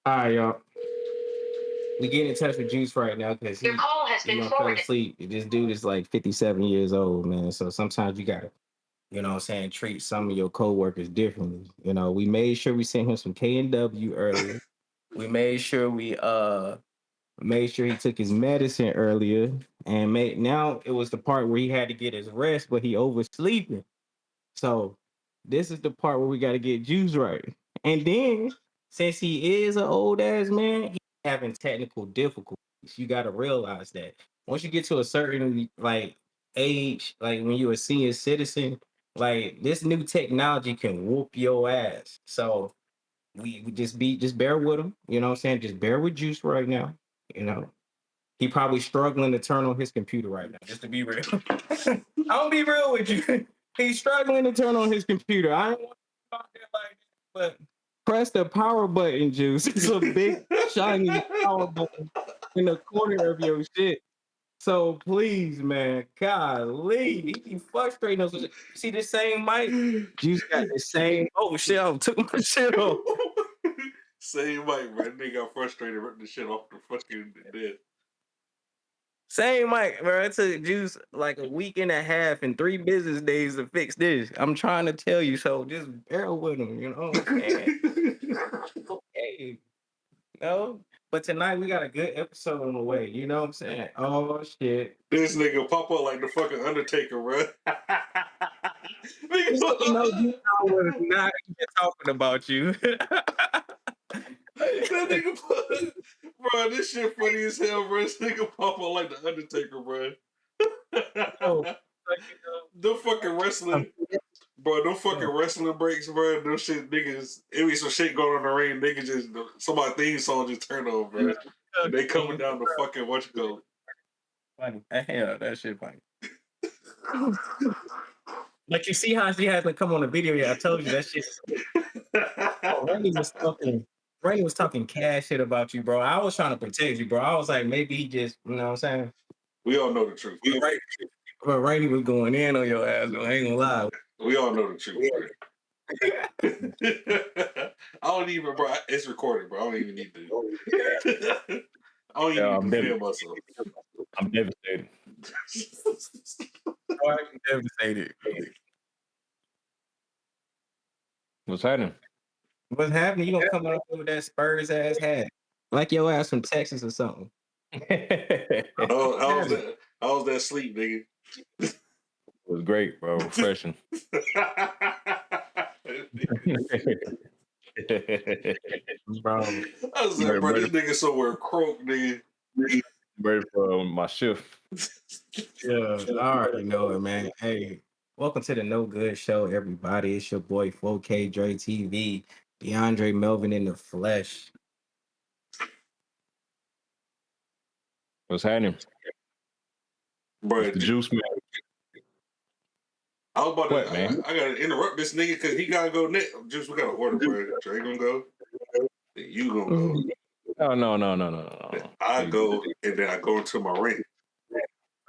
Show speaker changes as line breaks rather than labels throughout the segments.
All right, y'all. We get in touch with Juice right now because
Your
he,
call has been
fell
forwarded.
asleep. This dude is like 57 years old, man. So sometimes you gotta, what I'm saying, treat some of your coworkers differently. We made sure we sent him some K&W earlier. We made sure he took his medicine earlier, and made now it was the part where he had to get his rest, but he oversleeping. So this is the part where we got to get Juice right. And then since he is an old ass man, he's having technical difficulties. You got to realize that once you get to a certain like age, like when you're a senior citizen, like this new technology can whoop your ass. So we just bear with him. You know what I'm saying? Just bear with Juice right now. You know, he probably struggling to turn on his computer right now. Just to be real, I'll be real with you. He's struggling to turn on his computer. I don't want to talk there like that, but press the power button, Juice. It's a big shiny power button in the corner of your shit. So please, man, golly, he be frustrating us. See the same mic? Juice got the same. Oh shit! I took my shit off.
Same mic, man. They got frustrated, ripped the shit off the fucking dead.
Same mic, bro. It took Juice like a week and a half and 3 business days to fix this. I'm trying to tell you, so just bear with him. You know what I'm saying? Okay, no. But tonight we got a good episode on the way. You know what I'm saying? Oh shit.
This nigga pop up like the fucking Undertaker, bro.
Just so you know, you know we're not even talking about you.
That nigga, bro, this shit funny as hell, bro. This nigga pop up like the Undertaker, bro.
Oh,
The fucking wrestling, bro. Them fucking wrestling breaks, bro. Them shit, niggas. It be some shit going on in the ring. Niggas just somebody theme song just turned on, bro. And they coming down the fucking what you call
funny. Hell, that shit funny. Like you see how she hasn't come on the video yet. I told you that shit. Oh, Randy was talking cash shit about you, bro. I was trying to protect you, bro. I was like, maybe he just, you know what I'm saying?
We all know the truth.
Right. But Randy was going in on your ass, though. I ain't gonna lie.
We all know the truth, bro. I don't even, bro. It's recorded, bro. I don't even need to. I don't even need to defend myself.
I'm devastated.
Why are you devastated?
What's happening?
What's happening? You gonna come up with that Spurs ass hat? Like your ass from Texas or something.
Oh, I was that sleep, nigga.
It was great, bro. Refreshing.
Bro.
I was like, bro, this nigga somewhere croak, nigga.
Ready for my shift.
Yeah, I already know it, man. Hey, welcome to the No Good Show, everybody. It's your boy 4K Dre TV, DeAndre Melvin in the flesh.
What's happening?
Bro,
It's the juice man.
I was about to,
What, man?
I gotta interrupt this nigga because he gotta go next. Just we gotta order, bro. Dre gonna go, then you gonna go.
No.
I go, and then I go into my ring.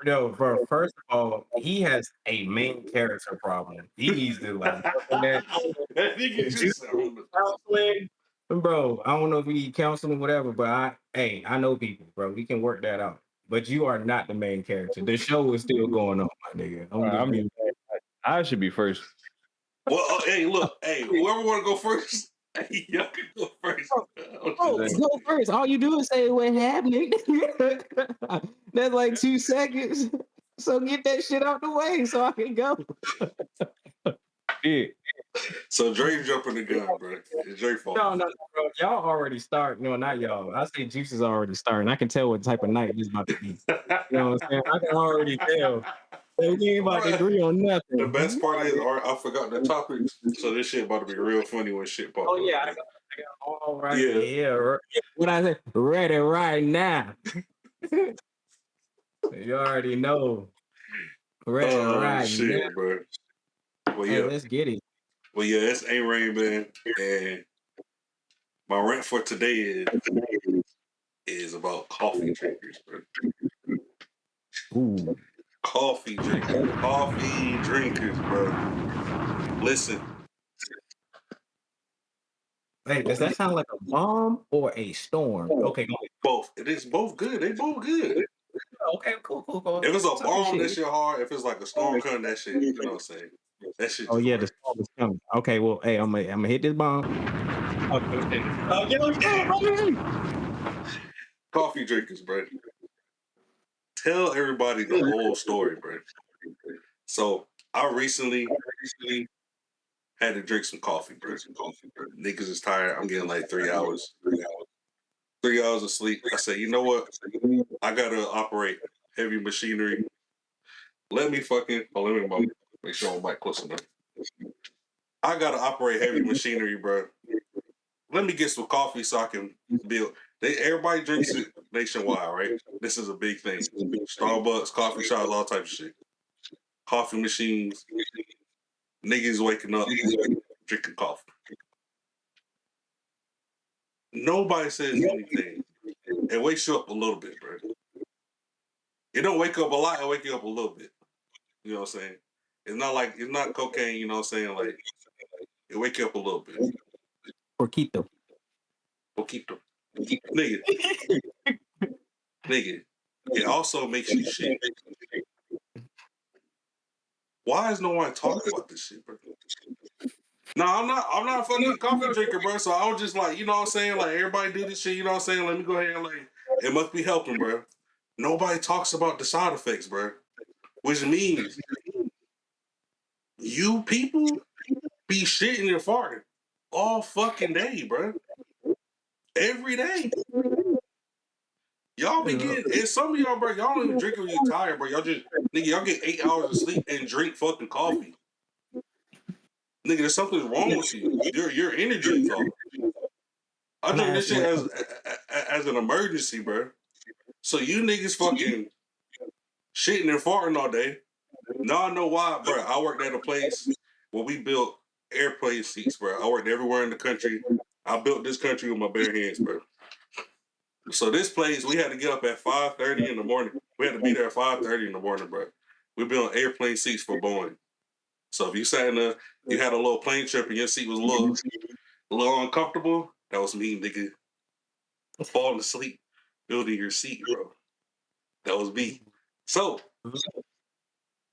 No, bro, first of all, he has a main character problem. He needs to like work on that.
That nigga just
Counseling. Bro, I don't know if we need counseling, whatever, but I know people, bro. We can work that out. But you are not the main character. The show is still going on, my nigga.
I should be first.
Well, hey, look, hey, whoever want to go first, hey, y'all can go first.
Go first. All you do is say what happened. That's like 2 seconds. So get that shit out the way so I can go.
Yeah.
So Dre jumping the gun, bro. It's Dre fault.
No, bro. Y'all already start. No, not y'all. I say Juice is already starting. I can tell what type of night this about to be. You know what I'm saying? I can already tell. We ain't about to agree on nothing.
The best part is, I forgot the topics, so this shit about to be real funny when shit pop up.
Oh yeah, I got all right. Yeah. What I said, ready right now. You already know. Ready right
shit,
now.
bro. Well,
Hey,
yeah.
let's get it.
Well, yeah, it's A-Rain, man. And my rant for today is about coffee drinkers, bro.
Ooh.
Coffee drinkers, bro. Listen.
Wait, does that sound like a bomb or a storm? Okay, go
Both. It is both good. They both good.
okay, cool.
If it's a
Talking
bomb, that
shit.
shit hard. If it's like a storm coming, that shit, you know what I'm saying? That shit
Oh
just
yeah, the
work.
storm is coming. Okay, well, hey, I'm gonna hit this bomb. Okay. Oh,
Coffee drinkers, bro. Tell everybody the whole story, bro. So I recently had to drink some coffee, bro. Niggas is tired. I'm getting like 3 hours. 3 hours of sleep. I said, you know what? I gotta operate heavy machinery. Let me fucking let me make sure I'm mic close enough. I gotta operate heavy machinery, bro. Let me get some coffee so I can build. Everybody drinks it nationwide, right? This is a big thing. Starbucks, coffee shops, all types of shit. Coffee machines, niggas waking up drinking coffee. Nobody says anything. It wakes you up a little bit, bro. It don't wake up a lot, it wake you up a little bit. You know what I'm saying? It's not cocaine, you know what I'm saying? Like it wake you up a little bit.
Porquito.
Poquito. Nigga, nigga. It also makes you shit. Why is no one talking about this shit, bro? No, I'm not a fucking coffee drinker, bro. So I was just like, you know what I'm saying? Like everybody do this shit, you know what I'm saying? Let me go ahead and like it must be helping, bro. Nobody talks about the side effects, bro. Which means you people be shitting and farting all fucking day, bro. Every day. Y'all be getting, and some of y'all, bro, y'all don't even drink when you're tired, bro. Y'all just, nigga, y'all get 8 hours of sleep and drink fucking coffee. Nigga, there's something wrong with you. Your energy is off. I
Can I
drink this
ask
shit
one?
as an emergency, bro. So you niggas fucking shitting and farting all day. Now I know why, bro. I worked at a place where we built airplane seats, bro. I worked everywhere in the country. I built this country with my bare hands, bro. So this place, we had to get up at 5:30 in the morning. We had to be there at 5:30 in the morning, bro. We built airplane seats for Boeing. So if you sat in you had a little plane trip and your seat was a little uncomfortable, that was me, nigga. Falling asleep, building your seat, bro. That was me. So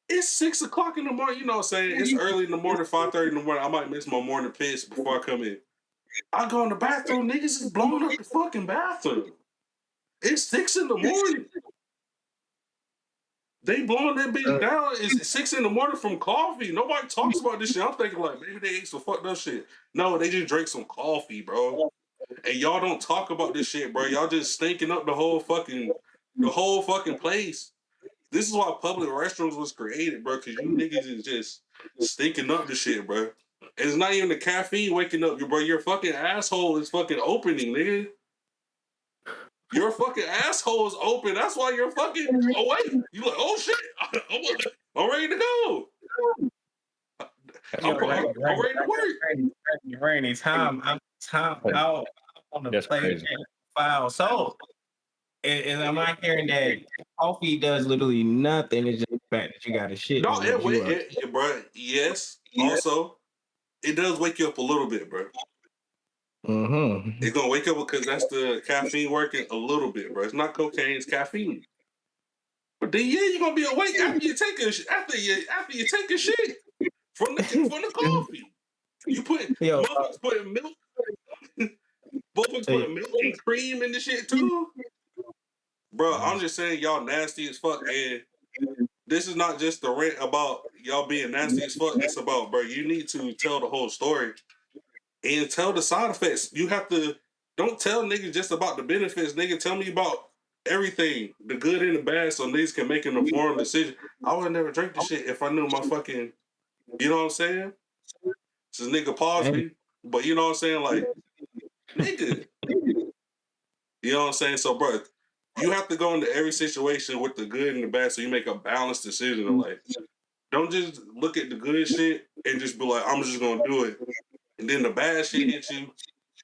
it's 6 o'clock in the morning. You know what I'm saying? It's early in the morning, 5:30 in the morning. I might miss my morning piss before I come in. I go in the bathroom, niggas is blowing up the fucking bathroom. It's 6 in the morning. They blowing that bitch down. It's 6 in the morning from coffee. Nobody talks about this shit. I'm thinking like maybe they ate some fucked up shit. No, they just drank some coffee, bro. And y'all don't talk about this shit, bro. Y'all just stinking up the whole fucking place. This is why public restrooms was created, bro. Because you niggas is just stinking up the shit, bro. And it's not even the caffeine waking up you, bro. Your fucking asshole is fucking opening, nigga. Your fucking asshole is open. That's why you're fucking awake. You like, oh shit, I'm ready to go.
Yo,
I'm ready to work.
Rainy, time out on the
That's
play
crazy.
file. So, and am I hearing that coffee does literally nothing? It's just the fact that you got to shit
No,
that wakes you up.
bro. Yes. Also, it does wake you up a little bit, bro.
Mm-hmm.
It's gonna wake up because that's the caffeine working a little bit, bro. It's not cocaine, it's caffeine. But then yeah, you're gonna be awake after you take after you take a shit from the coffee. You put
Yo,
motherfuckers putting milk, motherfuckers
hey,
putting milk and cream in the shit too. Bro, I'm just saying y'all nasty as fuck. And this is not just the rant about y'all being nasty as fuck. It's about, bro, you need to tell the whole story and tell the side effects. You have to don't tell niggas just about the benefits, nigga. Tell me about everything, the good and the bad, so niggas can make an informed decision. I would never drink the shit if I knew my fucking, you know what I'm saying? This nigga paused
hey,
me, but you know what I'm saying? Like, nigga, you know what I'm saying? So, bro, you have to go into every situation with the good and the bad, so you make a balanced decision of like, don't just look at the good shit and just be like, I'm just gonna do it, and then the bad shit hits you,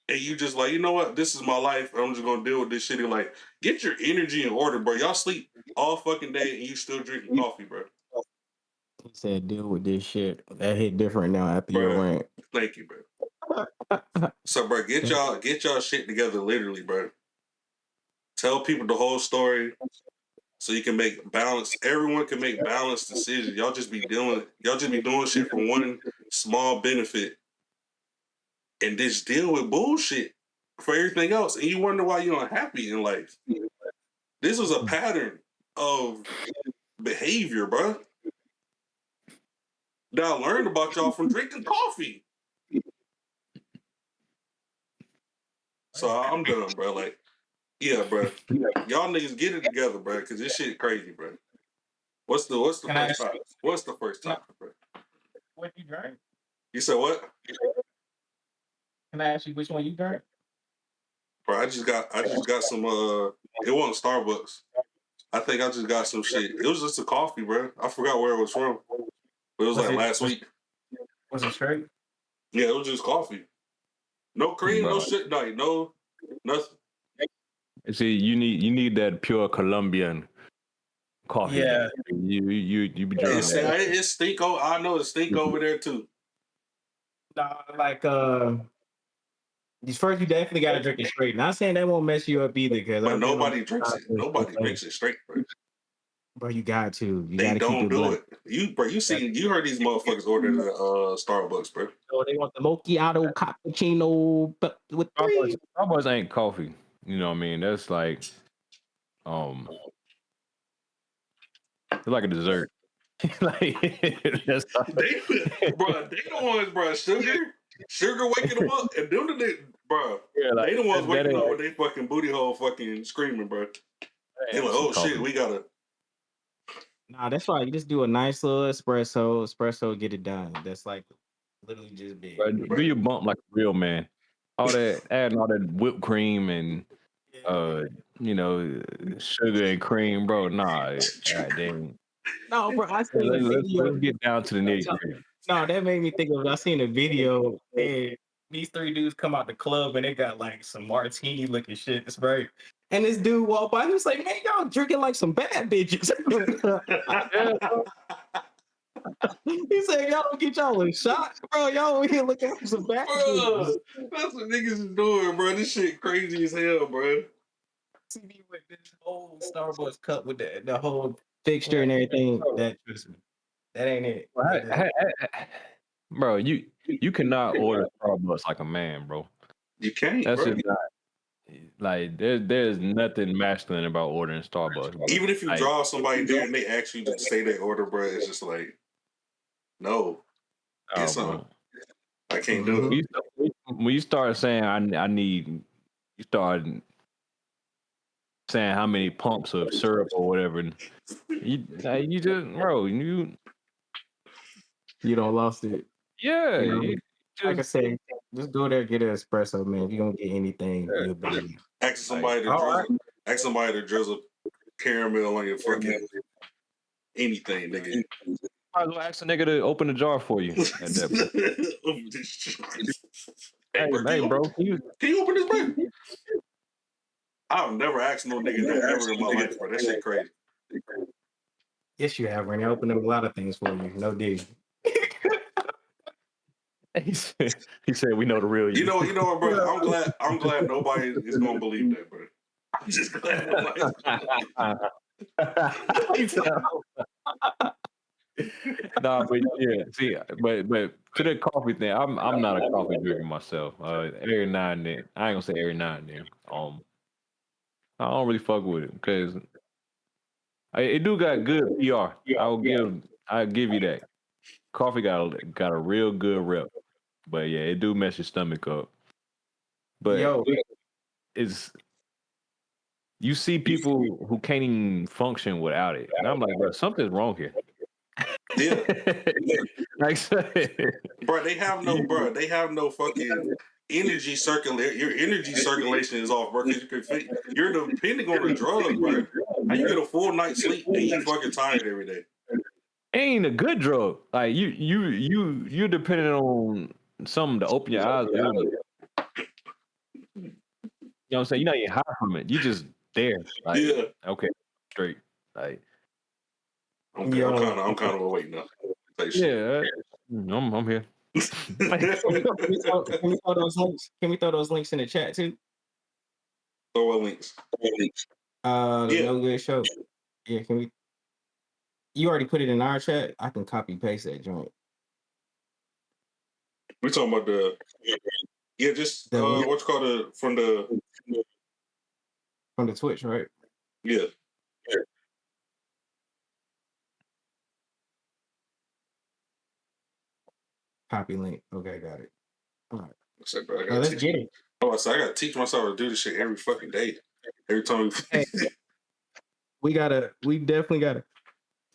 and you just like, you know what? This is my life. I'm just gonna deal with this shit. Like, get your energy in order, bro. Y'all sleep all fucking day and you still drinking coffee, bro.
he said deal with this shit. That hit different now after your
Bro,
rant.
thank you, bro. So, bro, get y'all shit together, literally, bro. Tell people the whole story so you can make balance. Everyone can make balanced decisions. Y'all just be doing shit for one small benefit, and just deal with bullshit for everything else. And you wonder why you're unhappy in life. This was a pattern of behavior, bro. That I learned about y'all from drinking coffee. So I'm done, bro. Like, yeah, bro. Y'all niggas get it together, bro, because this shit crazy, bro. What's the
Can I
first topic? What's the first
can I-
topic, bro?
what you drink?
You said what?
Can I ask you which one you drink?
Bro, I just got some it wasn't Starbucks. I think I just got some shit. It was just a coffee, bro. I forgot where it was from. But it was
Was
like
it
last week.
was it straight?
Yeah, it was just coffee. No cream, no
Bro.
shit, like no nothing.
See, you need that pure Colombian coffee.
Yeah.
You be drinking that.
It stink over. I know it stink over there too.
No, like first you definitely gotta drink it straight. Not saying that won't mess you up either, because
But
I've been on
nobody drinks it. Nobody drinks it straight, bro.
bro, you got to. You
They
gotta keep
don't
it
do
black.
it. You heard these motherfuckers order the Starbucks, bro.
So they want the macchiato cappuccino but with three.
Starbucks ain't coffee. You know what I mean? That's like um it's like a dessert. Like that's
They the ones, bro. Sugar waking them up, and them bro.
yeah, like
They the ones
that
waking up
ain't,
with they fucking booty hole fucking screaming, bro. They like,
some
oh shit,
coffee.
we gotta.
Nah, that's why you just do a nice little espresso, get it done. That's like literally just big.
Bro, do your bump like a real man. All that adding all that whipped cream and uh you know sugar and cream, bro. Nah, God dang.
No, bro, I seen a video.
Let's get down to the nitty gritty.
No, that made me think of. I seen a video, and these three dudes come out the club, and they got like some martini looking shit. It's right. And this dude walked by, and he was like, "Man, y'all drinking like some bad bitches."
Yeah,
He said, "Y'all don't get y'all a shot, bro. Y'all over here looking like some bad bitches."
Bro, that's what niggas is doing, bro. This shit crazy as hell, bro.
See me with this whole Starbucks cup with the whole fixture and everything. That trust me, that ain't it.
bro,
That is,
bro, you cannot order Starbucks like a man, bro.
You can't,
That's
bro.
just not like there's nothing masculine about ordering Starbucks, bro.
Even if you
Like,
draw somebody there and they ask you to say that order, bro, it's just like, no, get
oh,
something.
bro.
I can't do it.
When you start saying I need, you start saying how many pumps of syrup or whatever. You just bro,
you don't lost it.
yeah,
You know,
you
like I
just
said, just go there, get an espresso, man. If you don't get anything, you'll believe.
Ask
like
somebody to
All right.
drizzle caramel on your fucking anything, nigga.
might as well ask a nigga to open the jar for you at that point.
Hey, bro,
Hey, bro,
can you open this, bro? I've never asked no nigga that ever in my life, bro. That shit crazy.
Yes, you have, Randy. I opened up a lot of things for you. No dig.
he said we know the real you.
You know what, bro? I'm glad nobody is gonna believe that, bro. I'm just glad nobody's
Nah, but yeah, see, but to the coffee thing, I'm not a coffee drinker myself. Every now and then, I ain't gonna say every now and then. I don't really fuck with it because it do got good PR. I'll give you that. Coffee got a real good rep, but yeah, it do mess your stomach up. But
Yo,
it's you see people who can't even function without it, and I'm like, bro, something's wrong here.
Yeah.
Like,
Bro, they have no fucking energy circulation. Your energy circulation is off, bro. Because you're depending on a drug, bro. How you get a full night's sleep and you fucking tired every day?
ain't a good drug. Like you're dependent on something to open your eyes a little bit. You know what I'm saying? You're not even high from it. You just there. Like,
Yeah.
okay, straight. Like,
I'm
yo,
kind of awake now. Say shit.
yeah, I'm here.
Can we throw those links? Can we throw those links in the chat too?
Throw our links.
The
Yeah,
No Good Show. Yeah, can we? You already put it in our chat. I can copy paste that joint.
we talking about the just
The link
what's called from the
from the Twitch, right?
yeah.
Copy link. Okay, got it. All right.
Except I
Now
gotta
let's
teach.
get it.
Oh, I said I gotta teach myself to do this shit every fucking day. Every time
Hey, we definitely gotta,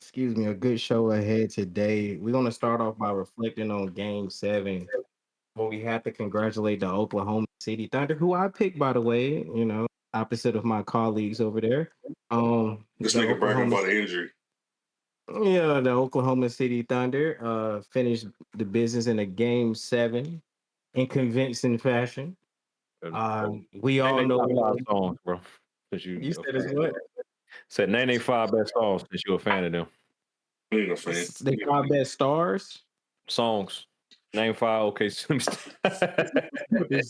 excuse me, a good show ahead today. We're gonna start off by reflecting on game 7. Well, we have to congratulate the Oklahoma City Thunder, who I picked, by the way, opposite of my colleagues over there.
this
The
nigga bragging
Oklahoma
about an injury.
Yeah, the Oklahoma City Thunder finished the business in a game 7 in convincing fashion. We
Name
all
they top
know
five songs, bro. Since
you
you a
said as
fan.
what?
Said name they 5 best songs since you a fan of them.
I ain't a fan.
The 5 best stars.
Songs. Name 5 OK.
This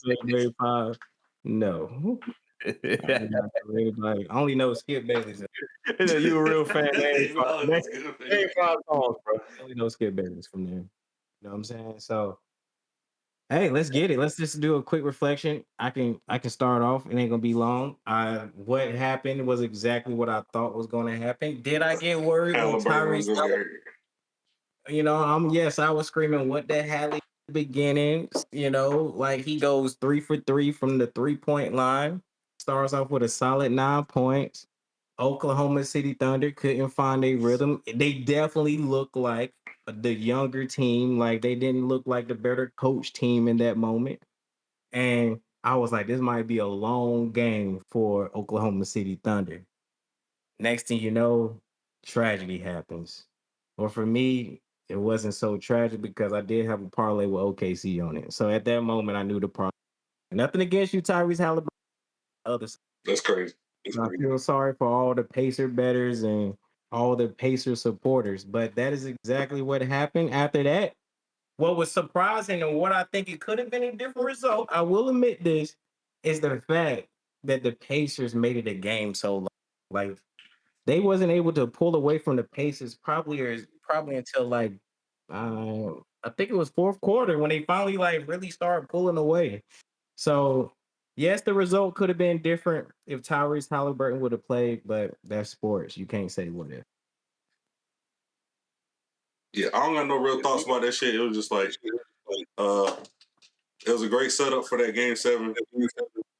is grade 5. No. I got everybody. I only know Skip Bayless.
You a real fan.
Oh,
Name,
that's
name
good.
5 songs, bro.
I only know Skip Bayless from there. You know what I'm saying? So hey, let's get it. Let's just do a quick reflection. I can start off. It ain't gonna be long. What happened was exactly what I thought was gonna happen. Did I get worried when
Halliburton was
Tyrese?
gonna get hurt.
Yes, I was screaming, "What the hell?" At the beginning, like he goes 3 for 3 from the 3-point line. Starts off with a solid 9 points. Oklahoma City Thunder couldn't find a rhythm. They definitely look like the younger team. Like they didn't look like the better coach team in that moment. And I was like, this might be a long game for Oklahoma City Thunder. Next thing you know, tragedy happens. Or for me, it wasn't so tragic because I did have a parlay with OKC on it. So at that moment, I knew the parlay. Nothing against you, Tyrese Halliburton. Other
That's crazy.
I feel sorry for all the Pacer betters and all the Pacer supporters, but that is exactly what happened after that. What was surprising and what I think it could have been a different result, I will admit this, is the fact that the Pacers made it a game so long. Like they wasn't able to pull away from the Pacers probably until like I think it was fourth quarter when they finally like really started pulling away. So, yes, the result could have been different if Tyrese Halliburton would have played, but that's sports. You can't say what if.
Yeah, I don't got no real thoughts about that shit. It was just like, uh, it was a great setup for that game 7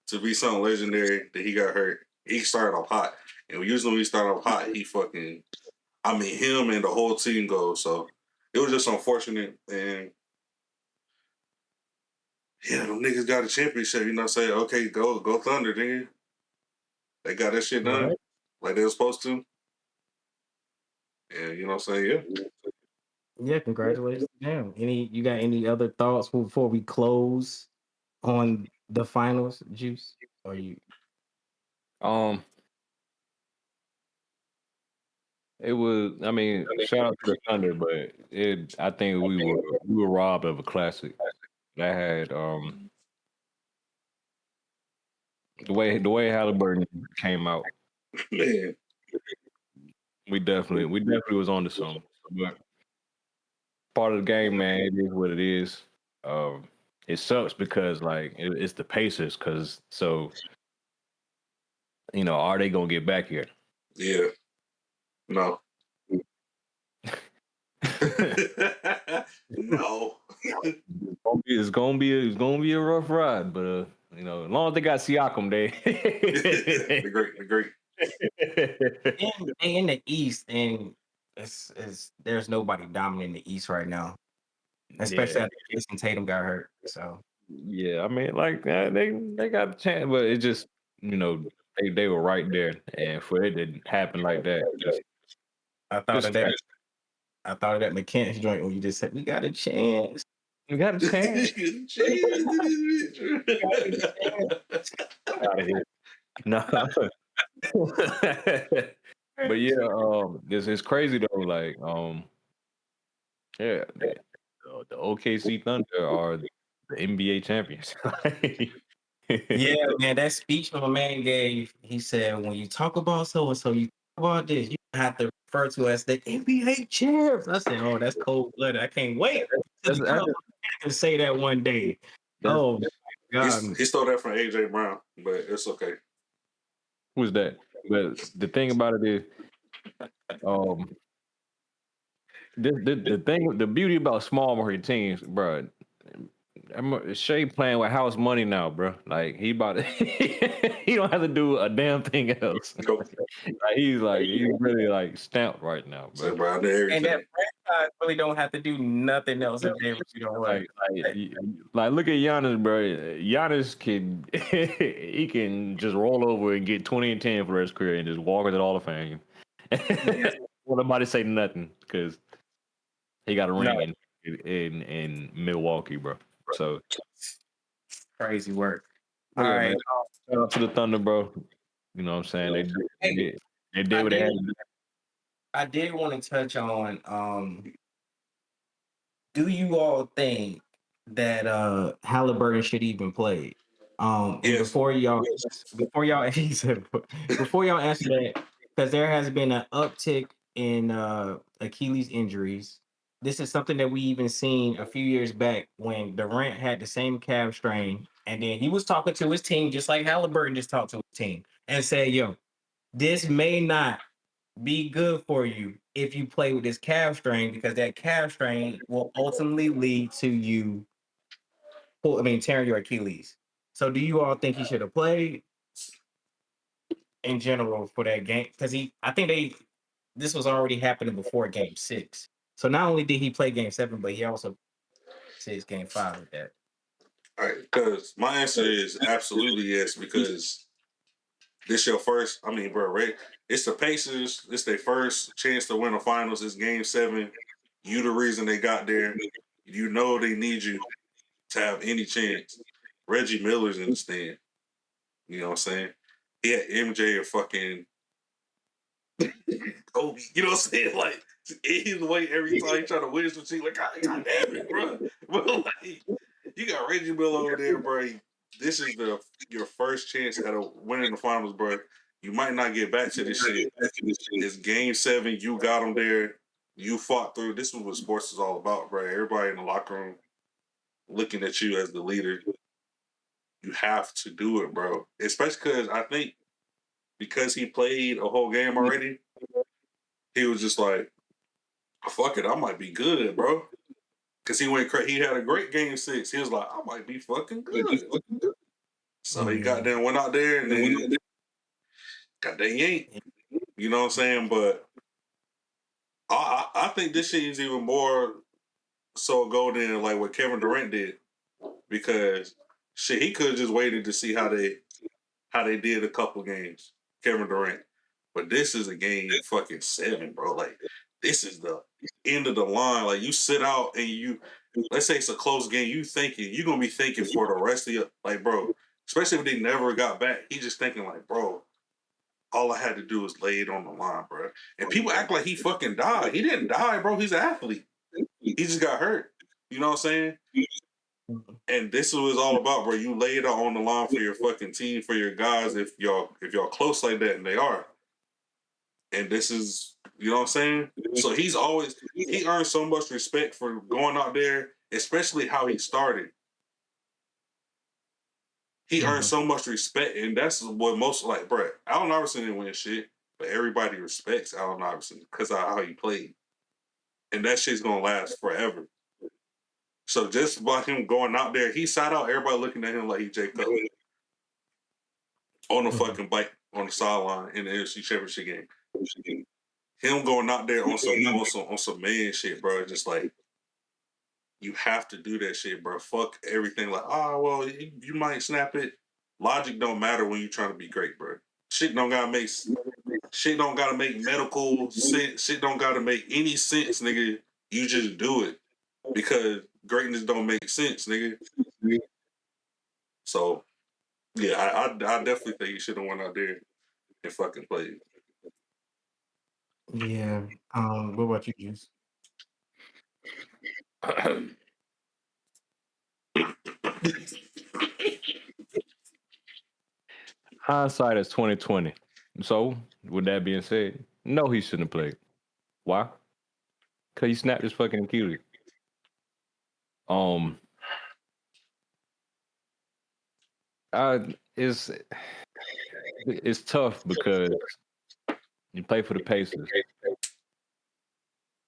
to be something legendary that he got hurt. He started off hot, and usually when he started off hot, him and the whole team goes. So it was just unfortunate, and yeah, them niggas got a championship. You know, say okay, go Thunder, then they got that shit done
Right.
like they were supposed to, and you know what I'm saying, yeah.
Yeah, congratulations to them. You got any other thoughts before we close on the finals, Juice? Or you
Um, it was. I mean, shout out to the Thunder, but it. I think we were robbed of a classic that had the way Halliburton came out.
Man,
We definitely was on to something. But part of the game, man. It is what it is. Um, it sucks because like it's the Pacers. Because so are they gonna get back here?
yeah, no, no.
It's gonna be a rough ride, but as long as they got Siakam,
The
they
great, the great.
in the East, and it's there's nobody dominating the East right now,
yeah,
especially after Jason Tatum got hurt. So
yeah. I mean, like they got a chance, but it just you know they were right there, and for it to happen like that,
I thought
just
of that.
trash.
I thought of that mechanics joint when you just said we got a chance.
You got a chance.
We got a chance.
Out of here. No. But yeah, this is crazy though. Like, yeah, the OKC Thunder are the NBA champions.
Yeah, man, that speech my man gave, he said, when you talk about so and so, you talk about this, you have to refer to as the NBA champs. I said, oh, that's cold blooded. I can't wait to
that's,
the
that's,
Carolina Panthers say that one day.
that's
Oh, my God.
He stole that from AJ Brown, but it's okay.
who's that? But the thing about it is, um, the beauty about small market teams, bro. Shea playing with house money now, bro. Like he about to, he don't have to do a damn thing else.
Go.
He's really like stamped right now,
So,
bro.
bro, I did
And that
everything.
franchise really don't have to do nothing else if they, you know what?
Like look at Giannis, bro. Giannis can he can just roll over and get 20 and 10 for his career and just walk into the Hall of Fame.
Yes.
Well, nobody say nothing because he got a
No,
ring in Milwaukee, bro. So
crazy work. All
yeah, man.
right.
Shout out to the Thunder, bro. You know what I'm saying?
Hey,
They did
I
what they
did
had to do.
I did want to touch on do you all think that Halliburton should even play? And
Yes.
before y'all he said, before y'all answer that, because there has been an uptick in Achilles injuries. This is something that we even seen a few years back when Durant had the same calf strain, and then he was talking to his team just like Halliburton just talked to his team and said, "Yo, this may not be good for you if you play with this calf strain because that calf strain will ultimately lead to you tearing your Achilles." So do you all think he should have played in general for that game? Because I think this was already happening before game 6. So not only did he play game 7, but he also says game 5 with that.
All right. Because my answer is absolutely yes. Because this your first. I mean, bro, right? It's the Pacers. It's their first chance to win a finals. It's game 7. You the reason they got there. You know they need you to have any chance. Reggie Miller's in the stand. You know what I'm saying? He had MJ or fucking Kobe. You know what I'm saying? Like he's way every time he try to win some shit. Like God damn it, bro. But like you got Reggie Miller over there, bro. This is your first chance at a winning the finals, bro. You might not get back to this shit. It's game 7. You got them there. You fought through. This is what sports is all about, bro. Everybody in the locker room looking at you as the leader. You have to do it, bro. Especially because I think because he played a whole game already, he was just like, fuck it, I might be good, bro. Because he went crazy. He had a great game 6. He was like, I might be fucking good. So he got there and went out there and then got that yank. You know what I'm saying? But I think this shit is even more so go than like what Kevin Durant did. Because shit, he could have just waited to see how they did a couple games, Kevin Durant. But this is a game fucking 7, bro. Like this is the end of the line. Like you sit out and let's say it's a close game, you're gonna be thinking for the rest of your like, bro, especially if they never got back, he's just thinking like, bro, all I had to do was lay it on the line, bro. And people act like he fucking died. He didn't die, bro. He's an athlete. He just got hurt. You know what I'm saying? And this is what it's all about, bro. You lay it on the line for your fucking team, for your guys, if y'all close like that, and they are. And this is, you know what I'm saying? So he earned so much respect for going out there, especially how he started. He earned so much respect, and that's what most like, bro. Allen Iverson didn't win shit, but everybody respects Allen Iverson because of how he played, and that shit's gonna last forever. So just by him going out there, he sat out. Everybody looking at him like he Jay Cutler on the fucking bike on the sideline in the NFC Championship game. Him going out there on some man shit, bro. Just like you have to do that shit, bro. Fuck everything. Like, well, you might snap it. Logic don't matter when you're trying to be great, bro. Shit don't gotta make medical sense. Shit don't gotta make any sense, nigga. You just do it because greatness don't make sense, nigga. So yeah, I definitely think you should have went out there and fucking played.
Yeah. What about you, Juice?
Hindsight is 2020. So, with that being said, no, he shouldn't have played. Why? Because he snapped his fucking Achilles. Um, I it's tough because you play for the Pacers.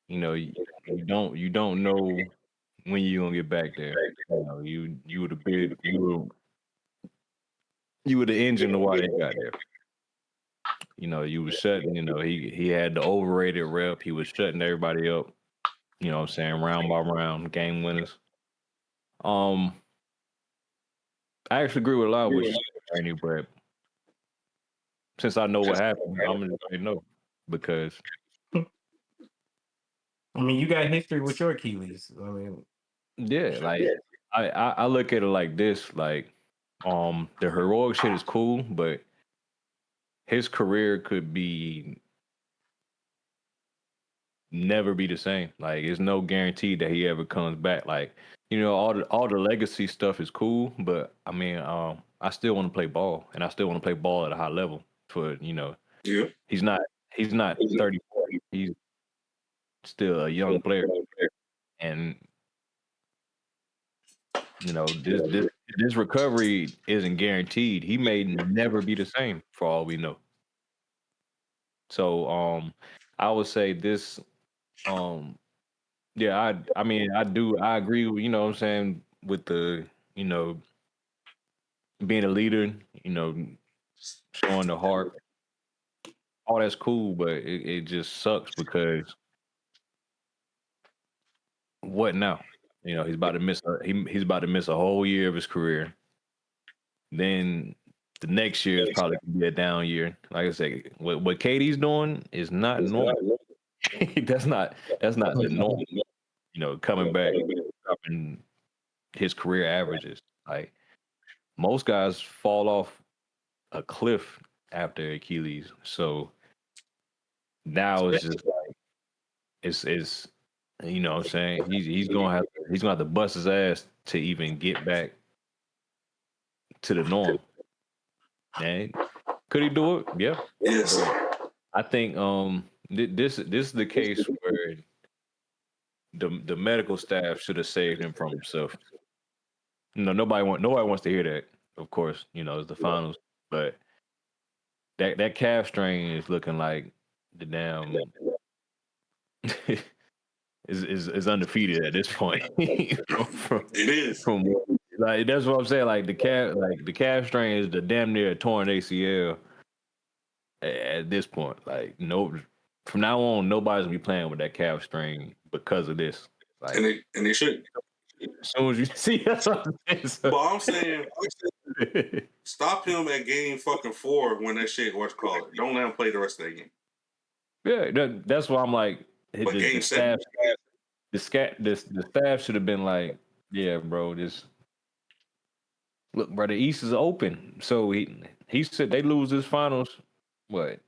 You know, you don't know when you're gonna get back there. You know, you would have been you were the engine of why they got there. You know, you was shutting. You know, he had the overrated rep. He was shutting everybody up. You know what I'm saying? Round by round, game winners. Um, I actually agree with a lot of what you said, Randy, but since I know what happened, I'm gonna say no. Because
I mean, you got history with your Achilles. I mean,
yeah, like I look at it like this, like the heroic shit is cool, but his career could be never be the same. Like it's no guarantee that he ever comes back. Like, you know, all the legacy stuff is cool, but I mean, I still want to play ball and I still want to play ball at a high level for, you know,
Yeah.
he's not he's not 34. He's still a young player. And you know, this recovery isn't guaranteed. He may never be the same for all we know. So I would say this um yeah, I mean I agree with, you know what I'm saying, with the, you know, being a leader, you know, showing the heart, all that's cool, but it just sucks because what now? You know, he's about to miss a whole year of his career. Then the next year is probably gonna be a down year. Like I said, what Katie's doing is not normal. That's not the norm. You know, coming back, dropping his career averages. Like most guys fall off a cliff after Achilles. So now it's just like it's you know what I'm saying, he's gonna have to bust his ass to even get back to the norm. And could he do it? Yeah.
Yes.
But I think this is the case where the medical staff should have saved him from himself. You know, nobody wants to hear that, of course, you know, it's the finals. But that calf strain is looking like the damn is undefeated at this point. from,
It is.
from like that's what I'm saying. Like the calf strain is the damn near torn ACL at this point. Like no, from now on, nobody's gonna be playing with that calf strain because of this.
And
Like
they should.
as soon as you see that's what I'm saying.
But I'm saying stop him at game fucking 4 when that shit, what you call it. Don't let him play the rest of that game.
Yeah, that's why I'm like
But
the
game 7.
the staff should have been like, yeah, bro, this look, bro, the East is open. So he said they lose this finals. What?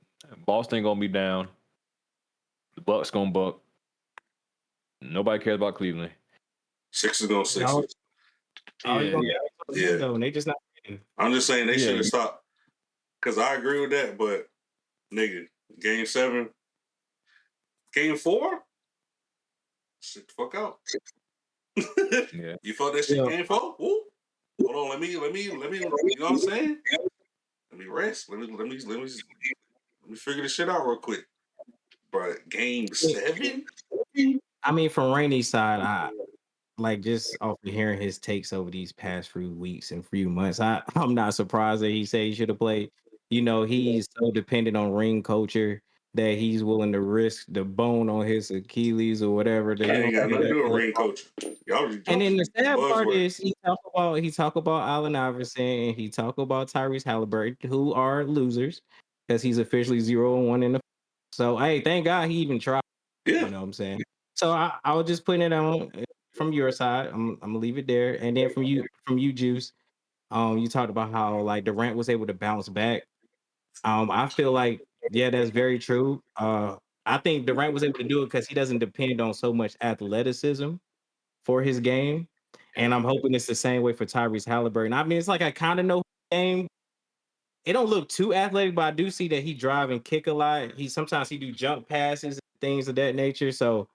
Boston gonna be down. The Bucks gonna buck. Nobody cares about Cleveland.
Sixers gonna six
all,
it.
all you
Yeah,
gonna
Yeah.
get though, and they just not winning.
I'm just saying they
yeah.
should have stopped. Because I agree with that, but nigga, game 7, game 4, sit the fuck out.
Yeah.
You felt that shit
Yeah.
game 4? Woo. Hold on, let me, you know what I'm saying? Let me rest. Let me figure this shit out real quick. But game 7?
I mean, from Rainey's side, I like just off of hearing his takes over these past few weeks and few months. I'm not surprised that he said he should have played. You know, he's so dependent on ring culture that he's willing to risk the bone on his Achilles or whatever. That
I
he
ain't
don't
got
feel
nothing to do with
that.
ring coach. Y'all
And then the
just
sad part
buzzword.
is he talk about Allen Iverson and he talk about Tyrese Halliburton, who are losers, because he's officially 0-1 in the. So hey, thank God he even tried. You
Yeah.
know what I'm saying? So I was just putting it on from your side. I'm gonna leave it there, and then from you, Juice. You talked about how like Durant was able to bounce back. I feel like yeah, that's very true. I think Durant was able to do it because he doesn't depend on so much athleticism for his game. And I'm hoping it's the same way for Tyrese Halliburton. I mean, it's like I kind of know his game. It don't look too athletic, but I do see that he drive and kick a lot. He do jump passes and things of that nature. So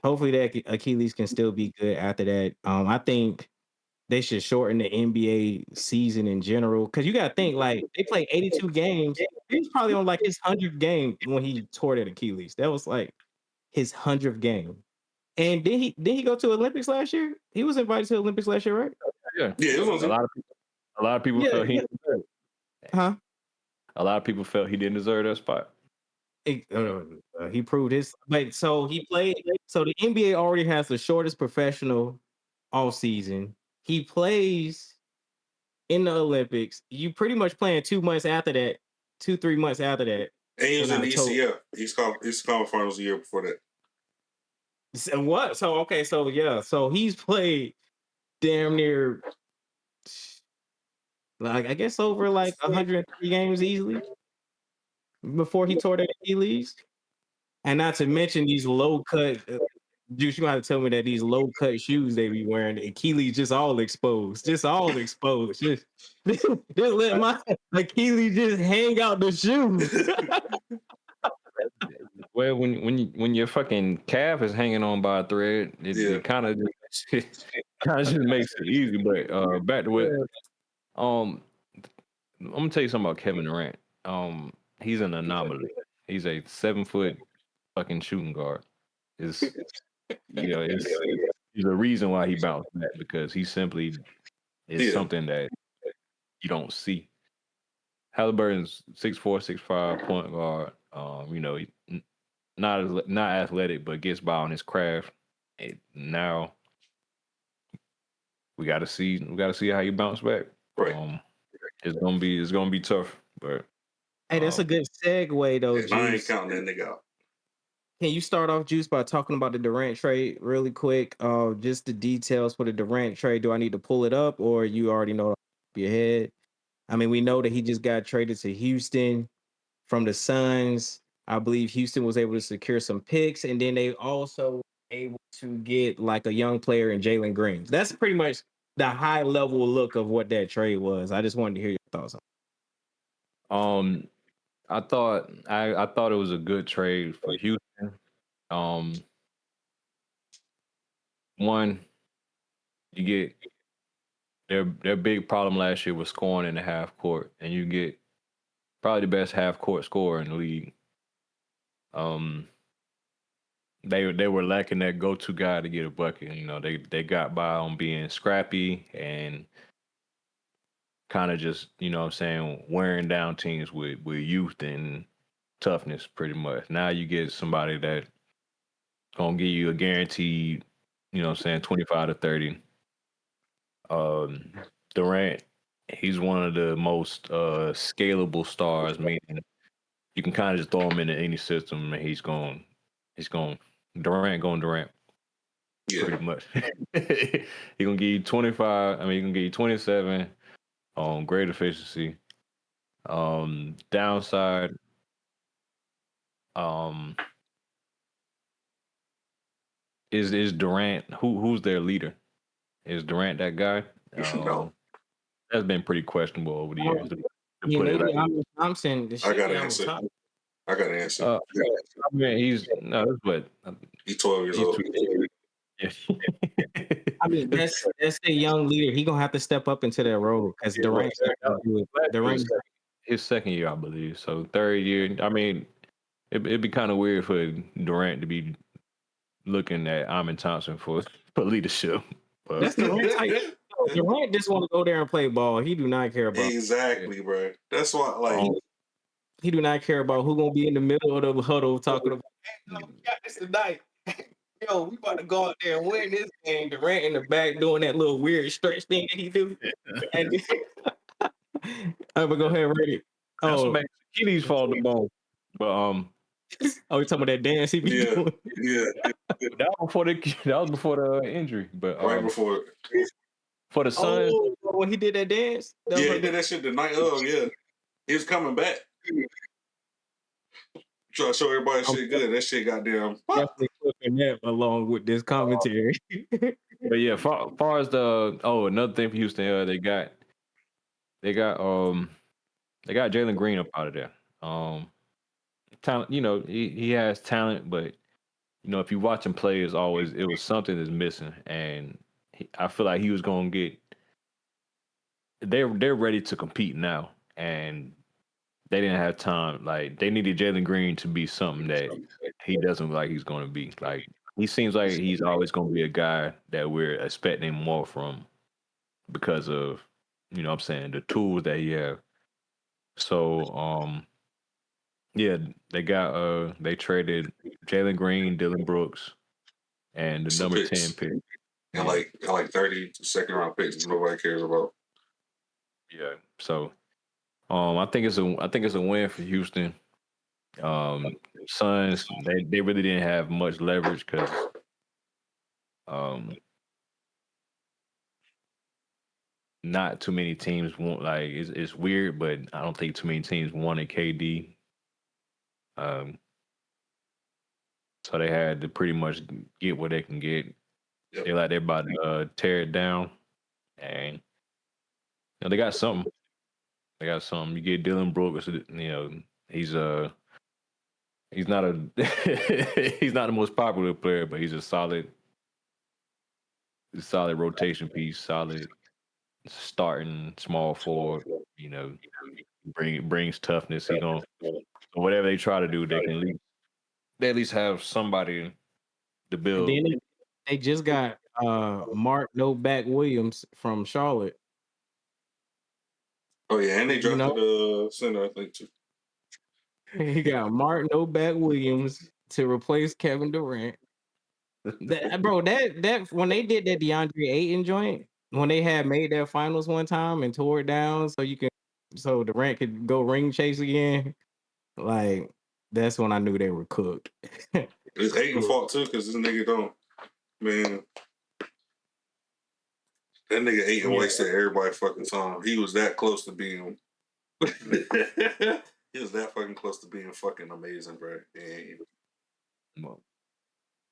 hopefully that Achilles can still be good after that. I think they should shorten the NBA season in general because you got to think like they play 82 games. He was probably on like his 100th game when he tore that Achilles. That was like his 100th game. And did he go to Olympics last year? He was invited to Olympics last year, right?
Yeah,
Yeah, it was.
a lot of people
Yeah,
felt he
yeah.
didn't deserve it.
Huh?
A lot of people felt he didn't deserve that spot.
He proved his. But so he played. So the NBA already has the shortest professional all season. He plays in the Olympics. You pretty much playing 2 months after that, 2 3 months after that
And he was
in
in the
October.
ECF. He's Conference Finals a year before that.
So what? So okay, so yeah, so he's played damn near like I guess over like 103 games easily before he tore that Achilles. And not to mention these low cut Juice, you gotta tell me that these low cut shoes they be wearing, the Achilles just all exposed. Just all exposed. Just let my Achilles just hang out the shoe.
Well, when your fucking calf is hanging on by a thread,
Yeah.
it kind of just makes it easy. But back to what um I'm gonna tell you something about Kevin Durant. He's an anomaly. He's a 7 foot fucking shooting guard. Is it's there's a reason why he bounced back because he simply is
Yeah.
something that you don't see. Halliburton's 6'4", 6'5" point guard. Not athletic, but gets by on his craft. And now we gotta see how you bounce back.
Right.
It's gonna be tough, but
Hey, that's a good segue though,
And I ain't
Juice.
counting that nigga out.
Can you start off, Juice, by talking about the Durant trade really quick? Just the details for the Durant trade. Do I need to pull it up or you already know off your head? I mean, we know that he just got traded to Houston from the Suns. I believe Houston was able to secure some picks, and then they also were able to get like a young player in Jalen Green. That's pretty much the high level look of what that trade was. I just wanted to hear your thoughts on
um, I thought it was a good trade for Houston. Um, One, you get their big problem last year was scoring in the half court, and you get probably the best half court scorer in the league. Um, they were lacking that go to guy to get a bucket. They got by on being scrappy and kind of just what I'm saying, wearing down teams with youth and toughness pretty much. Now you get somebody that gonna give you a guaranteed, what I'm saying, 25 to 30. Um, Durant, he's one of the most scalable stars, meaning you can kind of just throw him into any system and he's going Durant
Yeah.
pretty much. He gonna give you 25. I mean, he gonna give you 27 on great efficiency. Downside, um, is Durant who's their leader? Is Durant that guy?
No.
That's been pretty questionable over the years.
it.
To
I mean,
put it
maybe
like,
I'm Thompson. The
I
shit
got
be
an
on
answer.
top.
I got an answer.
I mean, he's no, that's what
He's 12 years
he's
old.
too. Yeah.
I mean, that's a young leader. He gonna have to step up into that role because
Yeah, right.
Durant's not gonna do it. Durant,
His second year, I believe. So third year. I mean, it'd be kind of weird for Durant to be looking at Amin Thompson for leadership. But
that's Durant type. Durant just want to go there and play ball. He do not care about.
Exactly, bro. That's why, like,
He do not care about who gonna be in the middle of the huddle talking about. Hey, yo, we got this tonight. Yo, we about to go out there and win this game. Durant in the back doing that little weird stretch thing that he do. And I'm gonna go ahead and read it.
that's what
Oh,
makes Achilles fall the bone. But
oh, you talking about that dance he be
yeah,
doing?
yeah,
that was before the injury. But
right before.
for the Suns,
Oh, when he did that dance, that was
Yeah, he
like
did that shit the night of. Yeah, he was coming back. Try to show everybody
I'm
shit good. That shit goddamn.
definitely clipping that along with this commentary.
but yeah, far as another thing for Houston, they got they got Jalen Green up out of there. Um, talent, he has talent, but if you watch him play, is always it was something that's missing, and I feel like he was gonna get. They're ready to compete now, and they didn't have time. Like they needed Jalen Green to be something that he doesn't look like he's going to be. Like he seems like he's always going to be a guy that we're expecting more from because of what I'm saying, the tools that he have. So yeah, they traded Jalen Green, Dylan Brooks, and the
Some
number 10
picks
pick.
and
Yeah,
like 30 second round picks nobody cares about.
yeah. So I think it's a win for Houston. Suns, they really didn't have much leverage because um not too many teams want, like, it's weird, but I don't think too many teams wanted KD. Um, so they had to pretty much get what they can get.
Yep.
They're like they're about to tear it down, and they got something. They got something. You get Dylan Brooks. He's he's not a he's not the most popular player, but he's a solid rotation piece, solid starting small forward. You know, brings toughness. He gonna whatever they try to do, they at least have somebody to
And
build.
then they just got Mark No Back Williams from Charlotte.
Oh yeah, and they
You know,
drafted a center, I think too.
he got Mark No Back Williams to replace Kevin Durant. That bro, that when they did that DeAndre Ayton joint, when they had made their finals one time and tore it down so Durant could go ring chase again, like that's when I knew they were cooked.
It's Aiton
Cooked.
fault too, because this nigga don't, man. That nigga Aiton
Yeah.
wasted everybody fucking time. He was that close to being. He was that fucking close to being fucking amazing, bro. And he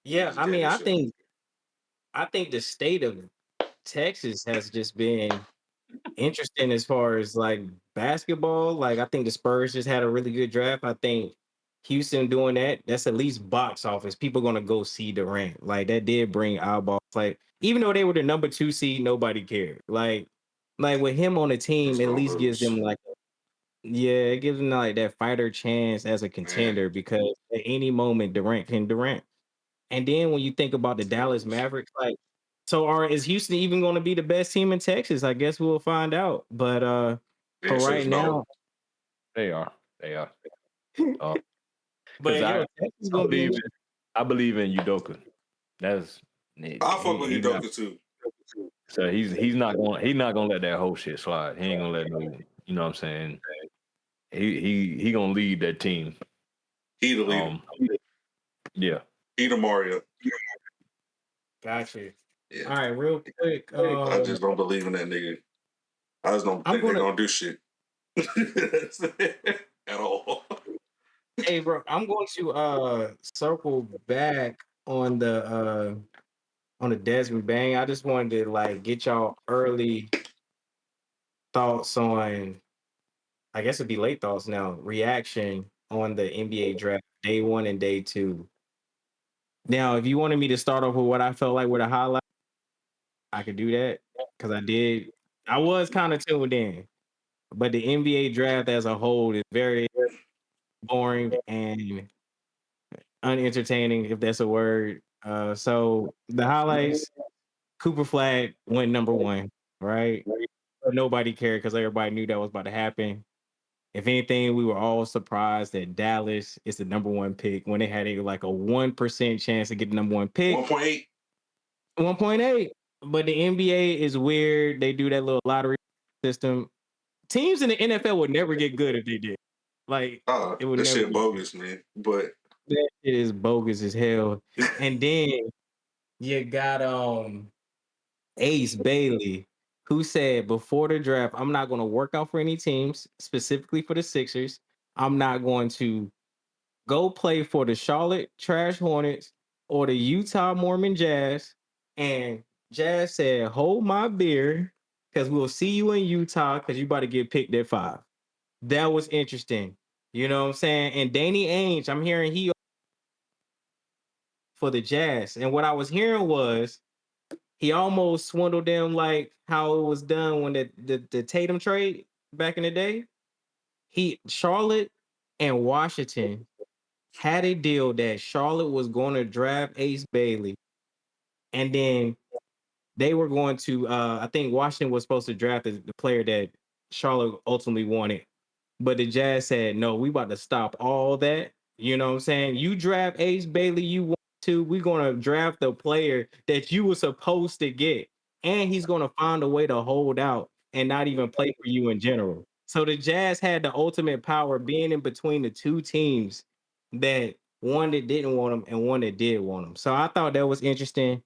Yeah,
just
I
gave
mean,
this shit.
I think the state of Texas has just been interesting as far as like basketball. Like I think the Spurs just had a really good draft. I think Houston doing that's at least box office. People gonna go see Durant. Like that did bring eyeballs. Like even though they were the number 2 seed, nobody cared. Like with him on the
It's
team, at
no
least gives them
votes,
like yeah, it gives them like that fighter chance as a
man.
contender because at any moment Durant can Durant. And then when you think about the
It's no
Dallas
votes.
Mavericks, like, so is Houston even going to be the best team in Texas? I guess we'll find out. But
The
for
answer
right
is no.
now,
They are, they are. Because
but
I,
Texas is
I
going to be
believe
interesting.
in, I believe in Udoka. That's
I fuck with
he's not.
Udoka too.
So he's not gonna let that whole shit slide. He ain't gonna let no. You know what I'm saying? He gonna lead that team.
He the leader.
Um, yeah.
He the Mario.
Gotcha.
Yeah.
All right, real quick.
I just don't believe in that nigga. I just don't
I'm
think they're
gonna
gonna do shit. At all.
Hey, bro. I'm going to circle back on the Desmond Bang. I just wanted to like get y'all early thoughts on. I guess it'd be late thoughts now. Reaction on the NBA draft, day one and day two. Now, if you wanted me to start off with what I felt like were the highlights, I could do that because I did. I was kind of tuned in, but the NBA draft as a whole is very boring and unentertaining, if that's a word. So the highlights: Cooper Flag went number one, right? But nobody cared because everybody knew that was about to happen. If anything, we were all surprised that Dallas is the number one pick when they had like a 1% chance to get the number one pick.
1.8.
1.8. But the NBA is weird. They do that little lottery system. Teams in the NFL would never get good if they did. Like, it would
That
never
shit
get good.
bogus, man. But
That shit is bogus as hell. And then you got Ace Bailey, who said before the draft, I'm not going to work out for any teams, specifically for the Sixers. I'm not going to go play for the Charlotte Trash Hornets or the Utah Mormon Jazz. And Jazz said, "Hold my beer, because we'll see you in Utah, because you about to get picked at 5." That was interesting. You know what I'm saying? And Danny Ainge, I'm hearing he for the Jazz. And what I was hearing was he almost swindled them like how it was done when the Tatum trade back in the day. He Charlotte and Washington had a deal that Charlotte was going to draft Ace Bailey, and then they were going to I think Washington was supposed to draft the player that Charlotte ultimately wanted. But the Jazz said, no, we about to stop all that. You know what I'm saying? You draft Ace Bailey, you want to, we're gonna draft the player that you were supposed to get. And he's gonna find a way to hold out and not even play for you in general. So the Jazz had the ultimate power being in between the two teams, that one that didn't want him and one that did want him. So I thought that was interesting.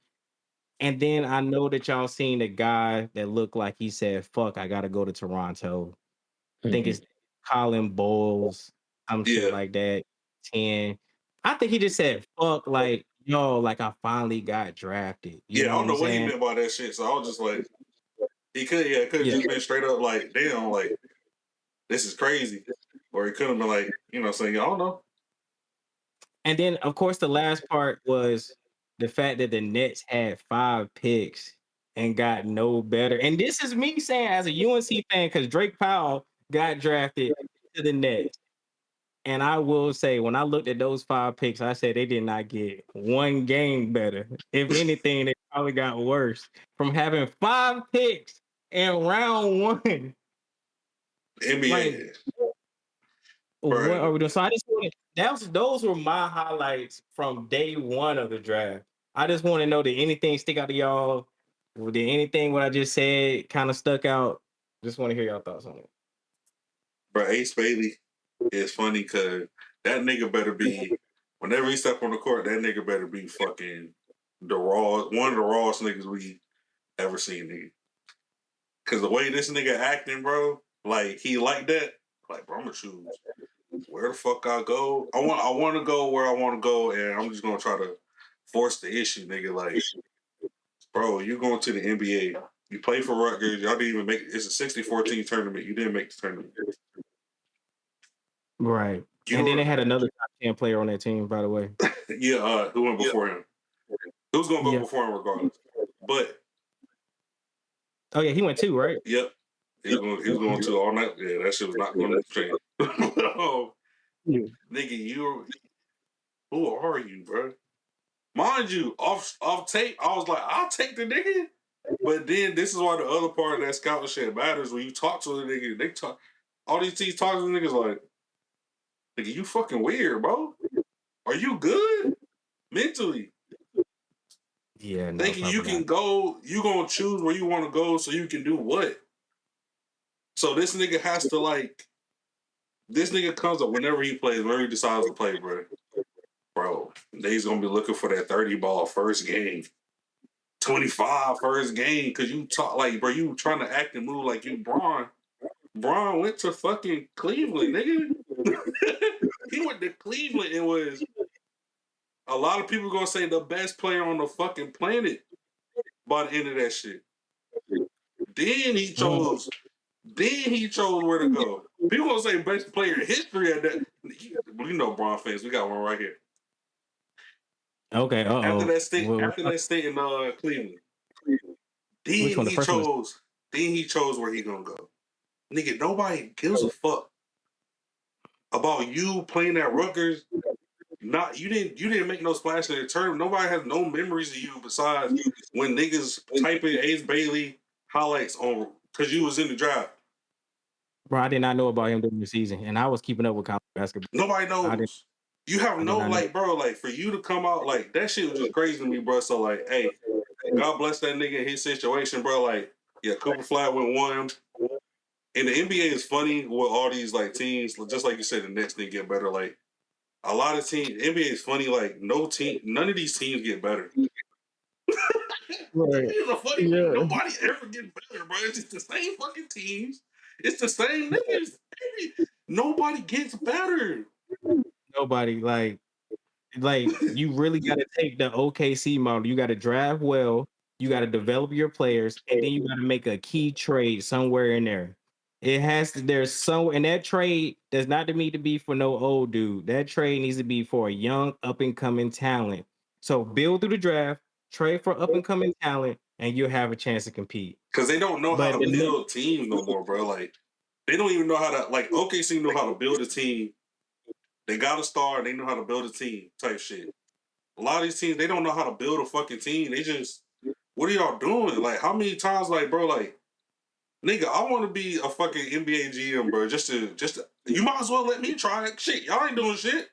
And then I know that y'all seen a guy that looked like he said, fuck, I gotta go to Toronto. Think
Mhm.
it's Colin Bowles, some shit
Yeah,
like that. 10. I think he just said, fuck, like, yo, like I finally got drafted. You
yeah. I
know what
don't
I'm
know what he
saying?
meant by that shit. So I was just like, it could have
Yeah.
just been straight up like, damn, like this is crazy, or it could have been like, saying, I don't know.
And then of course the last part was the fact that the Nets had 5 picks and got no better. And this is me saying as a UNC fan, because Drake Powell got drafted to the Nets. And I will say, when I looked at those 5 picks, I said they did not get one game better. If anything, they probably got worse from having 5 picks in round one. Like,
NBA,
what are
bro.
we doing? So I just wanted those were my highlights from day one of the draft. I just want to know, did anything stick out to y'all? Or did anything what I just said kind of stuck out? Just want to hear y'all thoughts on it.
Bro, Ace Bailey is funny because that nigga better be, whenever he step on the court, that nigga better be fucking one of the rawest niggas we ever seen, nigga. Because the way this nigga acting, bro, like he like that, like, bro, I'm gonna choose where the fuck I go. I want to go where I want to go, and I'm just gonna try to force the issue, nigga. Like, bro, you going to the NBA. You play for Rutgers. Y'all didn't even make it. It's a 64 team tournament. You didn't make the tournament.
Right. And then they
You're
had another top 10 player on that team, by the way.
yeah, who went before him? Who's gonna go
Yeah.
before him regardless? But
Oh, yeah, he went too, right?
yep, he was going to all night. Yeah, that shit was not going to change. Oh,
Yeah.
nigga, who are you, bro? Mind you, off tape, I was like, I'll take the nigga. But then this is why the other part of that scouting shit matters. When you talk to the nigga, they talk all these teams talking to the niggas like, nigga, you fucking weird, bro. Are you good mentally?
Yeah, no,
Thinking you
probably
can
not.
go, you gonna choose where you want to go so you can do what? So this nigga has to like, this nigga comes up whenever he plays, whenever he decides to play, bro. Bro, he's gonna be looking for that 30 ball first game, 25 first game, because you talk like, bro, you trying to act and move like you Braun. Braun went to fucking Cleveland, nigga. He went to Cleveland and was, a lot of people gonna say, the best player on the fucking planet by the end of that shit. Then he
Mm.
chose. Then he chose where to go. People gonna say best player in history at that. Well, Braun fans, we got one right here.
Okay,
After
uh-oh.
that state, after that state in Cleveland,
Which
then
one? The
he
first one is
chose. Then he chose where he gonna go. Nigga, nobody gives a fuck about you playing at Rutgers. Not you didn't make no splash in the tournament. Nobody has no memories of you besides when niggas type in Ace Bailey highlights on because you was in the draft.
bro, I did not know about him during the season, and I was keeping up with college basketball.
Nobody
I didn't
knows. You have
I did
no
not know.
like, bro. Like for you to come out like that shit was just crazy to me, bro. So like, hey, God bless that nigga in his situation, bro. Like, yeah, Cooper Flag went one. And the NBA is funny with all these like teams, just like you said, the next thing get better. Like a lot of teams, NBA is funny. Like none of these teams get better.
Right.
It's a funny thing.
Yeah.
Nobody ever gets better, bro. It's just the same fucking teams. It's the same niggas. Nobody gets better.
Nobody like you really got to take the OKC model. You got to draft well. You got to develop your players, and then you got to make a key trade somewhere in there. It has to. There's some, and that trade does not need to be for no old dude. That trade needs to be for a young up and coming talent. So build through the draft, trade for up and coming talent, and you'll have a chance to compete.
Because they don't know how
But
to build teams no more, bro. Like they don't even know how to like OKC know how to build a team. They got a star and they know how to build a team type shit. A lot of these teams, they don't know how to build a fucking team. They just what are y'all doing? Like how many times like bro, like nigga, I want to be a fucking NBA GM, bro. Just to you might as well let me try it. Shit, y'all ain't doing shit.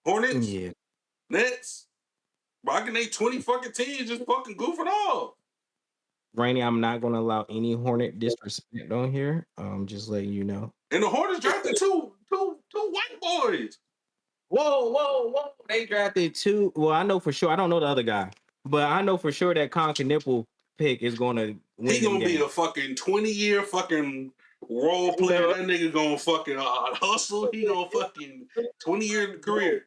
Hornets,
yeah,
Nets, bro, I can name 20 fucking teams just fucking goofing off.
Rainy, I'm not gonna allow any Hornet disrespect on here. Just letting you know.
And the Hornets drafted two white boys.
Whoa. They drafted two. Well, I know for sure. I don't know the other guy, but I know for sure that Nipple pick is going to win
He
them
gonna be
games.
a fucking 20-year fucking role player. That nigga gonna fucking hustle. He gonna fucking 20-year career.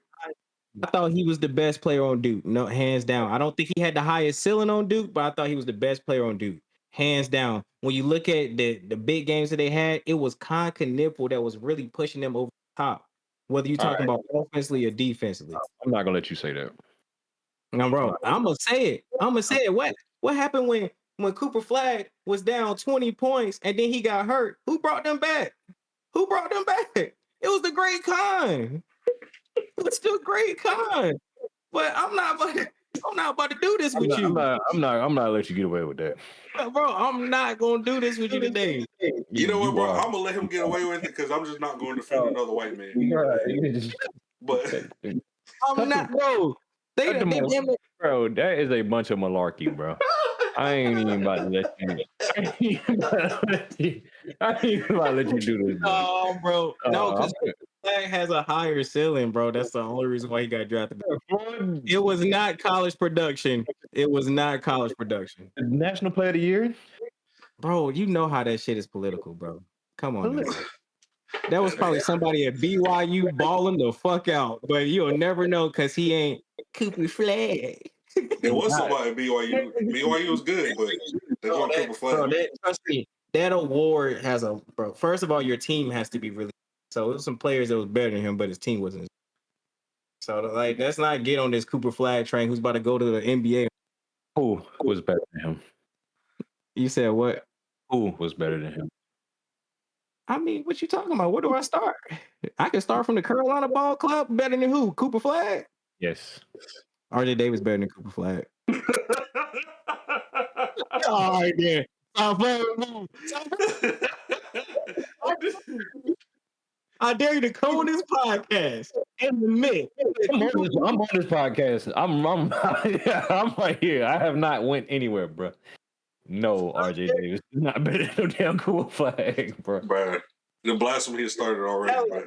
I thought he was the best player on Duke. No, hands down. I don't think he had the highest ceiling on Duke, but I thought he was the best player on Duke. Hands down. When you look at the big games that they had, it was Nipple that was really pushing them over the top. Whether you're
All
talking
right,
about offensively or defensively.
I'm not gonna let you say that.
Now,
I'm
bro,
not.
I'm gonna say it. I'm gonna say it. What happened when Cooper Flag was down 20 points and then he got hurt? Who brought them back? Who brought them back? It was the great Con. It was still great Con. But I'm not about to do this
I'm
with
not. I'm
you.
not. I'm not. I'm not let you get away with that.
Bro, I'm not gonna do this with you today.
You know what,
You
bro?
are.
I'm gonna let him get away with it because I'm just not going to defend another white man.
Right. You just
But
I'm
cut
not,
the
bro. They
cut the
they
mal-
damn near-
bro. That is a bunch of malarkey, bro. I ain't even about to let you. I ain't even about to let you, I ain't even about to let you do this, bro.
Oh, bro. No,
I'm
because Flag has a higher ceiling, bro. That's the only reason why he got drafted.
the
It was not college production. It was not college production.
National Player of the Year.
Bro, you know how that shit is political, bro. Come on now. That was probably somebody at BYU balling the fuck out, but you'll never know because he ain't Cooper Flag.
there was
God.
somebody at BYU. BYU was good, but they weren't Cooper
Bro,
Flag.
trust me, that award has a bro. First of all, your team has to be really. So there's some players that was better than him, but his team wasn't. So like, let's not get on this Cooper Flag train. Who's about to go to the NBA?
Who was better than him?
You said what?
Who was better than him?
I mean, what you talking about? Where do I start? I can start from the Carolina Ball Club. Better than who? Cooper Flag?
Yes.
RJ Davis better than Cooper Flag. All right, then. I dare you to come on this podcast and admit that
I'm on this podcast. I'm right here. I have not went anywhere, bro. No, RJ Davis is not better than no damn cool flag, bro.
Bro, the blasphemy has started already, bro.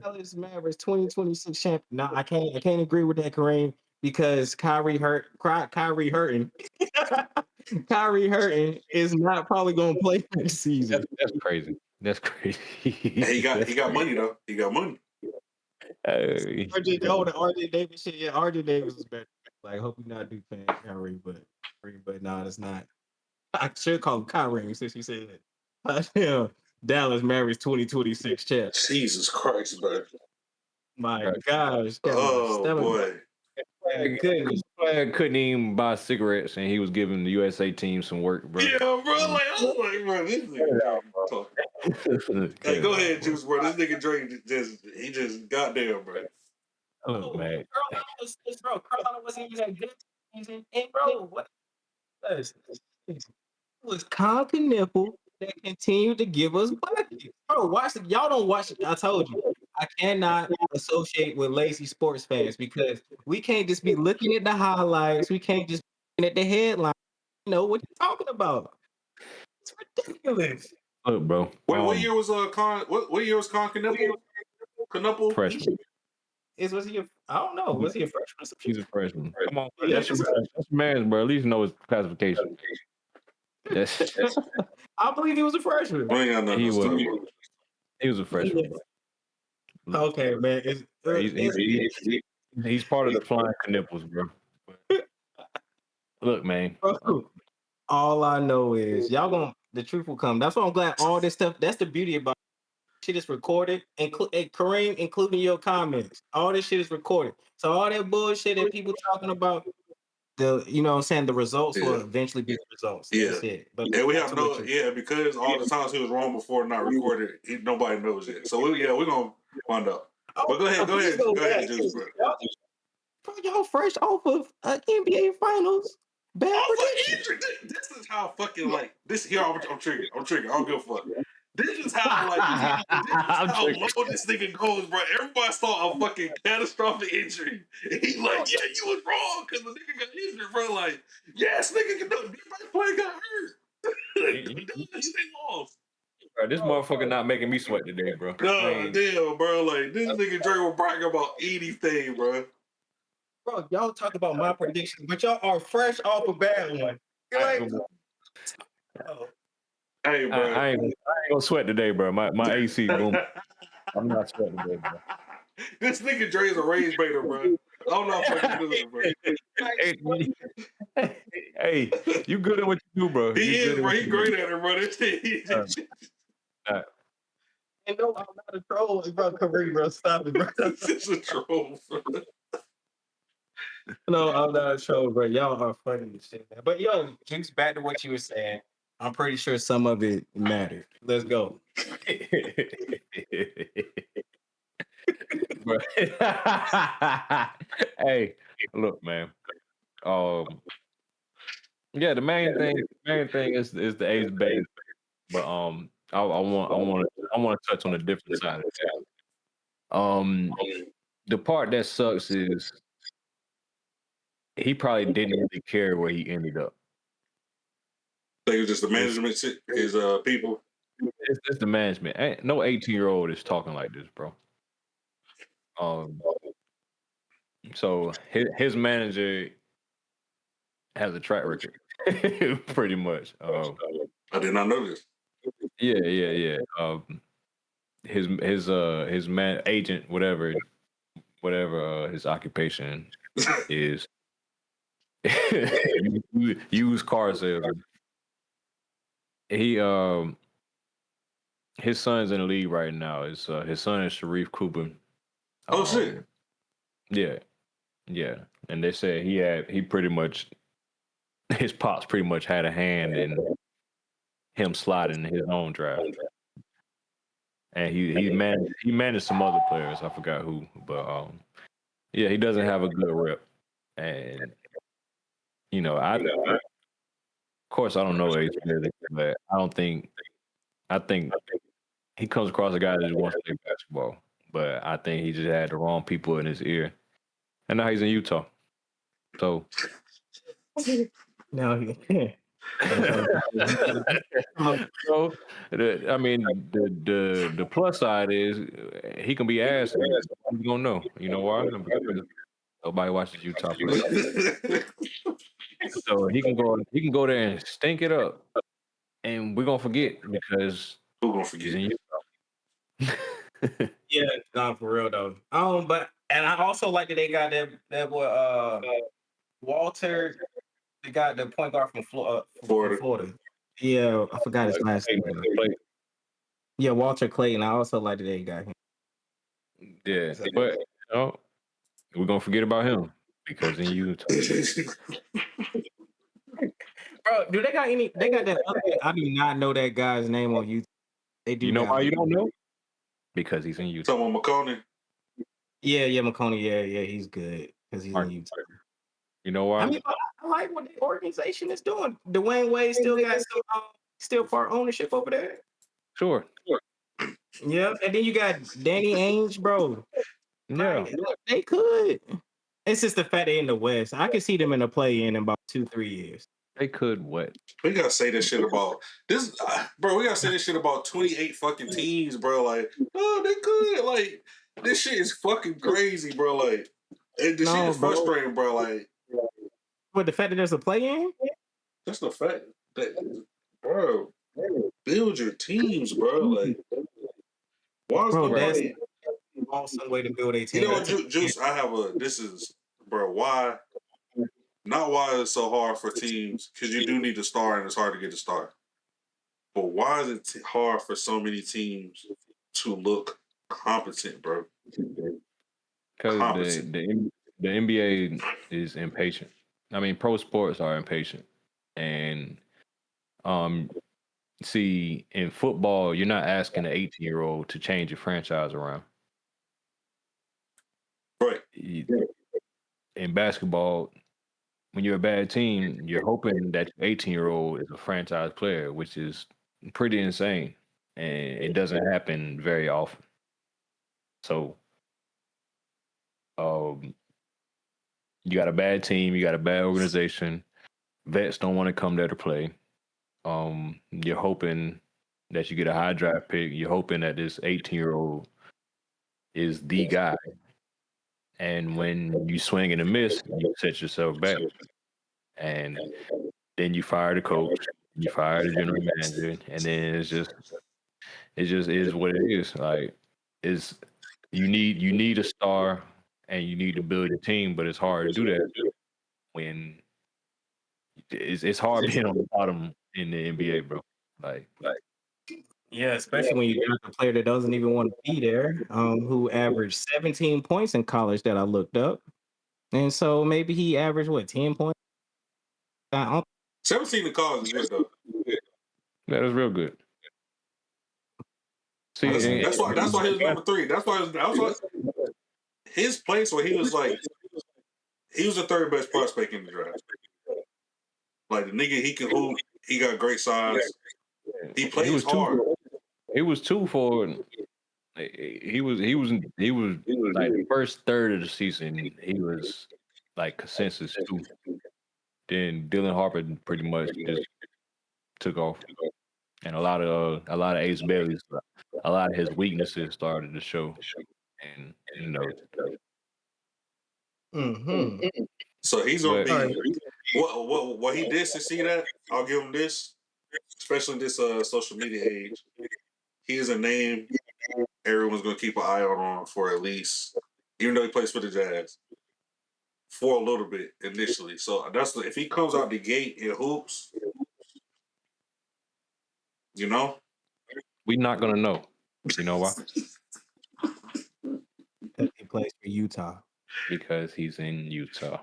Dallas Mavericks 2026 champion. No, I can't agree with that, Kareem, because Kyrie hurting. Kyrie hurting is not probably gonna play next season.
That's crazy. That's crazy.
Hey, he got
That's
money though. He got money.
The RJ Davis shit. Yeah, RJ Davis is better. Like, hope you not do fan Kyrie, but no, it's not. I should call him Kyrie since you said it. Yeah, Dallas Mavericks 2026 champs.
Jesus Christ, bro.
My
Right.
gosh, got my
Oh
stomach.
boy.
Goodness.
Flag couldn't even buy cigarettes, and he was giving the USA team some work, bro.
Yeah, bro. Like I was like, bro, this nigga talking. Hey, go ahead, Juice, bro. This nigga Drake just goddamn, bro.
Oh man,
Carolina wasn't even that good season. And bro, what it was Conker Nipple that continued to give us buckets. Bro, watch it. Y'all don't watch it. I told you. I cannot associate with lazy sports fans because we can't just be looking at the highlights. We can't just be looking at the headline. You know what you're talking about. It's ridiculous.
look, bro.
Wait, what year was What year was Con Knuckle?
Freshman.
Was he I don't know. Was he a freshman or some
He's
shit?
a freshman. Come on, bro.
Yeah,
That's your man, bro. At least know his classification. That's
I believe he was a freshman.
We ain't got nothing
he
else to
was.
talk about.
He was a freshman, bro.
Okay, man.
He's part of the flying knipples, bro. Look, man.
Bro, all I know is y'all gonna the truth will come. That's why I'm glad all this stuff. That's the beauty about shit is recorded, and Kareem, including your comments. All this shit is recorded. So all that bullshit that people talking about, you know what I'm saying, the results will
Yeah.
eventually be the results.
Yeah.
That's it. But
And we
back
have
to what you
because all the times he was wrong before not recorded, nobody knows it. So we're gonna find out.
oh,
But go ahead,
please go back.
Juice, bro.
Bro, y'all fresh off of NBA Finals. Bad
Off
prediction.
of injury, this is how fucking like this. Here, I'm triggered. I'm triggered. I don't give a fuck. This is how like this is
I'm
how
triggered.
low this nigga goes, bro. Everybody saw a fucking catastrophic injury. And he's like, yeah, you was wrong because the nigga got injured, bro. Like, yes, nigga, the best player got hurt. They lost.
Bro, this motherfucker not making me sweat today, bro.
God damn, bro. Like this nigga Dre will brag about anything, bro.
Bro, y'all talk about my prediction, but y'all are fresh off a bad one. You're like, oh.
Hey, bro.
I ain't gonna sweat today, bro. My AC boom. I'm not sweating today, bro.
This nigga Dre's a rage baiter, bro. I'm not fucking doing it, bro.
Hey, you good at what you do, bro.
He
You good
is,
at
bro.
what
He
you
great
do.
at it, bro.
And no, I'm not a troll, bro. Kareem, bro, stop it, bro.
This is a troll, bro.
No, I'm not a troll, bro. Y'all are funny as shit, man. But yo, Juice, back to what you were saying. I'm pretty sure some of it mattered. Let's go.
Bro. Hey, look, man. Yeah, the main thing is the age base, but I want to touch on a different side. The part that sucks is he probably didn't really care where he ended up.
I think it was just the management shit, his people.
It's the management. No 18-year-old is talking like this, bro. So his manager has a track record, pretty much.
I did not know this.
Yeah. His man agent, whatever his occupation is, used car salesman. He his son's in the league right now. His son is Sharif Cooper.
Oh shit.
Yeah. And they said he pretty much his pops pretty much had a hand in him sliding in his own draft. And he managed some other players. I forgot who, but yeah, he doesn't have a good rep. And of course I don't know age, but I think he comes across a guy that just wants to play basketball. But I think he just had the wrong people in his ear. And now he's in Utah. So
Now he
so I mean the plus side is he can be asked. You don't know. You know why? Because nobody watches Utah play. So he can go there and stink it up, and we're gonna forget because
Who gonna
he's
forget?
in Utah.
yeah, nah, for real though. But and I also like that they got that boy Walter, they got the point guard from
Florida.
Florida. Yeah, I forgot his last name. Yeah, Walter Clayton. I also like that they got him.
Yeah, but we're gonna forget about him because in Utah.
Bro, do they got any? They got that other. I do not know that guy's name on YouTube. They do
You know
got.
why you don't know? Because he's in Utah.
Someone McConaughey.
Yeah, McConaughey. Yeah, he's good because he's in Utah.
You know why?
I mean, I like what the organization is doing. Dwayne Wade still got some still part ownership over there.
Sure.
Yeah, and then you got Danny Ainge, bro.
Yeah.
Like, they could. It's just the fact they're in the West. I can see them in a play in about 2-3 years.
They could what?
We gotta say this shit about this, bro. We gotta say this shit about 28 fucking teams, bro. Like, oh, they could. Like, this shit is fucking crazy, bro. Like, and the shit is frustrating, bro. Like,
what, the fact that there's a play in?
just the fact that, bro, build your teams, bro. Like, why's
Bro, that's
nobody?
awesome way to build a team.
You know what, Juice? I have a. This is, bro. Why not why it's so hard for teams, because you do need a star and it's hard to get a star. But why is it hard for so many teams to look competent, bro?
Because
Competent.
the NBA is impatient. I mean, pro sports are impatient, and um, see, in football, you're not asking an 18-year-old to change your franchise around.
Right.
In basketball, when you're a bad team, you're hoping that your 18-year-old is a franchise player, which is pretty insane, and it doesn't happen very often. So, um, you got a bad team, you got a bad organization. Vets don't want to come there to play. You're hoping that you get a high draft pick. You're hoping that this 18-year-old is the guy. And when you swing and a miss, you set yourself back. And then you fire the coach, you fire the general manager, and then it just is what it is. Like it's you need a star and you need to build a team, but it's hard to do that when it's hard being on the bottom in the NBA, bro. Like
Yeah, especially when you got a player that doesn't even want to be there, who averaged 17 points in college that I looked up. And so maybe he averaged what 10 points.
17 in college is good though.
that is real good. See,
That's why he was number 3. That's why his place where he was the third best prospect in the draft. Like the nigga, he can hoop. He got great size. He plays hard.
He was 2 for. He was like the first third of the season. He was like consensus 2. Then Dylan Harper pretty much just took off, and a lot of Ace Bailey's, a lot of his weaknesses started to show, and
Mm-hmm.
So he's gonna be what he did succeed at. I'll give him this, especially this social media age. He is a name everyone's gonna keep an eye out on for at least, even though he plays for the Jazz, for a little bit initially. So if he comes out the gate in hoops, you know,
we're not gonna know. You know why?
He plays for Utah.
Because he's in Utah.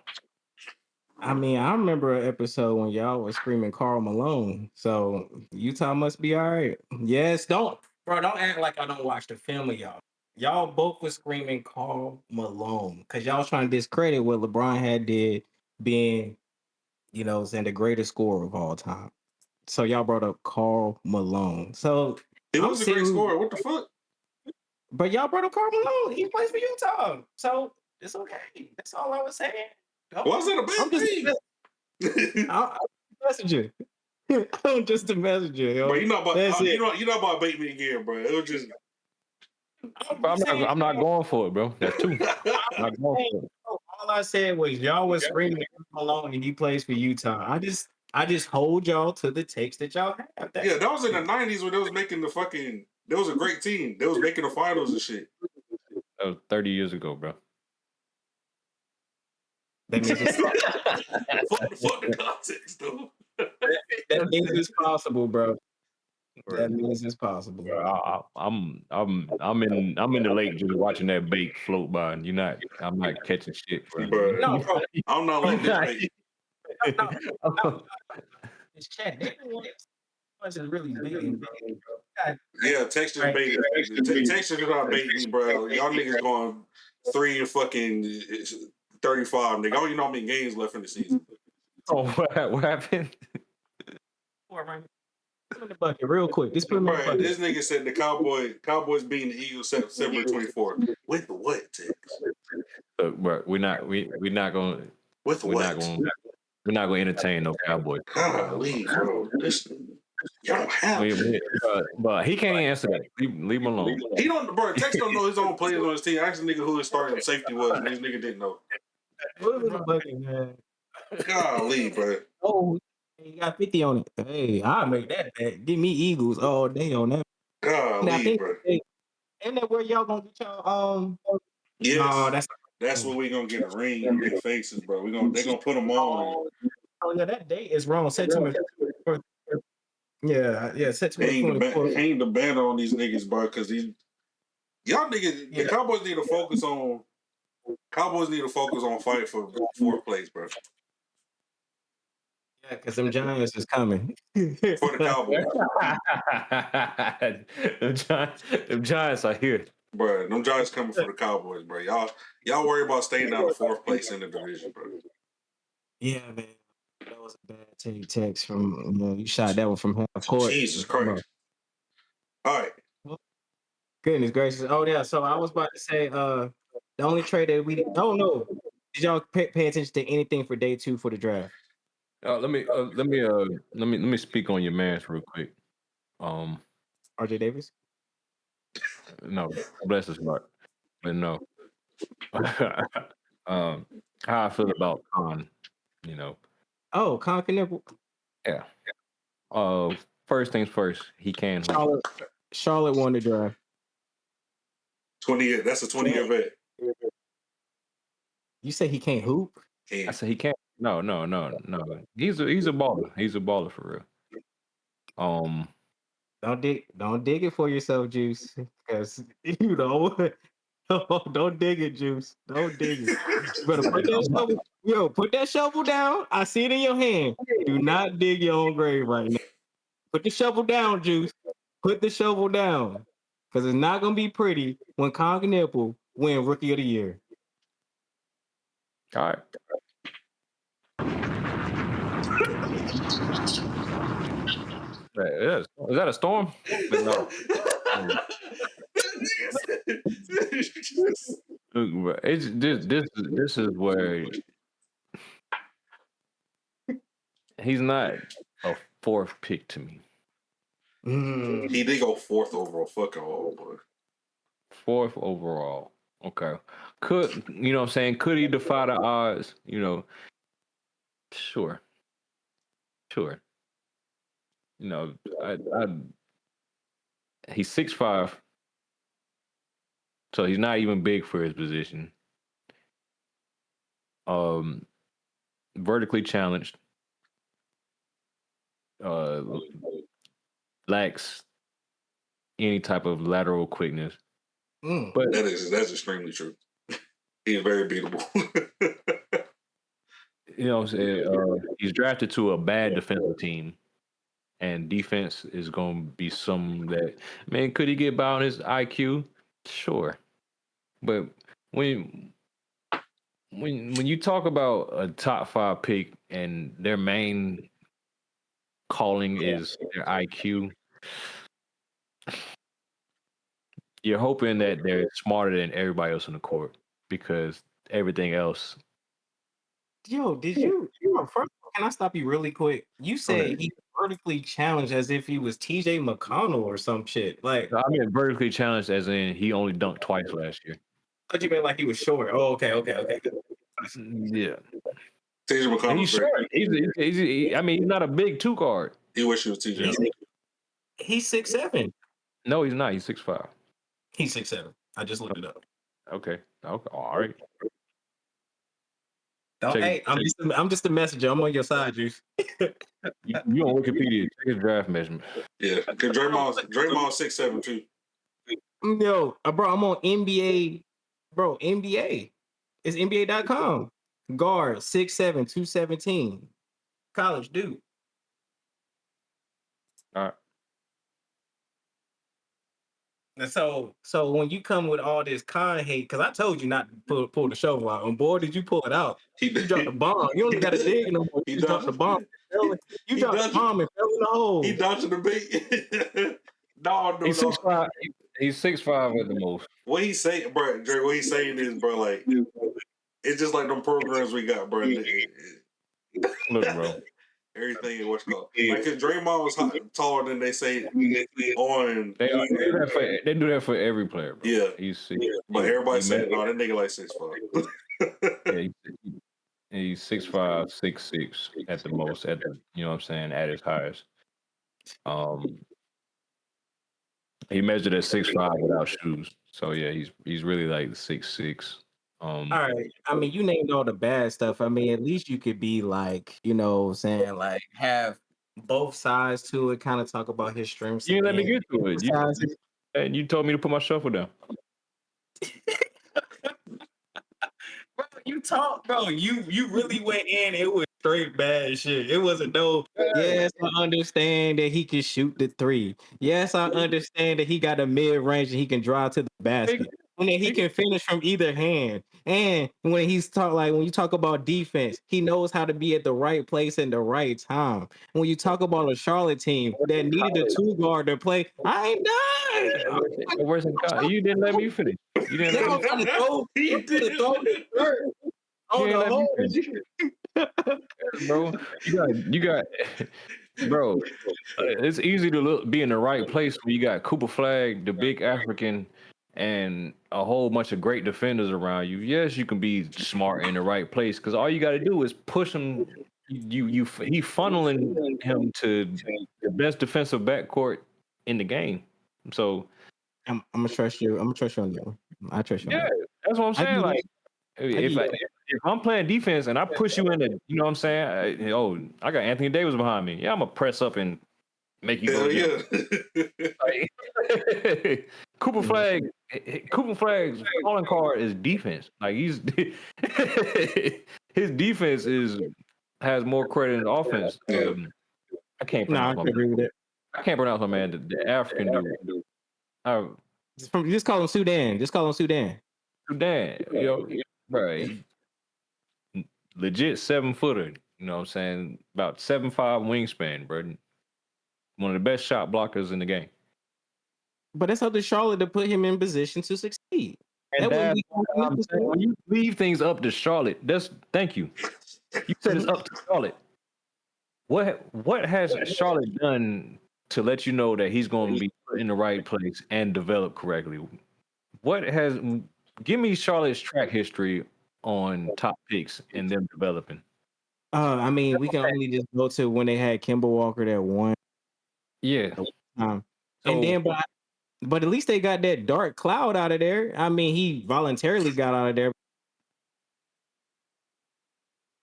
I mean, I remember an episode when y'all was screaming Carl Malone. So Utah must be all right. Yes, don't act like I don't watch the film of y'all. Y'all both was screaming Carl Malone because y'all was trying to discredit what LeBron had did being, saying the greatest scorer of all time. So y'all brought up Carl Malone. So
it
I'm
was a great
sitting,
scorer. What the fuck?
but y'all brought up Carl Malone. He plays for Utah. So it's okay. That's all I was saying.
Why is that a bad
I'm just
thing?
I'm a messenger. I'm just a messenger, yo.
Bro, you're not
That's it.
you're not about to bait me again, bro. It was just.
I'm not going for it, bro. That's 2. I'm not going for it.
All I said was y'all was screaming alone and he plays for Utah. I just hold y'all to the takes that y'all have.
Yeah, that was in the 90s when they was making the fucking. There was a great team. They was making the finals and shit.
That was 30 years ago, bro.
That means it's
fuck the context, though.
that means it's possible, bro. That means it's possible.
I'm in the lake just watching that bait float by, and I'm not catching shit, bro.
No, bro. I'm not letting this bait.
It's chat. They is really baiting, bro.
Yeah, Texas baiting. Texas is not baiting me, bro. Y'all niggas going 3 and fucking 35, nigga. I don't even know how many games left in the season.
Oh, what happened?
Put him in the bucket real quick. Just put him in the bucket.
This nigga said the Cowboys beating the Eagles September 24th. With what, Tex?
Look, bro, we're not gonna.
With
we're
what?
We're not gonna entertain no Cowboys.
Golly, bro. Y'all don't have
but he can't answer that. Leave him alone.
He don't, bro. Tex don't know his own players on his team. Ask the nigga who his starting safety was, and this nigga didn't know.
Put him in the bucket, man.
Golly, bro.
Oh, you got 50 on it. Hey, I'll make that bet. Give me Eagles all day on that.
Golly, bro.
Ain't that where y'all gonna get y'all
Yes.
No, that's
That's what we gonna get a ring in their faces, bro. They gonna put them on and
Oh yeah, that date is wrong. September. Yeah, September
hang
24th.
hang the banner on these niggas, bro. Because these y'all niggas, the
Yeah,
Cowboys need to focus on. Cowboys need to focus on fight for fourth place, bro.
yeah, because them Giants is coming.
For the Cowboys,
them Giants are here.
bro. Them Giants coming for the Cowboys, bro. Y'all worry about staying down to fourth place in the division, bro.
Yeah, man. That was a bad text from you shot that one from half court.
Jesus
Bro.
Christ! All right,
Goodness gracious. Oh yeah, so I was about to say the only trade that we don't know. Did y'all pay attention to anything for day 2 for the draft?
Let me speak on your man's real quick. Um,
RJ Davis?
no, bless his heart, but no. um, how I feel about Khan, you know,
Oh, Con Knuckle.
yeah. First things first, he can hoop.
Charlotte won the draft.
20 year. That's a 20-year vet.
You say he can't hoop?
I said he can't. No. He's a baller. He's a baller for real. Um,
Don't dig it for yourself, Juice. Because you know, don't dig it, Juice. Don't dig it. You better put that shovel. Yo, put that shovel down. I see it in your hand. Do not dig your own grave right now. Put the shovel down, Juice. Put the shovel down. Because it's not gonna be pretty when Con Nipple win Rookie of the Year.
all right. Is that a storm? But no. Look, bro, it's this is where he's not a fourth pick to me.
He did go fourth overall. Fucking all, boy.
Fourth overall. Okay. Could you know what I'm saying? Could he defy the odds? You know, sure. Sure. You know, he's 6'5", so he's not even big for his position. Um, vertically challenged. Uh, lacks any type of lateral quickness. But
That's extremely true. He's very beatable.
you know what I'm saying? He's drafted to a bad defensive team. And defense is going to be some that, man, could he get by on his IQ? Sure. But when you talk about a top 5 pick and their main calling is their IQ, you're hoping that they're smarter than everybody else on the court because everything else.
Yo, did you? First, can I stop you really quick? You said he vertically challenged as if he was TJ McConnell or some shit. Like,
I mean, vertically challenged as in he only dunked twice last year.
what you mean like he was short? Oh, okay. Good.
Yeah.
TJ McConnell.
He's short. I mean, he's not a big 2 guard.
He wish he was TJ.
He's 6'7".
No, he's not. He's 6'5".
He's 6'7". I just looked it up.
Okay. All right.
Hey, I'm just a messenger. I'm on your side, Juice.
You on Wikipedia? Check his draft measurement.
Yeah, because Draymond's 6'7" too.
Yo, bro, I'm on NBA. Bro, NBA. It's NBA.com. Guard 6'7", 217. College dude.
All right.
And so when you come with all this con hate, because I told you not to pull the shovel out, and boy, did you pull it out. You dropped the bomb. You don't got to dig no more. You dropped the bomb. You dropped the bomb and fell in the hole.
He dodged the bait. no.
He's 6'5". He's 6'5" at the most.
What he's saying, bro, Dre, what he's saying is, bro, like, it's just like them programs we got, bro.
Look, bro.
Everything in what's called. Like, because Draymond was taller than they say on.
They do that for every player, bro.
Yeah. But everybody said, no, that nigga like 6'5".
Yeah, he's 6'5", 6'6" at the most. You know what I'm saying, at his highest. He measured at 6'5" without shoes. So yeah, he's really like 6'6". Um,
All right. I mean, you named all the bad stuff. I mean, at least you could be like, saying like have both sides to it, kind of talk about his strengths
you didn't let me
and
get to it.
emphasize it.
And you told me to put my shuffle down.
Bro, you talk, bro. You really went in. It was straight bad shit. It wasn't no. Yes, I understand that he can shoot the three. Yes, I understand that he got a mid range and he can drive to the
He-
basket. And then he
he-
can finish from either hand. And when you talk about defense, he knows how to be at the right place in the right time. When you talk about a Charlotte team that needed a two guard to play, I ain't done.
Where's it gone? You didn't let me finish. You didn't let
Y'all
me.
trying to
He
throw the
did.
dirt
You
on
didn't
the
let me
whole.
finish, bro. You got, bro. It's easy to be in the right place when you got Cooper Flag, the big African, and a whole bunch of great defenders around you. Yes, you can be smart in the right place because all you got to do is push him. He funneling him to the best defensive backcourt in the game. So
I'm gonna trust you. I'm gonna trust you on that one. I trust you on
yeah,
that.
that's what I'm
I
saying.
give you.
Like
I give
if
you.
if I'm playing defense and I push you into, you know what I'm saying? I got Anthony Davis behind me. Yeah, I'm gonna press up and make you go
Hell
jump.
yeah.
Like, Cooper
Mm.
Flag, Cooper Flag's calling card is defense. Like his defense has more credit than offense. I can't
No, I
pronounce my
can agree with it.
I can't pronounce my man. The African dude. Uh,
Just call him Sudan. Just call him Sudan.
Sudan, bro, legit 7-footer. You know what I'm saying? About 7'5" wingspan, bro. One of the best shot blockers in the game.
But it's up to Charlotte to put him in position to succeed.
And
That wouldn't
that's
be
what I'm saying. When you leave things up to Charlotte, that's thank you. You said it's
Mhm.
up to Charlotte. What has Charlotte done to let you know that he's going to be put in the right place and develop correctly? What has Give me Charlotte's track history on top picks and them developing?
I mean, we can only just go to when they had Kimber Walker that one
Yeah.
time, and
So
then but at least they got that dark cloud out of there. I mean, he voluntarily got out of there.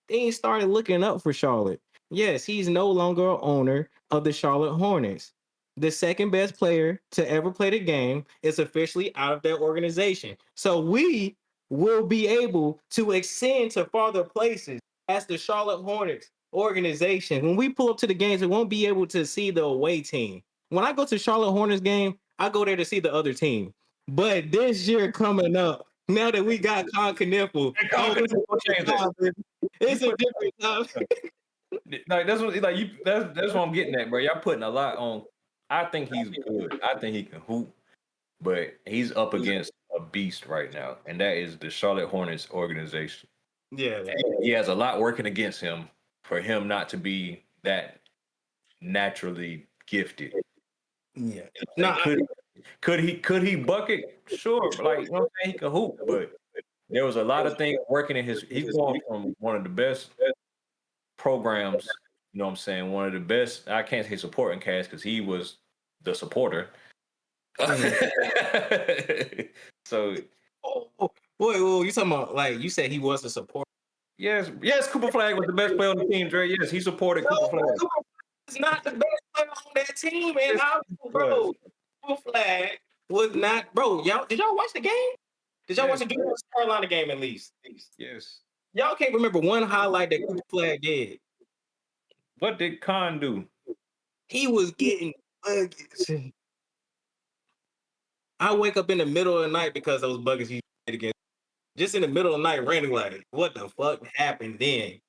Things started looking up for Charlotte. Yes, he's no longer a owner of the Charlotte Hornets. The second best player to ever play the game is officially out of that organization. So we will be able to ascend to farther places as the Charlotte Hornets organization. When we pull up to the games, we won't be able to see the away team. When I go to Charlotte Hornets game, I go there to see the other team. But this year coming up, now that we got Con Kniffel, oh, it's a different time, baby.
you
It's a
put
different time.
like that's what like you that's what I'm getting at, bro. Y'all putting a lot on. I think he's good. I think he can hoop, but he's up against a beast right now, and that is the Charlotte Hornets organization.
Yeah.
He has a lot working against him for him not to be that naturally gifted.
Yeah. No,
Like, could he bucket? Sure, like you know what I'm saying, he could hoop, but there was a lot of things working in his. He's going from one of the best programs. You know what I'm saying? One of the best. I can't say supporting cast because he was the supporter.
mhm.
So
Boy, you talking about like you said he was a support.
yes, Cooper Flag was the best player on the team, Dre. Yes, he supported
No,
Cooper Flag.
Cooper is not the best player on that team, and
Yes,
how
he was.
bro Cooper Flag was not bro. Y'all did y'all watch the game? Did y'all watch
Yes,
the North Carolina game at least?
yes.
Y'all can't remember one highlight that Cooper Flag did.
What did Khan do?
He was getting buckets. I wake up in the middle of the night because those buckets he did against. Just in the middle of the night, randomly like, what the fuck happened then?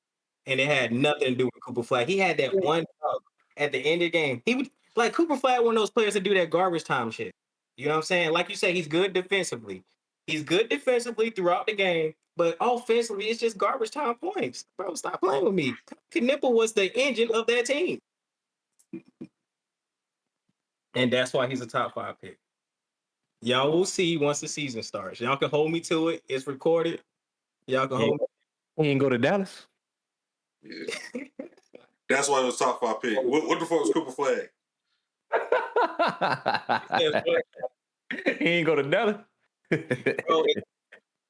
And it had nothing to do with Cooper Flag. He had that one dunk at the end of the game. He would like Cooper Flag, one of those players that do that garbage time shit. You know what I'm saying? Like you said, he's good defensively. He's good defensively throughout the game, but offensively, it's just garbage time points. Bro, stop playing with me. Knipple was the engine of that team. And that's why he's a top 5 pick. Y'all will see once the season starts. Y'all can hold me to it. It's recorded. Y'all can
He ain't,
hold
he ain't go to Dallas.
Yeah.
me.
That's why it was top 5 pick. What the fuck was Cooper Flag?
He ain't go to Dallas.
Bro,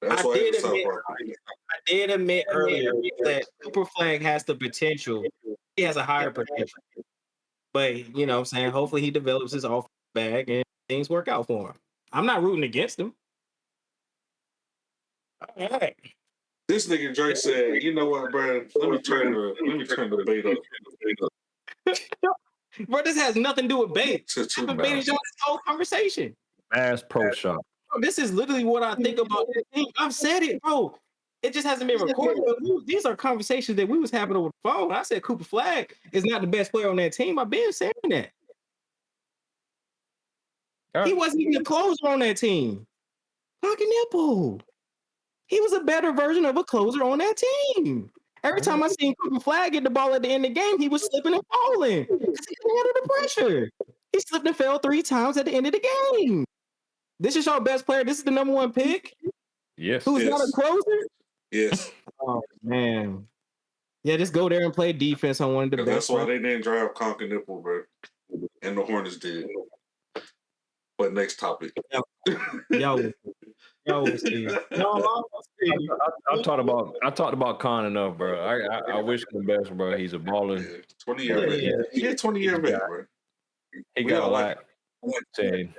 That's
I
why he's
did
a South
admit
Park.
I did admit earlier that Cooper Flag has the potential. He has a higher potential. But you know what I'm saying, hopefully he develops his off bag and things work out for him. I'm not rooting against him. All right.
This nigga Drake said, "You know what, bro? Let me turn the bait up
Bro, this has nothing to do with bait.
to
I
two
haven't baited
miles."
y'all this whole conversation.
Bass Pro Shop.
Bro, this is literally what I think about this thing. I've said it, bro. It just hasn't been recorded, but these are conversations that we was having over the phone. I said Cooper Flag is not the best player on that team. I've been saying that. He wasn't even a closer on that team. Fucking nipple. He was a better version of a closer on that team. Every time I seen Cooper Flag get the ball at the end of the game, he was slipping and falling because he couldn't handle the pressure. He slipped and fell 3 times at the end of the game. This is your best player. This is the number one pick.
Yes.
Who's not a
Yes,
closer?
yes,
Oh man. Yeah, just go there and play defense on one of the
because that's
best.
why they didn't drive Conk and Nipple, bro, and the Hornets did. But next topic.
Yo, yo, see. No, see.
I talked about Khan enough, bro. I wish him the best, bro. He's a baller.
Yeah, 20-year vet.
Yeah.
He a 20-year vet, bro.
He
We
got a
all
lot. Saying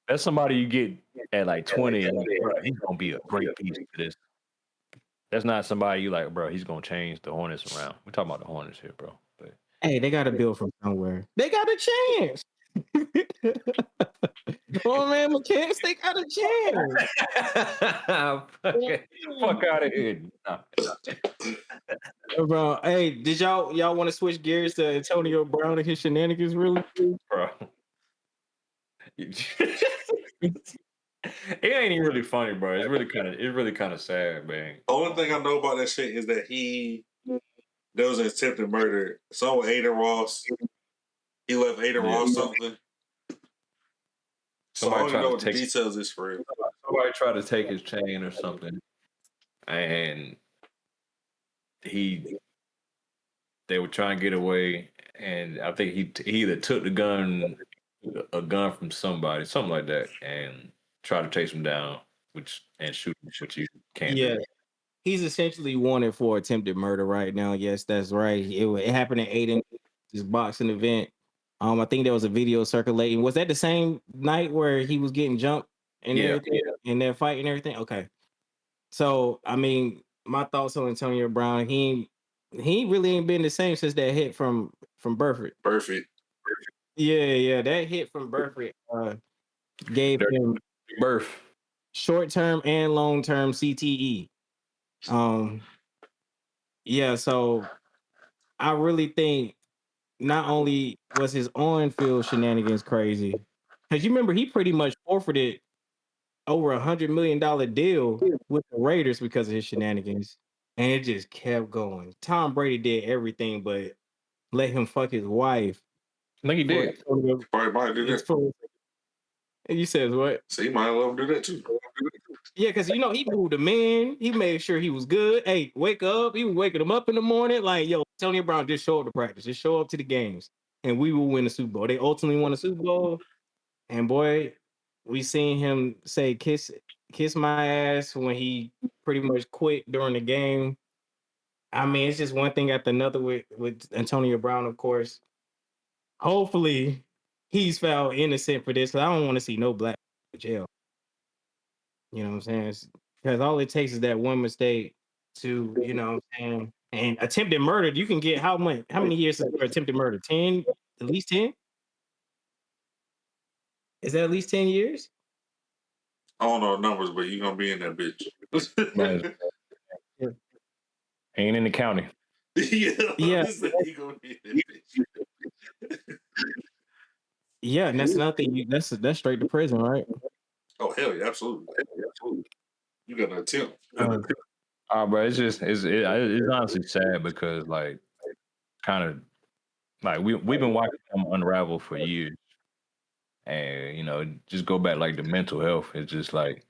that's somebody you get at like 20, and bro, he's gonna be a great piece for this. That's not somebody you like, bro. He's gonna change the Hornets around. We're talking about the Hornets here, bro. But
Hey, they got to build from somewhere. They got a chance. Oh man, mechanics, they got a chance.
fuck out of here, nah.
Bro, hey, did y'all want to switch gears to Antonio Brown and his shenanigans? Really,
Bro. It ain't even really funny, bro. It's really kind of sad, man.
Only thing I know about that shit is that there was an attempted murder. Someone with Aiden Ross. He left Aiden Ross something. So I don't even know what the details is for real.
Somebody tried to take his chain or something, and they were trying to get away, and I think he either took a gun from somebody, something like that, and tried to chase him down, and shoot him, which you can't
yeah,
do.
he's essentially wanted for attempted murder right now. Yes, that's right. It happened at Aiden, this boxing event. I think there was a video circulating. Was that the same night where he was getting jumped and everything in that fight and everything? Okay. So I mean, my thoughts on Antonio Brown, he really ain't been the same since that hit from Burford.
Perfect.
Yeah, that hit from Burford gave him
Birth.
short term and long term CTE. Um, yeah, so I really think not only was his on field shenanigans crazy, because you remember he pretty much forfeited over $100 million deal with the Raiders because of his shenanigans, and it just kept going. Tom Brady did everything but let him fuck his wife.
I think he did.
Probably might do that.
And you says what?
So he might let him do that too.
Yeah, because he moved him in. He made sure he was good. Hey, wake up. He was waking him up in the morning. Like, yo, Tony Brown, just show up to practice. Just show up to the games. And we will win the Super Bowl. They ultimately won the Super Bowl. And boy, we seen him say kiss my ass when he pretty much quit during the game. I mean, it's just one thing after another with Antonio Brown, of course. Hopefully, he's found innocent for this. 'Cause I don't want to see no black in jail. You know what I'm saying? Because all it takes is that one mistake to, you know what I'm saying? And attempted murder, you can get how much? How many years for attempted murder? 10? At least 10? Is that at least 10 years?
I don't know the numbers, but you're gonna be in that bitch.
Man,
Yeah.
ain't in the county.
Yeah.
He gonna be in that bitch.
Yeah, and that's another thing. That's straight to prison, right?
Oh hell yeah, absolutely. You got an attempt.
Bro, it's honestly sad because like kind of like we've been watching him unravel for years, and just go back like the mental health. It's just like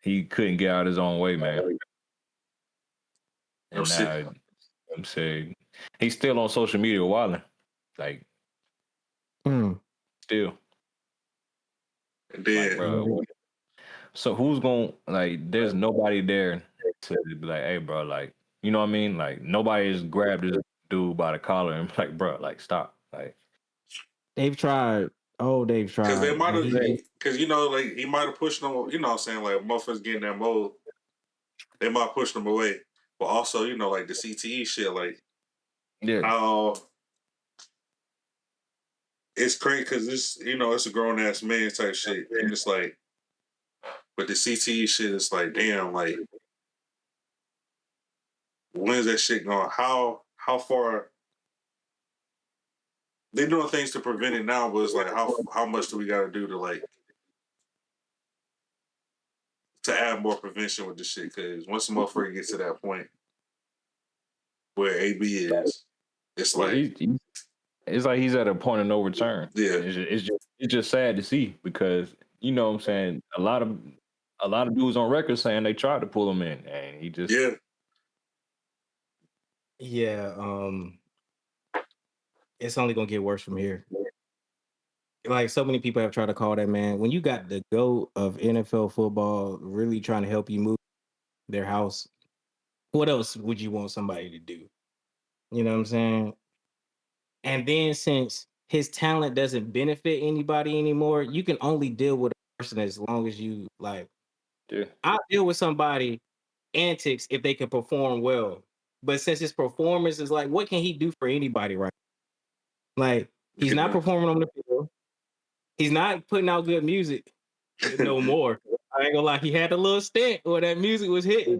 he couldn't get out his own way, man. And now I'm saying he's still on social media wilding, like
Mm.
still.
And
Like,
then
bro, so who's gonna like? There's nobody there to be like, hey, bro, like, you know what I mean? Like, nobody's grabbed this dude by the collar and like, bro, like, stop, like,
They've tried. Oh, they've
because they
tried.
might
And
have,
he
because like he might have pushed them. You know, what I'm saying like motherfuckers getting that mode, they might push them away. But also, like the CTE shit, like
yeah,
how it's crazy because it's a grown ass man type shit, and it's like, but the CTE shit is like, damn, like when's that shit going? How far they doing things to prevent it now, but it's like how much do we got to do to like to add more prevention with this shit? Because once the motherfucker gets to that point where AB is, it's
yeah,
like,
it's like he's at a point of no return.
yeah,
It's just sad to see because you know what I'm saying a lot of dudes on record saying they tried to pull him in and he just
yeah,
yeah, it's only gonna get worse from here. Like so many people have tried to call that man. When you got the GOAT of NFL football really trying to help you move their house, what else would you want somebody to do? You know what I'm saying? And then since his talent doesn't benefit anybody anymore, you can only deal with a person as long as you like.
yeah,
I'll deal with somebody antics if they can perform well. But since his performance is like, what can he do for anybody right? Like he's
you
not
know,
performing on the field. He's not putting out good music no more. I ain't gonna lie, he had a little stint where that music was hitting.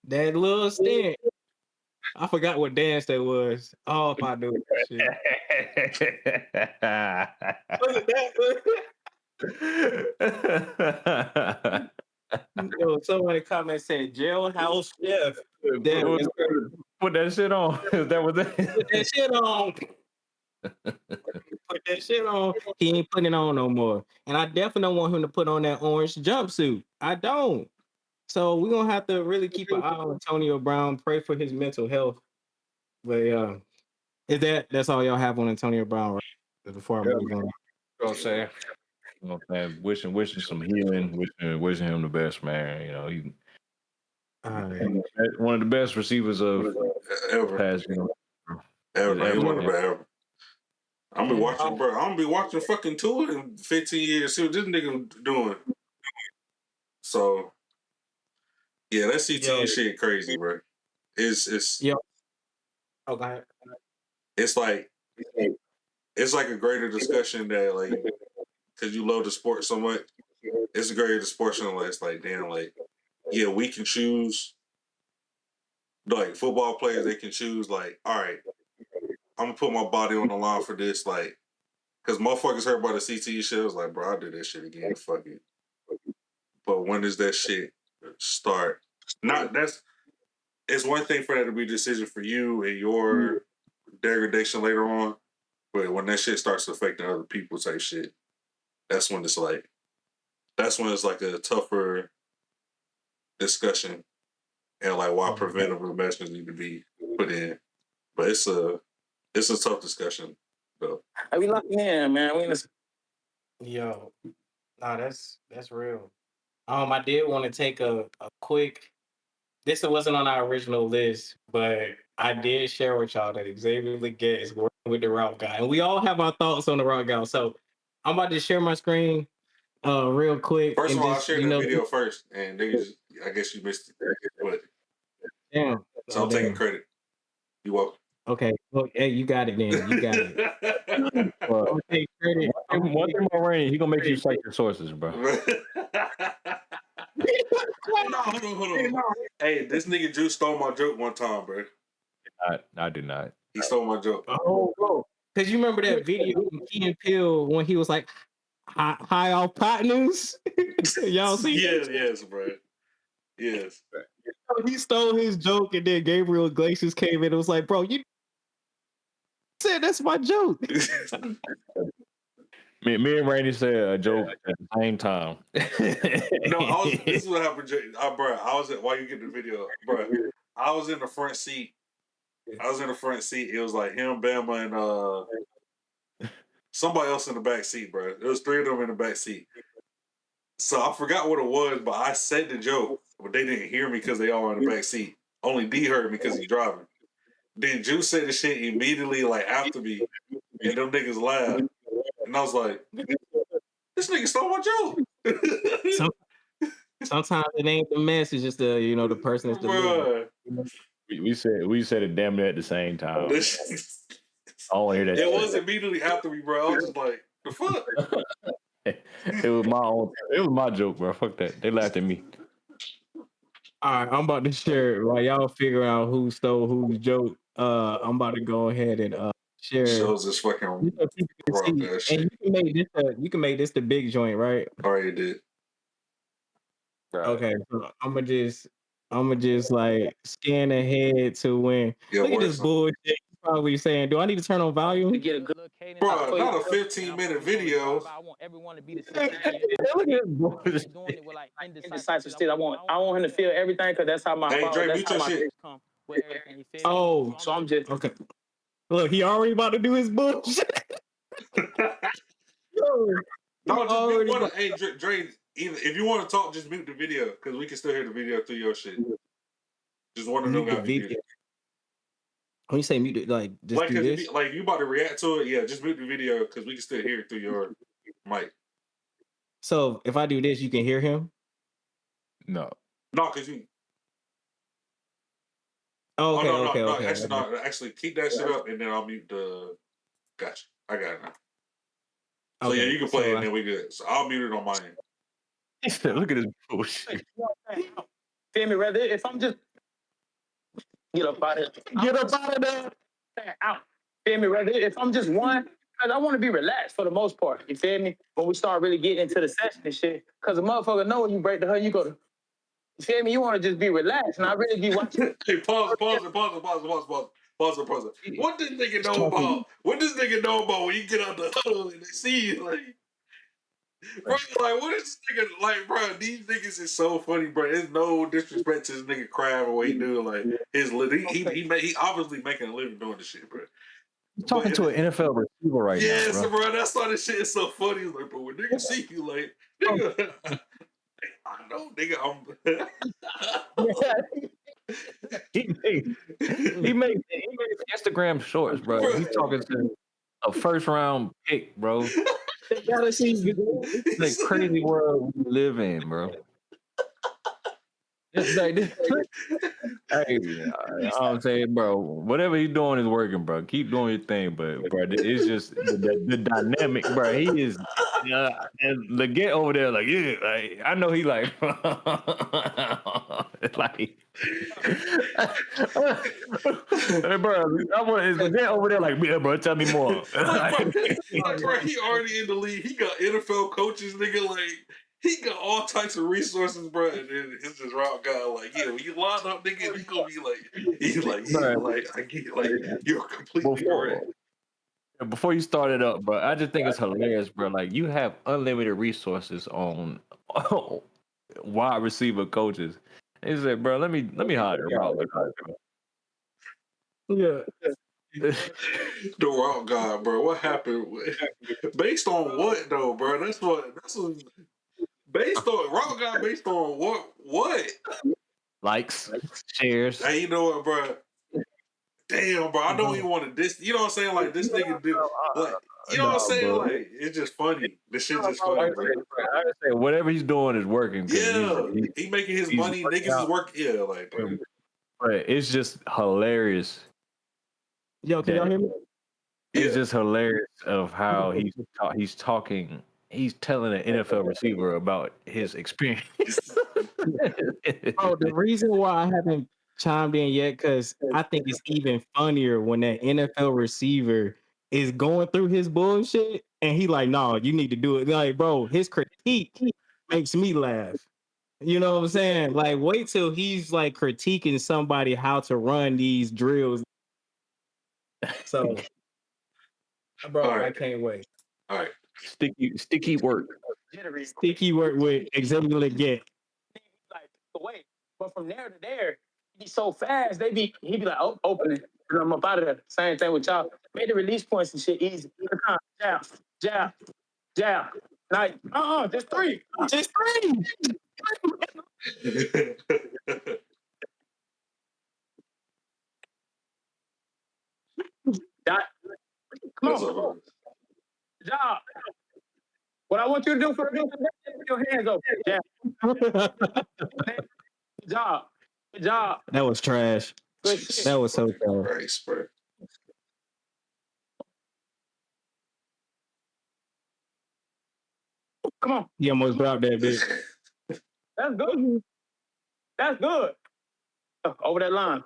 That little stint. I forgot what dance that was. Oh, if I knew that shit. Was it that? Yo, someone in the comments said jailhouse chef. Damn,
put,
it's
put that shit on. That was
put that
it.
shit on. Put that shit on. He ain't putting it on no more. And I definitely don't want him to put on that orange jumpsuit. I don't. So we're gonna have to really keep an eye on Antonio Brown, pray for his mental health. But is that's all y'all have on Antonio Brown right? Before I
Yeah,
move
man.
on?
You know what I'm saying? You know what I'm saying? Wishing some healing, wishing him the best, man. You know, he
All right.
one of the best receivers of the
ever,
past,
ever,
is
man, he
ever.
one of
Man.
the ever. I'm be
Yeah.
watching, bro. I'm gonna be watching fucking two in 15 years. See what this nigga doing. So yeah, that
Yo,
CTE shit crazy, bro. It's
yo. Oh, go ahead.
it's like it's like a greater discussion that like because you love the sport so much. It's a greater discussion. Like it's like damn, like yeah, we can choose. Like football players, they can choose. Like all right, I'm gonna put my body on the line for this. Like because motherfuckers heard about the CTE shit. I was like, bro, I'll do that shit again. Fuck it. But when does that shit start? Not that's it's one thing for that to be a decision for you and your degradation later on, but when that shit starts affecting other people type shit, that's when it's like a tougher discussion and like why
Mhm.
preventative measures need to be put in. But it's a tough discussion though.
I be locking in, man. We in this. Yo, nah, that's real. I did want to take a quick. This wasn't on our original list, but I did share with y'all that Xavier Leggett is working with the route guy, and we all have our thoughts on the route guy. So I'm about to share my screen real quick
First
and
of all, I
just
shared that video first, and niggas, I guess you missed it, but
damn.
so
Oh
I'm taking
damn.
credit. You welcome.
Okay. Well, hey, you got it then. You got it.
But
I'm gonna take credit. I'm gonna
one
take
thing about Rainy, he gonna make you
credit.
cite your sources, bro.
No, hold on. Hey, this nigga Drew stole my joke one time, bro.
I did not.
He stole my joke.
Oh, bro. Because you remember that video from Key and Peele when he was like, high off pot news? Y'all see that?
Yes, bro. Yes.
He stole his joke and then Gabriel Iglesias came in and was like, bro, you said that's my joke.
Me and Rainy said a joke at the same time.
No, this is what happened, bro. I was at, while you get the video, bro. I was in the front seat. It was like him, Bama, and somebody else in the back seat, bro. There was three of them in the back seat. So I forgot what it was, but I said the joke, but they didn't hear me because they all in the back seat. Only D heard me because he's driving. Then Juice said the shit immediately, like after me, and them niggas laughed, and I was like, "This nigga stole my joke."
Sometimes it ain't the message, just the person that's delivering.
Bruh.
We said it damn near at the same time. I don't hear that.
It was immediately after me, bro. I was just like, "The fuck."
It was my own. It was my joke, bro. Fuck that. They laughed at me.
All right, I'm about to share it while y'all figure out who stole whose joke. I'm about to go ahead and share.
Shows this fucking
So people can
raw
see,
ass
and
shit.
you can make this the big joint, right?
Already did.
Right.
Okay, so I'm gonna just like scan ahead to when.
Yeah,
Look at this
worse.
bullshit. He's probably saying, "Do I need to turn on volume?"
to get a good cadence.
Bro, not a 15-minute video.
I want everyone to be the same.
Look at this bullshit.
Doing it with like indecisive still. I want him to feel everything because that's how my
Hey, Dre,
that's
mute
how
your
my
shit.
things come with everything. You feel me?
Oh,
So I'm just
okay. Look, he already about to do his bullshit. Yo,
No,
he
just mute
already
one.
about-
Hey, Dre, either if you want to talk, just mute the video because we can still hear the video through your shit. Just one of them
mute the
got to be
video.
muted.
When you say mute it, like just
Like,
do
cause
this.
you about to react to it, yeah. Just mute the video because we can still hear it through your mic.
So if I do this, you can hear him.
No.
No, cause you.
Oh, okay,
no,
okay,
no.
okay.
Actually, no. Actually, keep that shit up, and then I'll mute the. Gotcha. I got it now. So yeah,
Okay,
you can play
so
it, and then we good. So I'll mute it on my end.
He said, "Look at this bullshit."
feel me. Rather if I'm just get up out of there. Out. Feel me. Rather if I'm just one. Cause I want to be relaxed for the most part. You feel me? When we start really getting into the session and shit. Cause a motherfucker know when you break the hood, you go to. You feel me? You want to just be relaxed, and I really be watching.
Hey, pause it. What does nigga know about? What does nigga know about when you get out the huddle and they see you like? Bro, like, what is this nigga like, bro? These niggas is so funny, bro. There's no disrespect to this nigga craft or what he do. Like, he obviously making a living doing this shit, bro.
He's talking to an NFL receiver right now,
Yes,
bro.
bro. That's why this shit is so funny. He's like, bro, when niggas see you, like, nigga, I know, nigga,
He made Instagram shorts, bro. He's talking to a first round pick, bro. They gotta see the crazy world we live in, bro. It's like this. Hey, I'm saying, bro, whatever he's doing is working, bro. Keep doing your thing, but bro, it's just the dynamic, bro. He is, and the get over there, like, yeah, like I know he like, like, hey, bro, I want is the get over there, like, yeah, bro, tell me more.
bro, he already in the league. He got NFL coaches, nigga. Like, he got all types of resources, bro. And then it's this route guy, like, yeah, when you line up, nigga, he gonna be like, he's like, yeah, like, I get, like, you're completely correct.
Before you start it up, bro, I just think it's hilarious, bro. Like you have unlimited resources on wide receiver coaches. He said, bro, let me hire a route guy, bro.
Yeah.
The route guy, bro. What happened? Based on what though, bro? That's what. Based on route guy. Based on what? What?
Likes, shares.
Hey, you know what, bro? Damn, bro. I don't even want to diss. You know what I'm saying? Like this nigga do. Like you know what I'm saying?
Bro.
Like it's just funny. This shit just funny, bro.
I say whatever he's doing is working.
Yeah, he making his money. Niggas is working. Yeah, like. Bro.
But it's just hilarious.
Yo, can y'all hear me?
It's just hilarious of how he's talking. He's telling an NFL receiver about his experience.
Oh, the reason why I haven't chimed in yet, because I think it's even funnier when that NFL receiver is going through his bullshit and he like, no, you need to do it. Like, bro, his critique makes me laugh. You know what I'm saying? Like, wait till he's like critiquing somebody how to run these drills. So, bro,
Right.
I can't wait.
All right.
Sticky work.
Sticky work with Xavier get.
Like away, but from there to there, he be so fast. He be like, oh, opening, and I'm up out of there. Same thing with y'all. Made the release points and shit easy. Jab, jab, jab, Like, just three.
Just three.
That, come
That's
on.
all.
Job. What I want you to do for me, put your hands up. Yeah. Good job. Good job.
That was trash.
Good shit.
That was so trash.
Christ, bro.
Come on.
You almost dropped that bitch.
That's good. That's good. Over that line.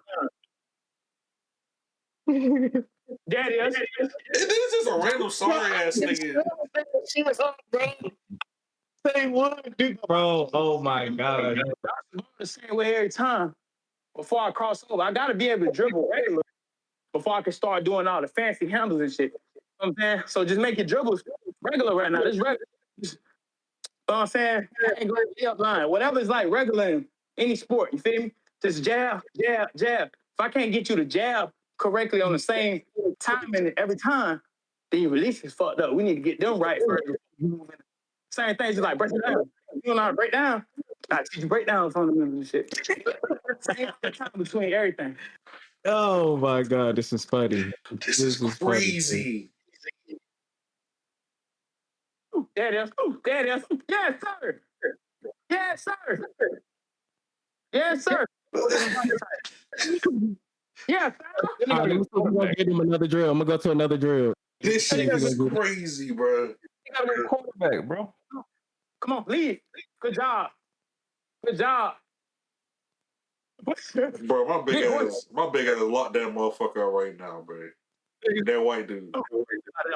There it is.
This is a random sorry ass nigga.
She was up, bro. Say what, dude? Bro, oh my god.
I'm the same way every time. Before I cross over, I gotta be able to dribble regular before I can start doing all the fancy handles and shit. You know what I'm saying? So just make your dribbles regular right now. This regular. You know what I'm saying? I ain't going to the up line. Whatever's like regular in any sport, you feel me? Just jab, jab, jab. If I can't get you to jab correctly on the same timing every time, then your release is fucked up. We need to get them right first. Same thing, just like break it down. You don't know how to break down? I teach you breakdowns on them and shit. Same time between everything.
Oh my god, this is funny.
This is crazy.
Ooh, there it is. Ooh, there it is. Yes, sir. Yes, sir. Yes, sir. Yes, sir.
All right, let me go get him another drill. I'm gonna go to another drill.
This shit is crazy, bro.
You gotta go quarterback, bro.
Come on, lead. Good job. Good job.
Bro, my big ass locked that motherfucker up right now, bro. That white dude.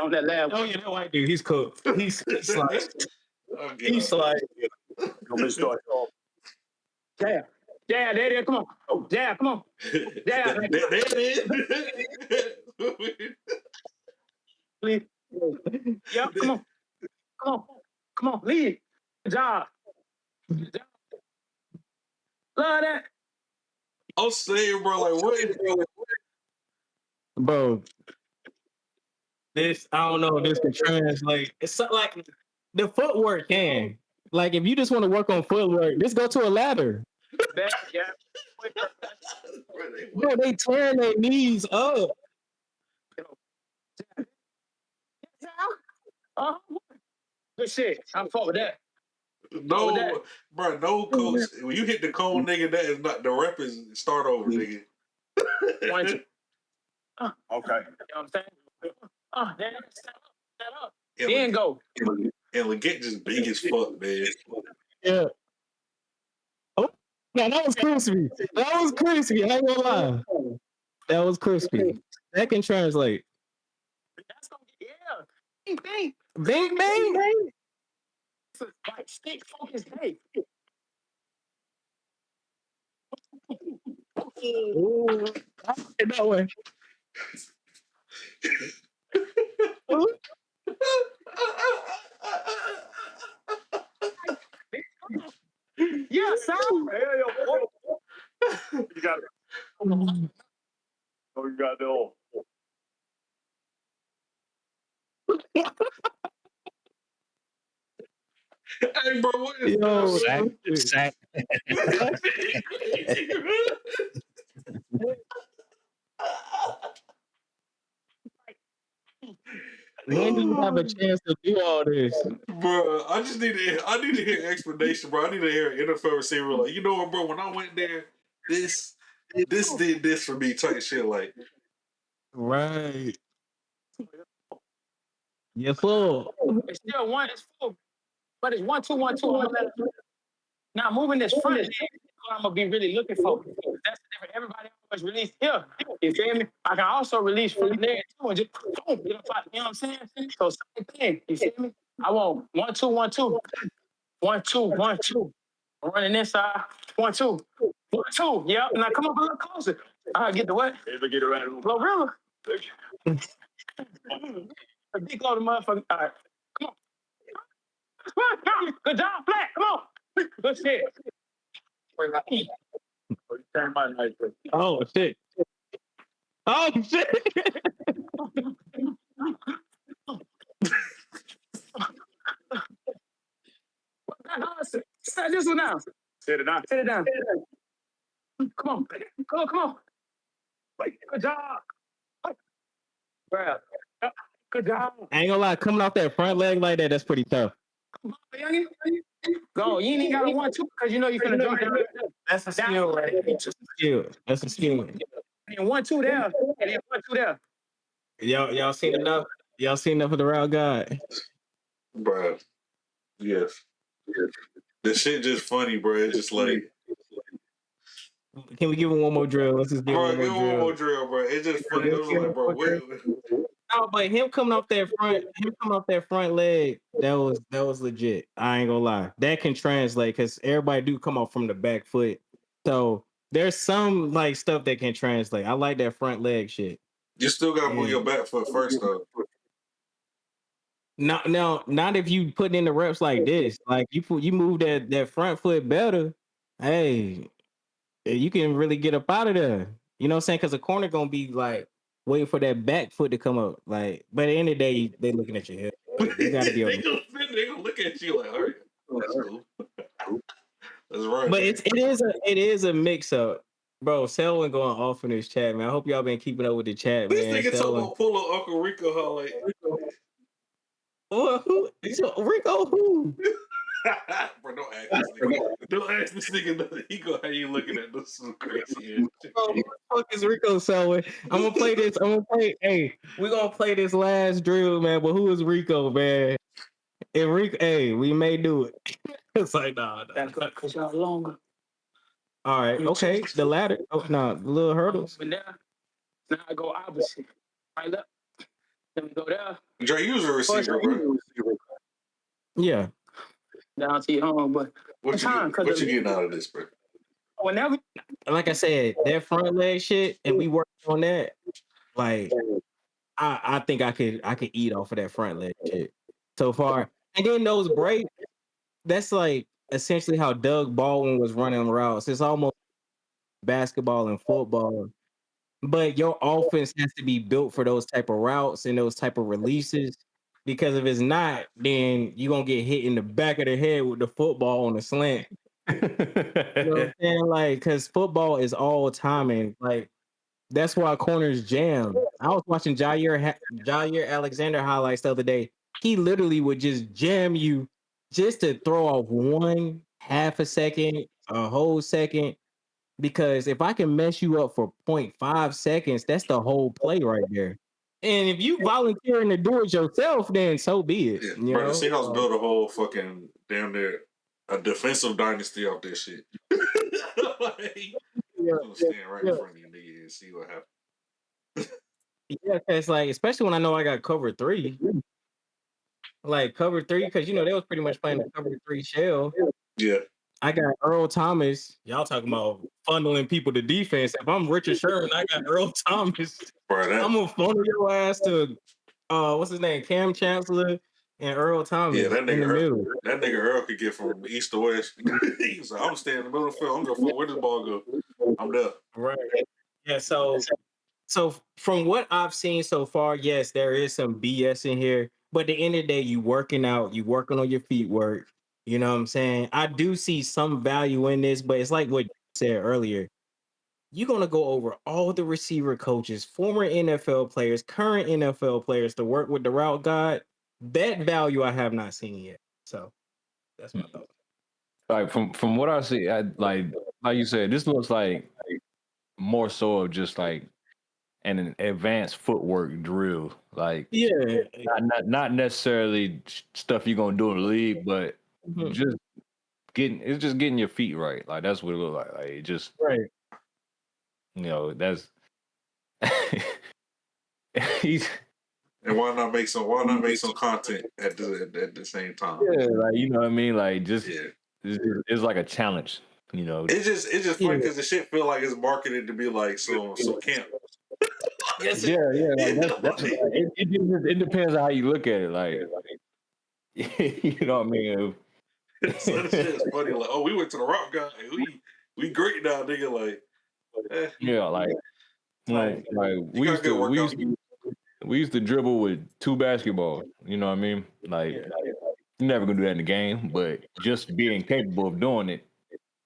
On that lab.
Oh yeah, that white dude, he's cooked. He's like,
He's
like,
Yeah. Yeah, there it is. Come on. Oh, yeah, come on. Yeah.
That is.
Please. Yeah, come on. Come on. Come on. Lead. Good job. Good job. Love that.
I'm saying, bro, like what?
bro. This I don't know if this can translate. It's so, like the footwork can. Like if you just want to work on footwork, just go to a ladder.
That, yeah.
Bro, they turn their knees up.
Good shit. I'm for that.
No, bro, no coach. When you hit the cone, nigga, that is not the rep is start over, nigga.
Okay. You know what I'm saying? Then set up. Then go.
And Leggett just big as fuck, man.
Yeah. Oh, yeah, that was crispy. That was crispy. I ain't gonna lie. That was crispy. That can translate.
That's gonna get, yeah. Bing,
Bing, bang.
like stick focus day.
Ooh, that way.
Yeah, sir. You got it. Oh, you got it all.
Hey, bro, what is
Yo,
Sack.
when do you have a chance to do all this?
Bro, I need to hear explanation, bro. I need to hear an NFL receiver like, you know what, bro? When I went there, this did this for me, type shit. Like,
Right. Yes, sir.
It's still one. It's full, but it's 1-2, 1-2. Now moving this front leg, what I'm gonna be really looking for. That's the difference. Everybody always release here. You feel me? I can also release front leg too and just boom, get up out. You know what I'm saying? So same thing. You feel me? I want 1-2, 1-2. 1-2, 1-2. I'm running inside. 1-2. 1-2. Yep. Now come up a little closer. I get the what? Get it right. Glorilla. A big load of motherfucker. All right. Come on. Come on. Good job, Black. Come on. Good shit.
Oh shit. Oh shit.
whistle now. Sit it down. Sit it down. Come on. Come on. Good job. Bro. Good job.
I ain't gonna lie, coming off that front leg like that, that's pretty tough.
Come on, youngin. Go. You ain't even got a 1-2 because you know you're finna jump it.
That's a skill, right? That's a skill. That's a skill.
And 1-2 there. And then 1-2 there.
Y'all seen enough? Y'all seen enough of the route guy?
Bro. Yes. The shit just funny, bro. It's just like,
Can we give him one more drill? Let's just give him
bro,
one more drill.
bro. It's just funny. I was like, bro, what?
No, but him coming off that front leg, that was legit. I ain't gonna lie. That can translate because everybody do come off from the back foot. So there's some like stuff that can translate. I like that front leg shit.
You still gotta move your back foot first, though.
Not if you put in the reps like this. Like you move that front foot better. Hey, you can really get up out of there. You know what I'm saying? Because the corner gonna be like waiting for that back foot to come up. Like, but at the end of the day, they looking at your hip. Like, you got to be able.
They gonna look at you like, all right, that's cool. That's right.
But it is a mix up, bro. Selwyn going off in this chat, man. I hope y'all been keeping up with the chat,
This
man.
nigga talking
Selwyn.
about pull up Uncle Rico highlight.
Who? Rico who?
Bro, don't ask this nigga. Don't ask this nigga nothing. He go, how you looking at this? Some crazy ass.
Bro, who the fuck is Rico Selwyn? I'm gonna play this. Hey, we're gonna play this last drill, man. But who is Rico, man? If Rico, hey, we may do it. It's like, nah.
That's because y'all longer.
All right, okay. The ladder. Oh no, the little hurdles.
But now I go opposite. Right up. Then we go there.
Dre, you was a receiver, bro.
Yeah.
Down to your home, but
What you getting out of this, bro?
Whenever,
Like I said, that front leg shit, and we worked on that. Like, I think I could eat off of that front leg shit so far. And then those breaks, that's like essentially how Doug Baldwin was running routes. It's almost basketball and football. But your offense has to be built for those type of routes and those type of releases. Because if it's not, then you're gonna get hit in the back of the head with the football on the slant. You know what I'm saying? Like, because football is all timing. Like, that's why corners jam. I was watching Jair Alexander highlights the other day. He literally would just jam you just to throw off one half a second, a whole second. Because if I can mess you up for 0.5 seconds, that's the whole play right there. And if you volunteering to do it yourself, then so be it.
Yeah,
You
bro,
know?
the Seahawks built a whole fucking damn near a defensive dynasty off this shit. Like, I'm gonna stand right in front of you, nigga, and see what happens.
Yeah, it's like, especially when I know I got cover 3. Like cover 3, because you know they was pretty much playing the cover 3 shell.
Yeah.
I got Earl Thomas. Y'all talking about funneling people to defense. If I'm Richard Sherman, I got Earl Thomas.
Bro,
I'm gonna funnel your ass to what's his name? Cam Chancellor and Earl Thomas
that
in the middle.
That nigga Earl could get from east to west. He's like, I'm staying in the middle of the field. I'm gonna find where this ball go. I'm there.
Right. Yeah, so from what I've seen so far, yes, there is some BS in here. But at the end of the day, you working out, you working on your feet work. You know what I'm saying? I do see some value in this, but it's like what you said earlier. You're gonna go over all the receiver coaches, former NFL players, current NFL players to work with the route guide. That value I have not seen yet. So that's my thought.
Like from what I see, like you said, this looks like more so of just like an advanced footwork drill. Like,
Yeah.
not necessarily stuff you're gonna do in the league, but just getting your feet right. Like that's what it looks like. Like it just
right.
You know, that's he's.
And why not make some content at the same time?
Yeah, like you know what I mean. Like just it's like a challenge. You know,
it's just funny because the shit feel like it's marketed to be like some camp.
Yes, yeah. Like that's it depends on how you look at it. Like you know what I mean.
So this shit is funny. Like, oh, we went to the rock guy. We great now, nigga. Like,
yeah, like we used to dribble with 2 basketballs. You know what I mean? Like You're never gonna do that in the game, but just being capable of doing it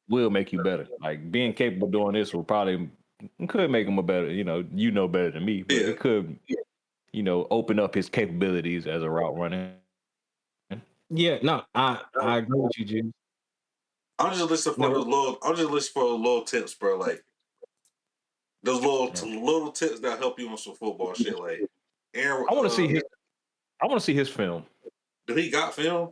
will make you better. Like being capable of doing this will probably could make him a better. You know better than me, but
Yeah.
it could, open up his capabilities as a route runner.
Yeah, no, I agree with you, Jim.
I'm just listening for
No,
those little. I'm just listening for little tips, bro. Like those little
Yeah.
little tips that help you on some football shit. Like Aaron,
I want to see his. I want to see his film.
do he got film?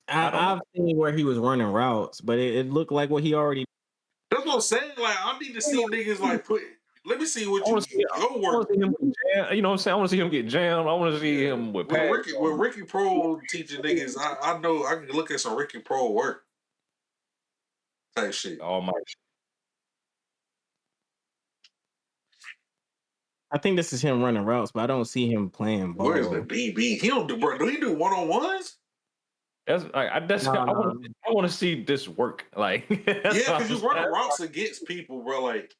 I don't know.
I've seen where he was running routes, but it looked like what he already.
That's what I'm saying. Like I need to see niggas like put. Let me see what
I want to see.
your
I want
work
to see him get jammed. You know what I'm saying? I want to see him get jammed. I want to see him with
with
pads
Ricky
on.
Pro teaching niggas. I know I can look at some Ricky Pro work type shit.
Oh my!
I think this is him running routes, but I don't see him playing
Where is the
ball.
DB? He don't do. Bro, do he do 1-on-1s?
That's like
No, no.
I want to see this work. Like that's
Yeah,
what
because
I'm
you run
saying.
routes against people, bro. Like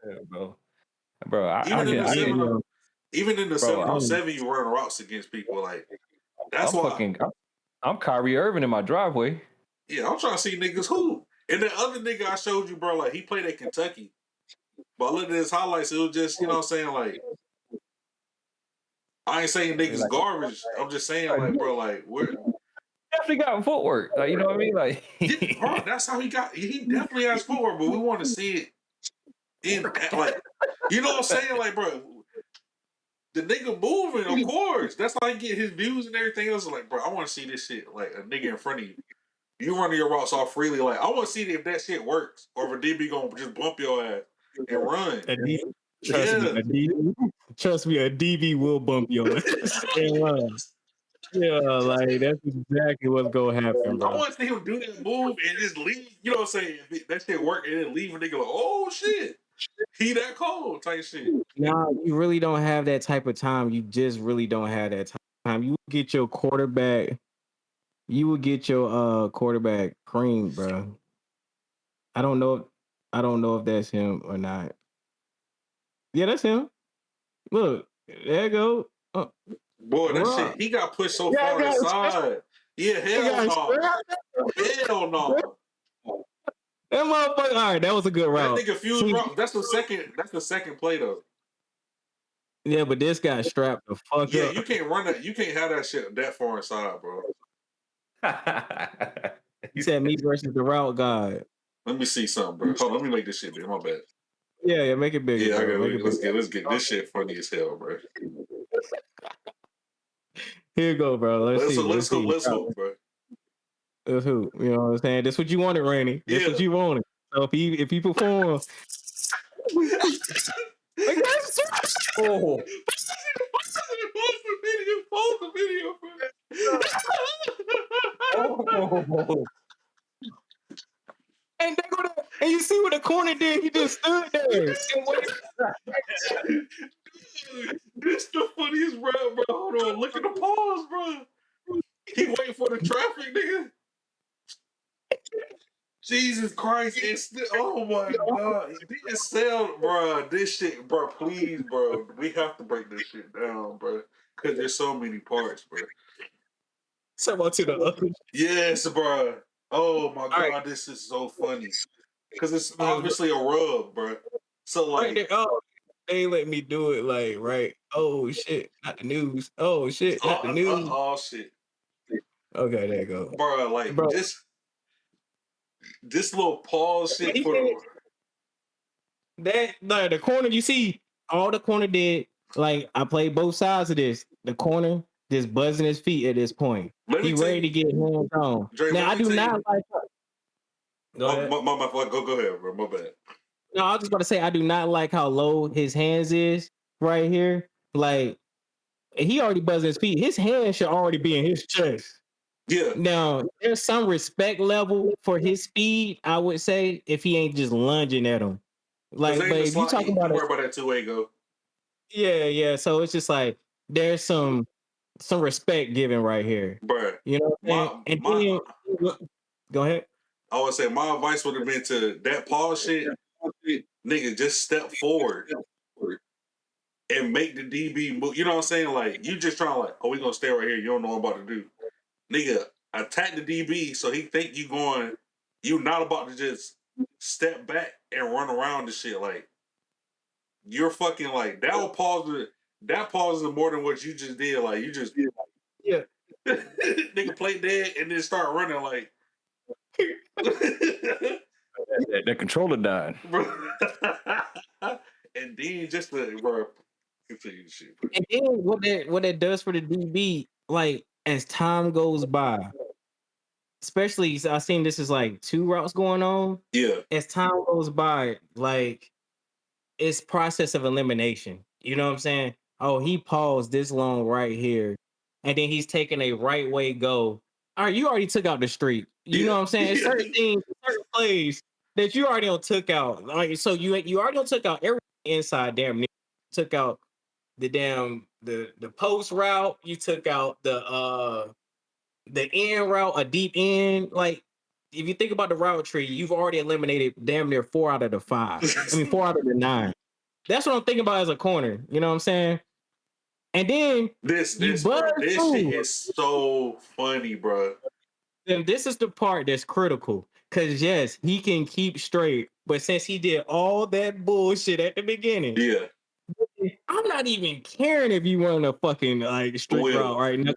Yeah, bro.
even in the
I get,
even in the
bro.
7-on-7, you run routes against people. Like that's why.
I'm Kyrie Irving in my driveway.
Yeah, I'm trying to see niggas who. And the other nigga I showed you, bro, like he played at Kentucky. But I looked at his highlights, it was just, you know what I'm saying, like I ain't saying niggas
Like,
garbage. I'm just saying, like, bro, like where
definitely got footwork. Like, you know what I mean? Like,
yeah, bro, that's how he got he definitely has forward, but we want to see it in like you know what I'm saying? Like, bro, the nigga moving, of course. That's how he get his views and everything else. Like, bro, I want to see this shit, like a nigga in front of you. You running your routes off freely. Like, I want to see if that shit works, or if a DB gonna just bump your ass and run.
A D,
Yeah.
trust me, a DB will bump your ass and run. Yeah, like that's exactly what's gonna happen,
I
bro.
want to see him do that move and just leave. You know what I'm saying? If that shit work and then leave a nigga like, oh shit, he that cold type shit.
Now you really don't have that type of time. You just really don't have that time. You get your quarterback. You would get your quarterback cream, bro. I don't know. I don't know if that's him or not. Yeah, that's him. Look, there you go.
Boy, that
Rock.
shit, he got pushed so
Yeah,
far to the side. Yeah, hell no. Hell no.
that motherfucker. All right, that was a good
That
route.
nigga fuse route. That's the second play though.
Yeah, but this guy strapped the fuck
Yeah,
up.
you can't run that. You can't have that shit that far inside, bro.
He said me versus the route guy.
Let me see something, bro. Hold on, let me make this shit big. My bad.
Yeah, make it bigger,
Yeah, I
bro.
got.
Make it
Let's
bigger.
get this shit funny as hell, bro.
Here you go, bro. Let's see.
Let's hoop, bro.
Let's hoop. You know what I'm saying? This what you wanted, Randy. This what
Yeah.
you wanted. So if he performs, like that's
oh,
Post the video, bro.
oh,
and they go to, and you see what the corner did? He just stood there and waited.
This the funniest bro. Hold on, look at the pause, bro. He waiting for the traffic, nigga. Jesus Christ! Oh my God! It didn't sell, bro. This shit, bro. Please, bro. We have to break this shit down, bro. Because there's so many parts, bro.
Someone to the other.
Yes, bro. Oh my God,
Right.
this is so funny. Because it's obviously a rub, bro. So
Right there.
like,
Oh, they ain't let me do it. Like, right. Oh shit, not the news. Oh shit, not the news.
oh shit,
Okay, there you go,
bro. Like
bro.
this little pause shit
He
for
did
the.
that. Like the corner, you see, all the corner did. Like I played both sides of this. The corner just buzzing his feet at this point.
Let me
He
tell
ready to
you,
get hands on.
Dre.
Now
Let
I
me
do
tell
not
you.
like. Go ahead.
Go ahead, bro. My bad.
No, I was just about to say I do not like how low his hands is right here. Like he already buzzing his feet. His hands should already be in his chest.
Yeah,
Now, there's some respect level for his speed, I would say, if he ain't just lunging at him.
because
Like,
ain't
but
the
if you
slot.
talking
You
about
worry
it,
about that two-way go,
yeah. So it's just like there's some respect given right here.
bro.
You know what I'm saying? And
My.
then go ahead.
I would say my advice would have been to that pause shit, nigga. Just step forward and make the DB move. You know what I'm saying? Like you just trying like, oh, we gonna stay right here. You don't know what I'm about to do. nigga, attack the DB so he think you not about to just step back and run around the shit. Like, you're fucking like, that pauses more than what you just did. Like, you just,
Yeah.
nigga play dead and then start running like,
That controller died.
bro. And then just the, bro, continue the shit, bro.
And then what that does for the DB, like as time goes by, especially I seen this is like 2 routes going on.
Yeah.
As time goes by, like it's process of elimination. You know what I'm saying? Oh, he paused this long right here, and then he's taking a right way go. All right, you already took out the street. You know
Yeah.
what I'm saying? It's certain things, certain plays that you already don't took out. Like so, you already don't took out everything inside. Damn, near. Took out the damn the post route. You took out the end route, a deep end. Like if you think about the route tree, you've already eliminated damn near 4 out of the 5. I mean 4 out of the 9. That's what I'm thinking about as a corner. You know what I'm saying? And then you buzz
bro, this shit
through.
is so funny, bro.
And this is the part that's critical. Cause yes, he can keep straight, but since he did all that bullshit at the beginning,
Yeah.
I'm not even caring if you run a fucking like straight route
Will.
right now.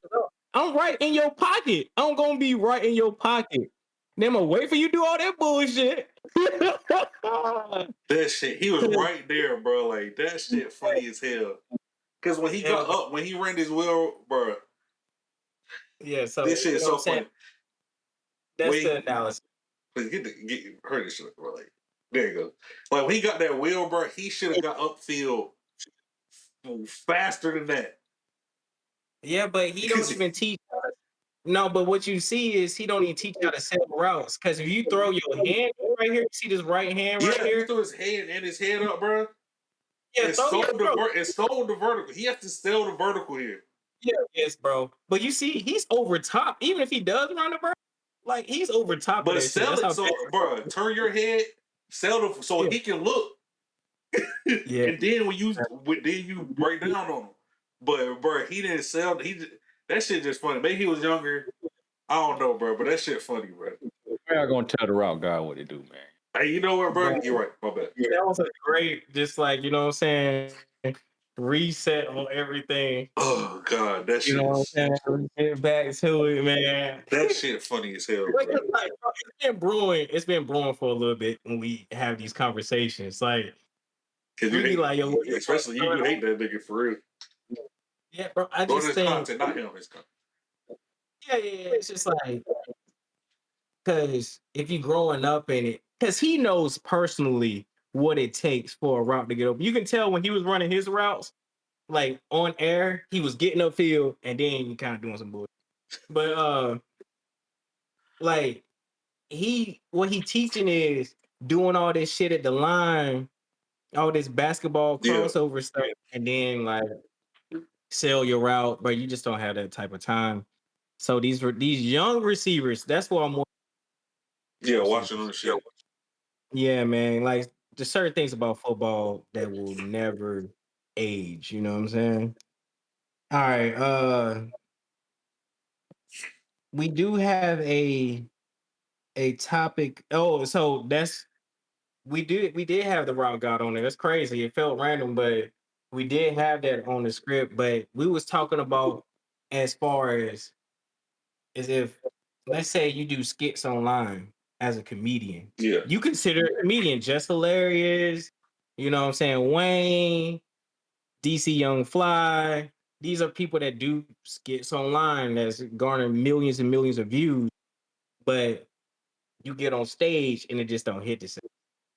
I'm right in your pocket. I'm gonna be right in your pocket. Then I'm gonna wait for you to do all that bullshit.
That shit, he was right there, bro. Like, that shit funny as hell. Cause when he got up, when he ran his wheel, bro,
yeah, so
this shit
you
is
know what
so
I'm saying?
funny.
That's the
Wait,
analysis.
please get heard this shit, bro. Like, there you go. Like when he got that wheel, bro, he should have got upfield faster than that.
Yeah, but he don't even teach. No, but what you see is he don't even teach you how to set routes. Because if you throw your hand right here, you see this right hand right
Yeah, he
here.
threw his head up, bro.
Yeah,
And
throw your bro.
stole the vertical. He has to steal the vertical here.
Yeah, yes, bro. But you see, he's over top. Even if he does run the bro, like he's over top of
But
that shit.
sell
That's
it
how.
so, bro. Turn your head, sell the so
Yeah,
he can look,
yeah.
and then then you break down on him. But bro, he didn't sell. That shit just funny. Maybe he was younger. I don't know, bro. But that shit funny, bro.
We're not gonna tell the route guy what to do, man.
Hey, you know what, bro?
Bro,
You're right. My bad.
that was a great, just like you know what I'm saying, reset on everything.
Oh god, that
You
shit
know what
is
I'm saying? Get back to it, man.
that shit funny as hell,
Like,
bro.
bro, it's been brewing. It's been brewing for a little bit when we have these conversations. Like
Cause you
we be
hate,
like, yo, what the fuck
especially you.
going
You hate
on?
that nigga for real.
Yeah, bro. I
Go to
just
his
think,
content, not him. His content.
yeah. It's just like because if you growing up in it, because he knows personally what it takes for a route to get open. You can tell when he was running his routes, like on air, he was getting upfield and then kind of doing some bullshit. But like what he teaching is doing all this shit at the line, all this basketball
Yeah,
crossover stuff, and then like sell your route, but you just don't have that type of time. So these young receivers, that's what I'm more
yeah. Watching on
receivers.
the shit.
Yeah, man. Like there's certain things about football that will never age, you know what I'm saying? All right, we do have a topic. Oh, so that's we did have the route god on there. That's crazy. It felt random, but we did have that on the script. But we was talking about as far as if let's say you do skits online as a comedian.
Yeah,
You consider a comedian just hilarious. You know what I'm saying? Wayne, DC Young Fly. These are people that do skits online that's garner millions and millions of views, but you get on stage and it just don't hit the same.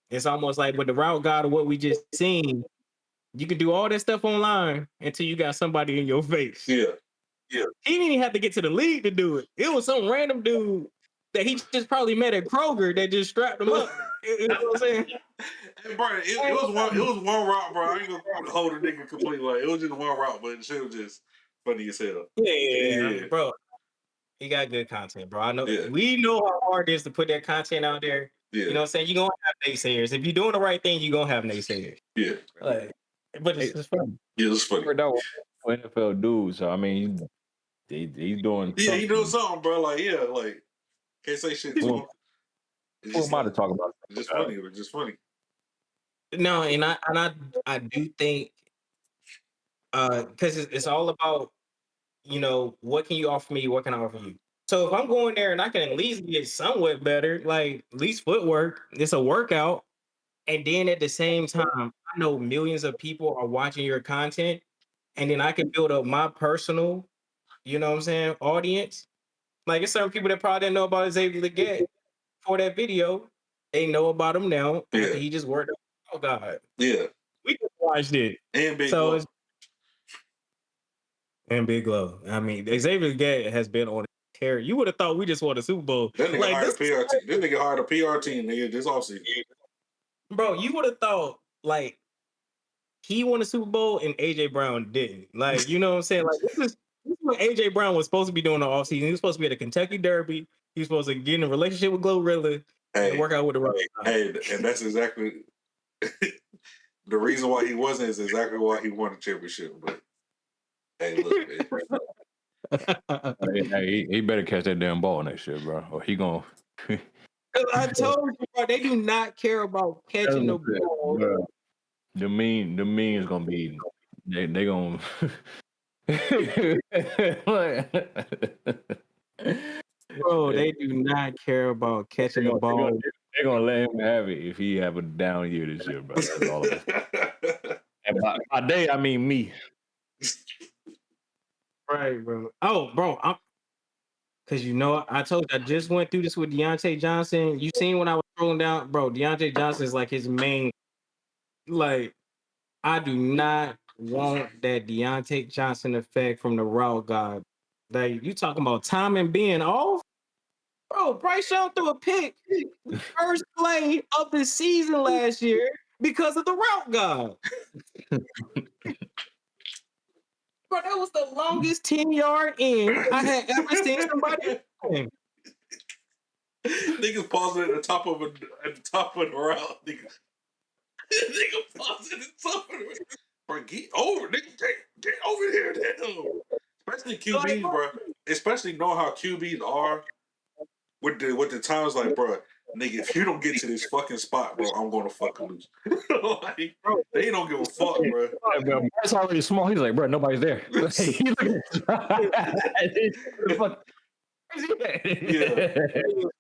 It's almost like with the route god of what we just seen. You can do all that stuff online until you got somebody in your face.
yeah.
Yeah. He didn't even have to get to the league to do it. It was some random dude that he just probably met at Kroger that just strapped him up. You know what I'm saying?
Hey, bro, it was one route, bro. I ain't gonna hold a nigga completely. Like it was just one route, but the shit was just funny as hell.
Yeah,
Yeah,
bro. He got good content, bro. I know
yeah,
we know how hard it is to put that content out there. You
yeah,
know what I'm saying? You're gonna have naysayers. If you're doing the right thing, you're gonna have naysayers.
yeah.
Like, but it's
Hey,
just funny.
Yeah, it's funny.
remember that one NFL dude. So I mean, He's doing.
Yeah, he doing something, bro. Like, can't say shit to him. It's
Who
just
am I to talk about?
It's just funny. It's just funny.
No, and I do think because it's all about, what can you offer me? What can I offer you? So if I'm going there and I can at least get somewhat better, like at least footwork, it's a workout. And then at the same time, I know millions of people are watching your content, and then I can build up my personal, what I'm saying, audience. Like it's certain people that probably didn't know about Xavier Leggett for that video. They know about him now after he just worked. Oh God.
Yeah.
We just watched it.
And Big
So
Glow.
And Big Glow. I mean, Xavier Gay has been on a tear. You would have thought we just won a Super Bowl.
That nigga
Like
hired a
this,
PR team. This nigga hired a PR team, nigga, this offseason.
bro. You would have thought like he won a Super Bowl and AJ Brown didn't. Like, you know what I'm saying? Like this is what AJ Brown was supposed to be doing the offseason. He was supposed to be at the Kentucky Derby. He was supposed to get in a relationship with Glorilla and work out with the right.
Hey, and that's exactly the reason why he wasn't is exactly why he won the championship. But hey, look, man.
Hey, he better catch that damn ball next year, bro, or he gonna.
I told you, bro, they do not care about catching the ball.
Bro. The mean is gonna be they gonna.
Bro, they do not care about catching the ball.
They're gonna let him have it if he have a down year this year, bro. That's all of it. And by they, I mean me.
Right, bro. Oh, bro, because I told you I just went through this with Deontay Johnson. You seen when I was scrolling down, bro? Deontay Johnson is like his main. Like, I do not want that Deontay Johnson effect from the route god. Like, you talking about timing being off, bro? Bryce Young threw a pick the first play of the season last year because of the route god. Bro, that was the longest 10-yard in I had ever seen somebody in.
Niggas pausing at the top of the route. Nigga pausing at the top of the route. Bro, get over, nigga. Get over here, damn. Especially QBs, bro. Especially knowing how QBs are with the times, like, bro, nigga, if you don't get to this fucking spot, bro, I'm gonna fucking lose. Like, they don't give a fuck, bro.
That's already small. He's like, bro, nobody's there.
Yeah,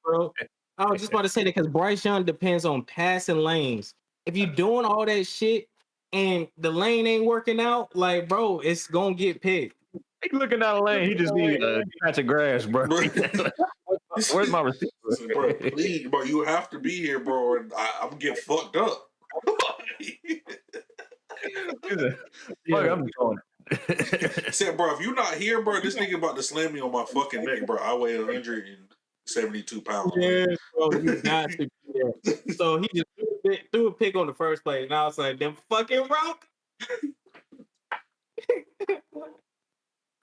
bro. I was just about to say that because Bryce Young depends on passing lanes. If you're doing all that shit and the lane ain't working out, like, bro, it's gonna get picked.
He's looking down the lane. He just need a patch of grass, bro. Where's my receiver?
Bro, please, bro, you have to be here, bro, and I'm gonna get fucked up.
I'm going.
Said, bro, if you're not here, bro, this nigga about to slam me on my fucking neck, bro. I weigh 172 pounds.
Yeah, bro, you got to be there. So he just threw a pick on the first play, and I was like, them fucking rock.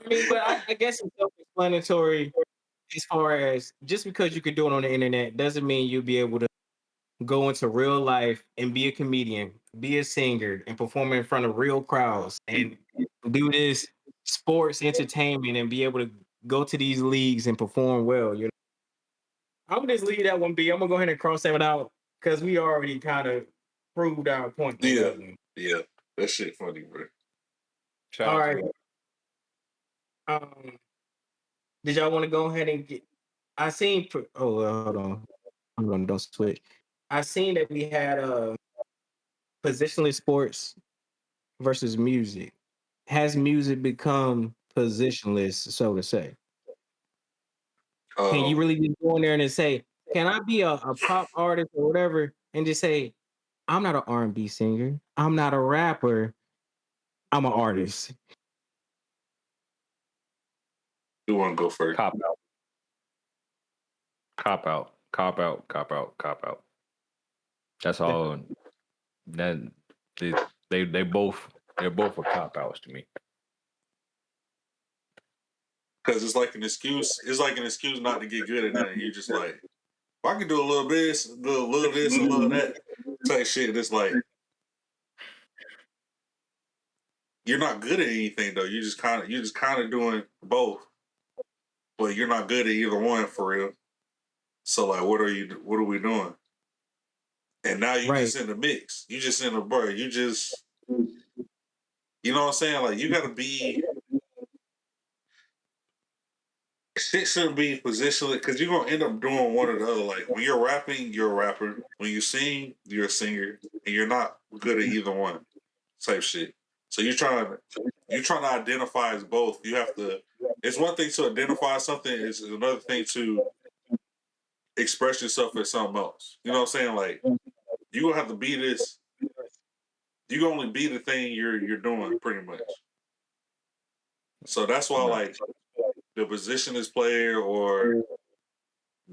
I mean, but I guess it's self-explanatory as far as just because you can do it on the internet doesn't mean you'll be able to go into real life and be a comedian, be a singer, and perform in front of real crowds and do this sports entertainment and be able to go to these leagues and perform well. I'm gonna just leave that one be. I'm gonna go ahead and cross that out because we already kind of proved our point.
Yeah, that shit funny, bro.
All right. Did y'all want to go ahead and get? I seen. Hold on, don't switch. I seen that we had positionless sports versus music. Has music become positionless, so to say? Can you really just go in there and say, "Can I be a pop artist or whatever?" and just say, "I'm not an R&B singer. I'm not a rapper. I'm an artist."
You want to go first?
Cop out. That's all. That they're both a cop outs to me.
Because it's like an excuse. It's like an excuse not to get good at nothing. You just like, if I can do a little this, a little this, a little that type shit. It's like you're not good at anything though. You're just kind of doing both. but you're not good at either one for real. So like, what are we doing? And now you
Right.
just in the mix. You just in the bro. You just, you know what I'm saying? Like, you got to be. Shit shouldn't be positionally because you're gonna end up doing one or the other. Like when you're rapping, you're a rapper. When you sing, you're a singer, and you're not good at either one. Type shit. So you're trying to identify as both. You have to. It's one thing to identify something. It's another thing to express yourself as something else. You know what I'm saying? Like you gonna have to be this. You can only be the thing you're doing pretty much. So that's why like the positionless player or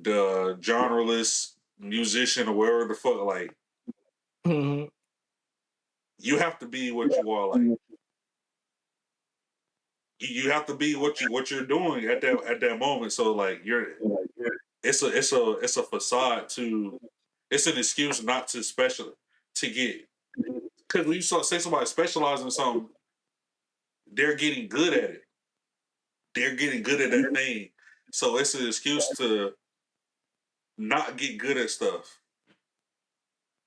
the genreless musician or whatever the fuck, like
Mm-hmm.
you have to be what you are. Like you have to be what you're doing at that moment. So like it's a facade to it's an excuse not to to get because when you say somebody specializes in something, they're getting good at it. They're getting good at that thing. So it's an excuse to not get good at stuff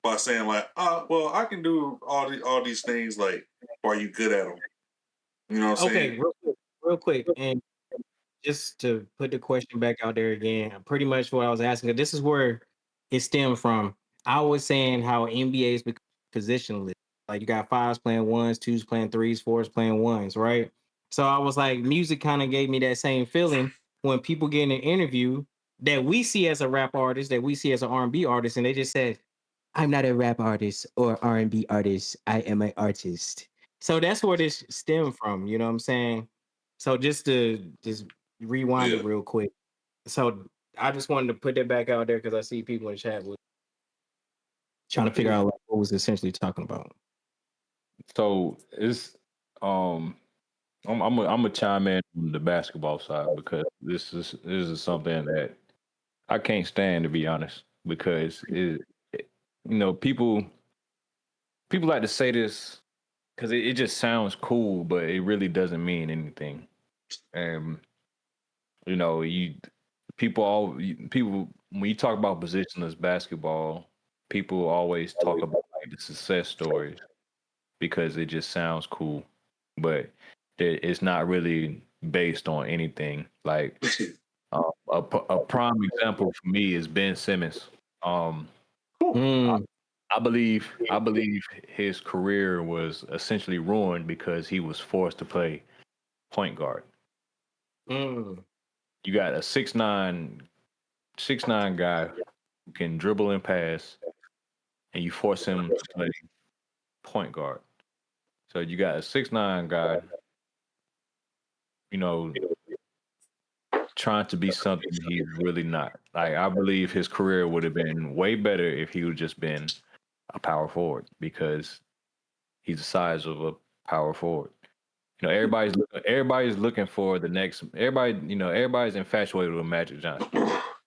by saying like, well, I can do all these things. Like, are you good at them? You know what I'm saying?
Okay, real quick, and just to put the question back out there again, pretty much what I was asking. This is where it stemmed from. I was saying how NBA is become positionless. Like you got fives playing ones, twos playing threes, fours playing ones, right? So I was like, music kind of gave me that same feeling when people get in an interview that we see as a rap artist, that we see as an R&B artist, and they just said, I'm not a rap artist or R&B artist. I am an artist. So that's where this stemmed from. You know what I'm saying? So just to just rewind
Yeah.
it real quick. So I just wanted to put that back out there because I see people in the chat was trying to figure out like, what was essentially talking about.
So it's I'm gonna chime in on the basketball side because this is something that I can't stand, to be honest, because people like to say this because it just sounds cool, but it really doesn't mean anything. And you people when you talk about positionless basketball, people always talk about like the success stories because it just sounds cool, but it's not really based on anything. Like a prime example for me is Ben Simmons. Um, I,
Mm,
I believe his career was essentially ruined because he was forced to play point guard.
mm,
You got a 6'9" guy who can dribble and pass, and you force him to play point guard. So you got a 6'9" guy, you know, trying to be something he's really not. Like I believe his career would have been way better if he would just been a power forward because he's the size of a power forward. Everybody's looking for the next. Everybody's infatuated with Magic Johnson.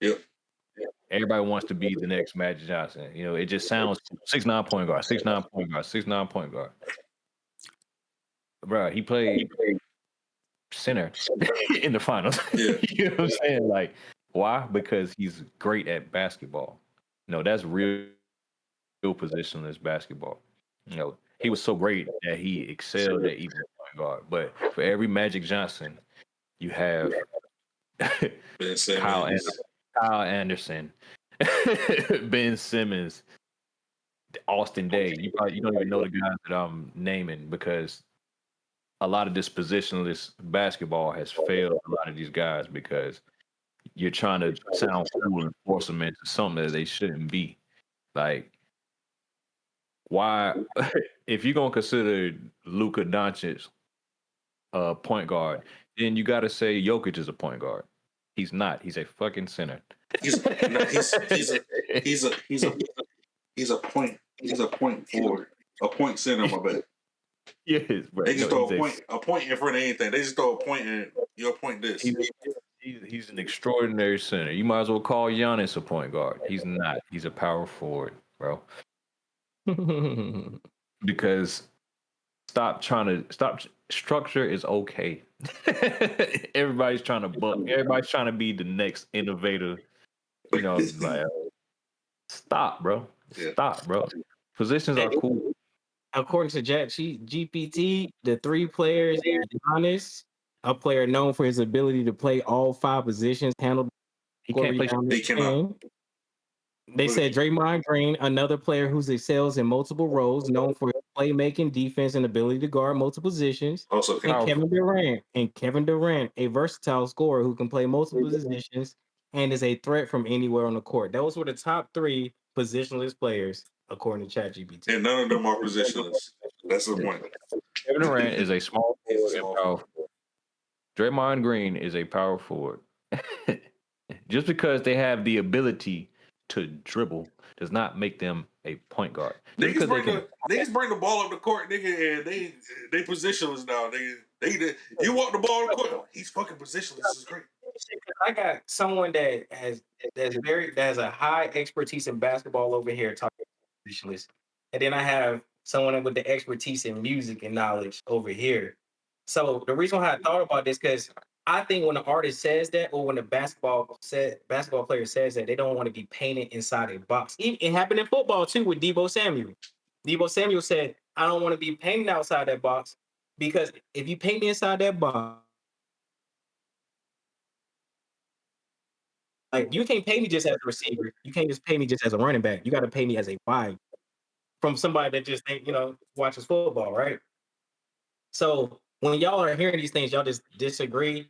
Yep.
Everybody wants to be the next Magic Johnson. It just sounds 6'9" point guard, 6'9" point guard, 6'9" point guard. Bro, he played center in the finals.
Yeah.
You know what I'm saying? Like, why? Because he's great at basketball. No, that's real positionless basketball. He was so great that he excelled at even point guard. But for every Magic Johnson, you have
Ben
Kyle
Simmons.
Anderson, Ben Simmons, Austin Day. You don't even know the guys that I'm naming because a lot of this positionless basketball has failed a lot of these guys because you're trying to sound cool and force them into something that they shouldn't be. Like, why? If you're gonna consider Luka Doncic a point guard, then you got to say Jokic is a point guard. He's not. He's a fucking center.
He's no, he's a point forward, a point center. My bad.
Yes, bro.
They just
No,
throw a point in front of anything. They just throw a point in your point. This.
he's an extraordinary center. You might as well call Giannis a point guard. He's not. He's a power forward, bro. Because stop structure is okay. Everybody's trying to buck. Everybody's trying to be the next innovator. You know, like stop, bro.
Yeah.
Stop, bro. Positions are cool.
According to GPT, the three players, Giannis, a player known for his ability to play all five positions, handle
He
score,
can't play.
rebound,
He cannot.
and they said Draymond Green, another player who excels in multiple roles, known for his playmaking, defense, and ability to guard multiple positions.
Also
And
cannot.
Kevin Durant, a versatile scorer who can play multiple positions and is a threat from anywhere on the court. Those were the top three positionless players, according to ChatGPT.
And none of them are positionless. That's the point.
Kevin Durant is a small
He's a
forward and
small
power forward. Draymond Green is a power forward. Just because they have the ability to dribble does not make them a point guard. Just
Niggas
because
bring the ball up the court, nigga, and they positionless now, nigga. You walk the ball up the court, he's fucking positionless. This is great.
I got someone that has a high expertise in basketball over here talking positionless, and then I have someone with the expertise in music and knowledge over here. So the reason why I thought about this because I think when the artist says that, or when the basketball player says that, they don't want to be painted inside a box. It happened in football too with Debo Samuel. Debo Samuel said, "I don't want to be painted outside that box because if you paint me inside that box." Like you can't pay me just as a receiver. You can't just pay me just as a running back. You got to pay me as a five from somebody that just think watches football, right? So when y'all are hearing these things, y'all just disagree.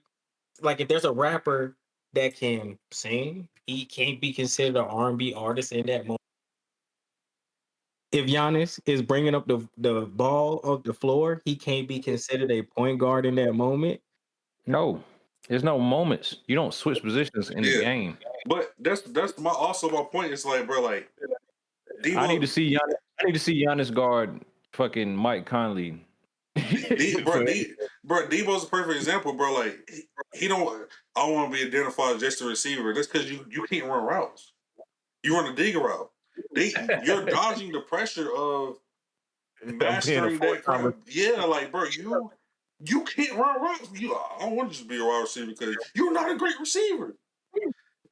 Like if there's a rapper that can sing, he can't be considered an R&B artist in that moment. If Giannis is bringing up the ball of the floor, he can't be considered a point guard in that moment.
No, there's no moments. You don't switch positions in the game.
But that's my point. It's like, bro, like Debo,
I need to see Giannis guard fucking Mike Conley.
Debo's a perfect example, bro. Like he don't. I don't want to be identified as just a receiver. That's because you can't run routes. You run a digger route. You're dodging the pressure of mastering that crap. Yeah, like bro, you can't run routes. I don't want to just be a wide receiver because you're not a great receiver.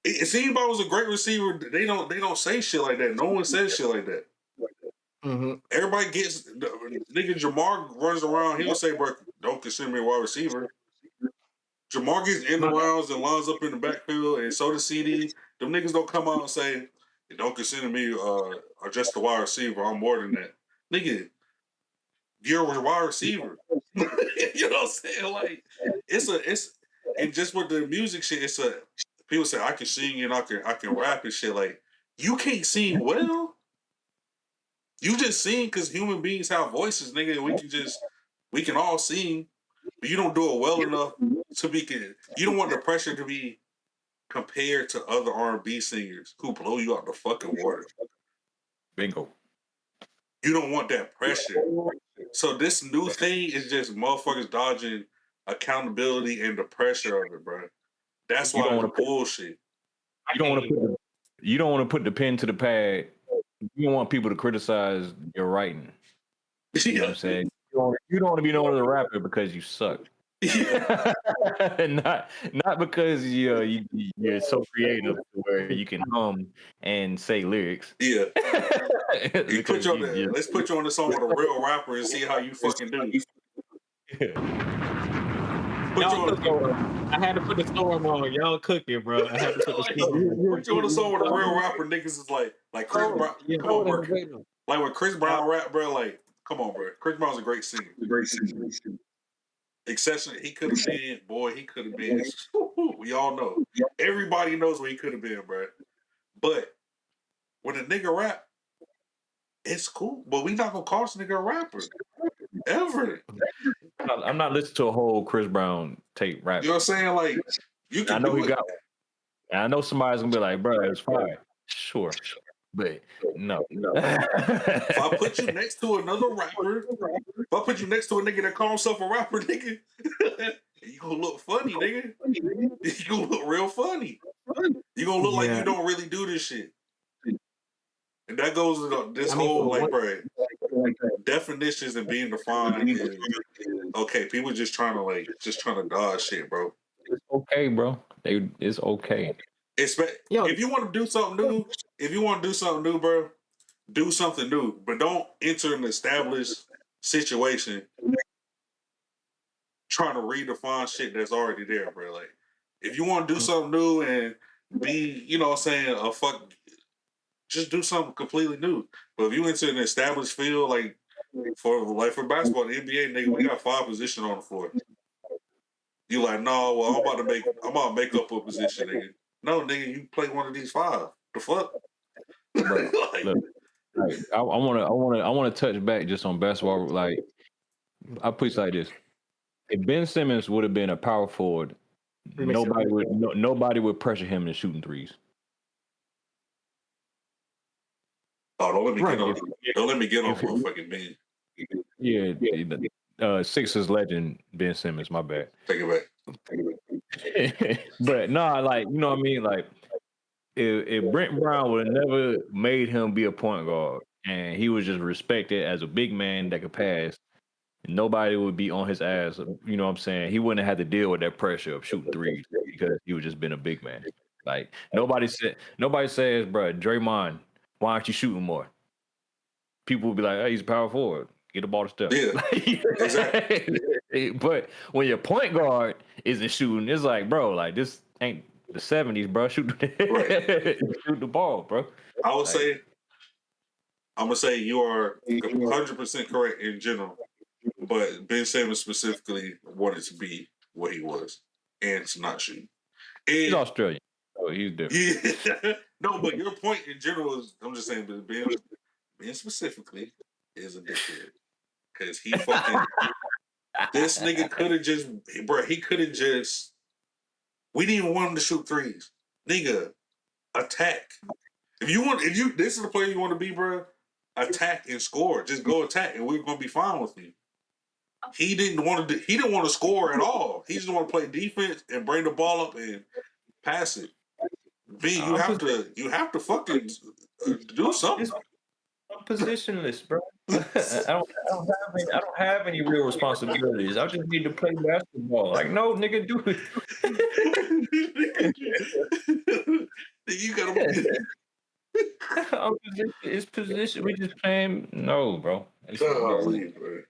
If anybody was a great receiver, they don't say shit like that. No one says shit like that.
Mm-hmm.
Everybody gets nigga Jamar runs around. He'll say, "Bro, don't consider me a wide receiver." Jamar gets in the rounds and lines up in the backfield, and so does CD. Them niggas don't come out and say, "Don't consider me just a wide receiver. I'm more than that." Nigga, you're a wide receiver. You know what I'm saying? Like it's and just with the music shit, people say I can sing and I can rap and shit. Like you can't sing well. You just sing because human beings have voices, nigga. And we can all sing, but you don't do it well enough to be. You don't want the pressure to be compared to other R&B singers who blow you out the fucking water.
Bingo.
You don't want that pressure. So this new thing is just motherfuckers dodging accountability and the pressure of it, bro. That's why it's bullshit.
You don't want to put the pen to the pad. You don't want people to criticize your writing. You know what I'm saying? You don't want to be known as a rapper because you suck. not because you're so creative where you can hum and say lyrics.
Yeah. Let's put you on the song with a real rapper and see how you fucking do.
I had to put the storm on. Y'all cooking, bro. I had to put the storm on.
Put you on the song with a real rapper, niggas is like Chris Brown. Come on, bro. Like when Chris Brown rap, bro, like, come on, bro. Chris Brown's a great singer. Exception, he could have been, boy, he could have been. We all know. Everybody knows where he could have been, bro. But when a nigga rap, it's cool. But we not gonna call this nigga a rapper. Ever.
I'm not listening to a whole Chris Brown tape rap.
You know what I'm saying? Like, you can
I know
do
he
it.
got. I know somebody's gonna be like, bro, it's fine. Sure. But no.
If I put you next to another rapper, if I put you next to a nigga that calls himself a rapper, nigga, you gonna look funny, nigga. You gonna look real funny. You gonna look like you don't really do this shit. And that goes to this whole, like, bro, definitions and being defined is okay. People just trying to dodge shit, bro.
It's okay, bro. It's okay.
Yo,
If you want to do something new, bro, do something new, but don't enter an established situation trying to redefine shit that's already there, bro. Like, if you want to do something new and be, you know what I'm saying, just do something completely new. But if you enter an established field, like for basketball, the NBA, nigga, we got 5 positions on the floor. You like, no, well, I'm about to make up a position, nigga. No, nigga, you play one of these 5. The fuck?
Bro,
Like,
look, like, I wanna touch back just on basketball. Like, I put it like this: if Ben Simmons would have been a power forward, nobody would pressure him to shooting threes.
oh, don't let me
Right.
get on motherfucking Ben.
Yeah, Sixers legend Ben Simmons. My bad.
Take it back.
But nah, like, you know what I mean. Like, if Brent Brown would have never made him be a point guard, and he was just respected as a big man that could pass, nobody would be on his ass. You know what I'm saying? He wouldn't have had to deal with that pressure of shooting threes because he was just been a big man. Like, nobody says, bro, Draymond, why aren't you shooting more? People would be like, hey, he's a power forward. Get the ball to step.
Yeah, exactly.
But when your point guard isn't shooting, it's like, bro, like, this ain't the 70s, bro. Shoot the ball, bro.
I would say, I'm gonna say you are 100% correct in general, but Ben Simmons specifically wanted to be what he was and to not shoot.
He's
And
Australian, so he's different.
yeah, no, but your point in general is, I'm just saying, but Ben specifically is a dickhead because he fucking this nigga could have just, bro. He could have just. We didn't even want him to shoot threes, nigga. Attack. If you, this is the player you want to be, bro. Attack and score. Just go attack, and we're gonna be fine with you. He didn't want to. He didn't want to score at all. He just want to play defense and bring the ball up and pass it. B, you have to fucking do something.
I'm positionless, bro. I don't have any real responsibilities. I just need to play basketball. Like, no, nigga, do it.
You gotta.
It's position. We just playing. No, bro.
Golly, bro.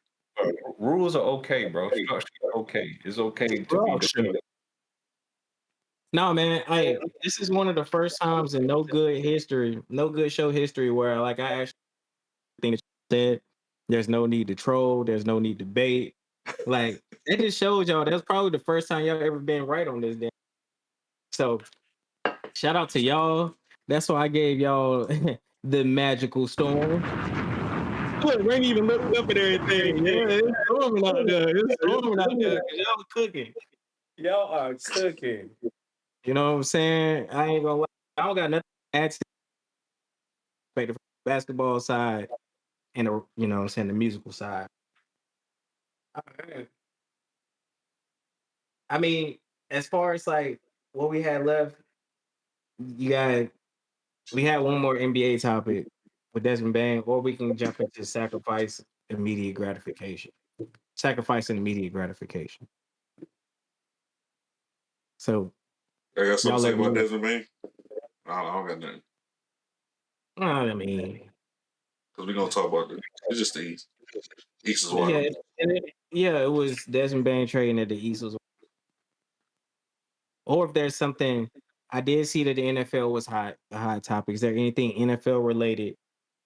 Rules are okay, bro. Structure is okay. It's okay to be.
No, man. This is one of the first times in no good show history where like I actually think that you said there's no need to troll, there's no need to bait. Like it just shows y'all that's probably the first time y'all ever been right on this damn. So shout out to y'all. That's why I gave y'all the magical storm. Look, Rain even looked up at everything. Yeah, it's storming out there. It's storming out there because y'all are cooking.
Y'all are cooking.
You know what I'm saying? I ain't gonna lie. I don't got nothing to add to the basketball side and the, you know what I'm saying, the musical side. I mean, as far as like what we had left, you got we had one more NBA topic with Desmond Bain, or we can jump into immediate gratification. Sacrificing immediate gratification. So
I got something
y'all
to say
let me
about
know.
Desmond Bain. I don't got nothing.
I mean,
Because we're gonna talk about it's just the East. East is
yeah,
wild.
it was Desmond Bain trading at the East was, or if there's something I did see that the NFL was a hot topic. Is there anything NFL related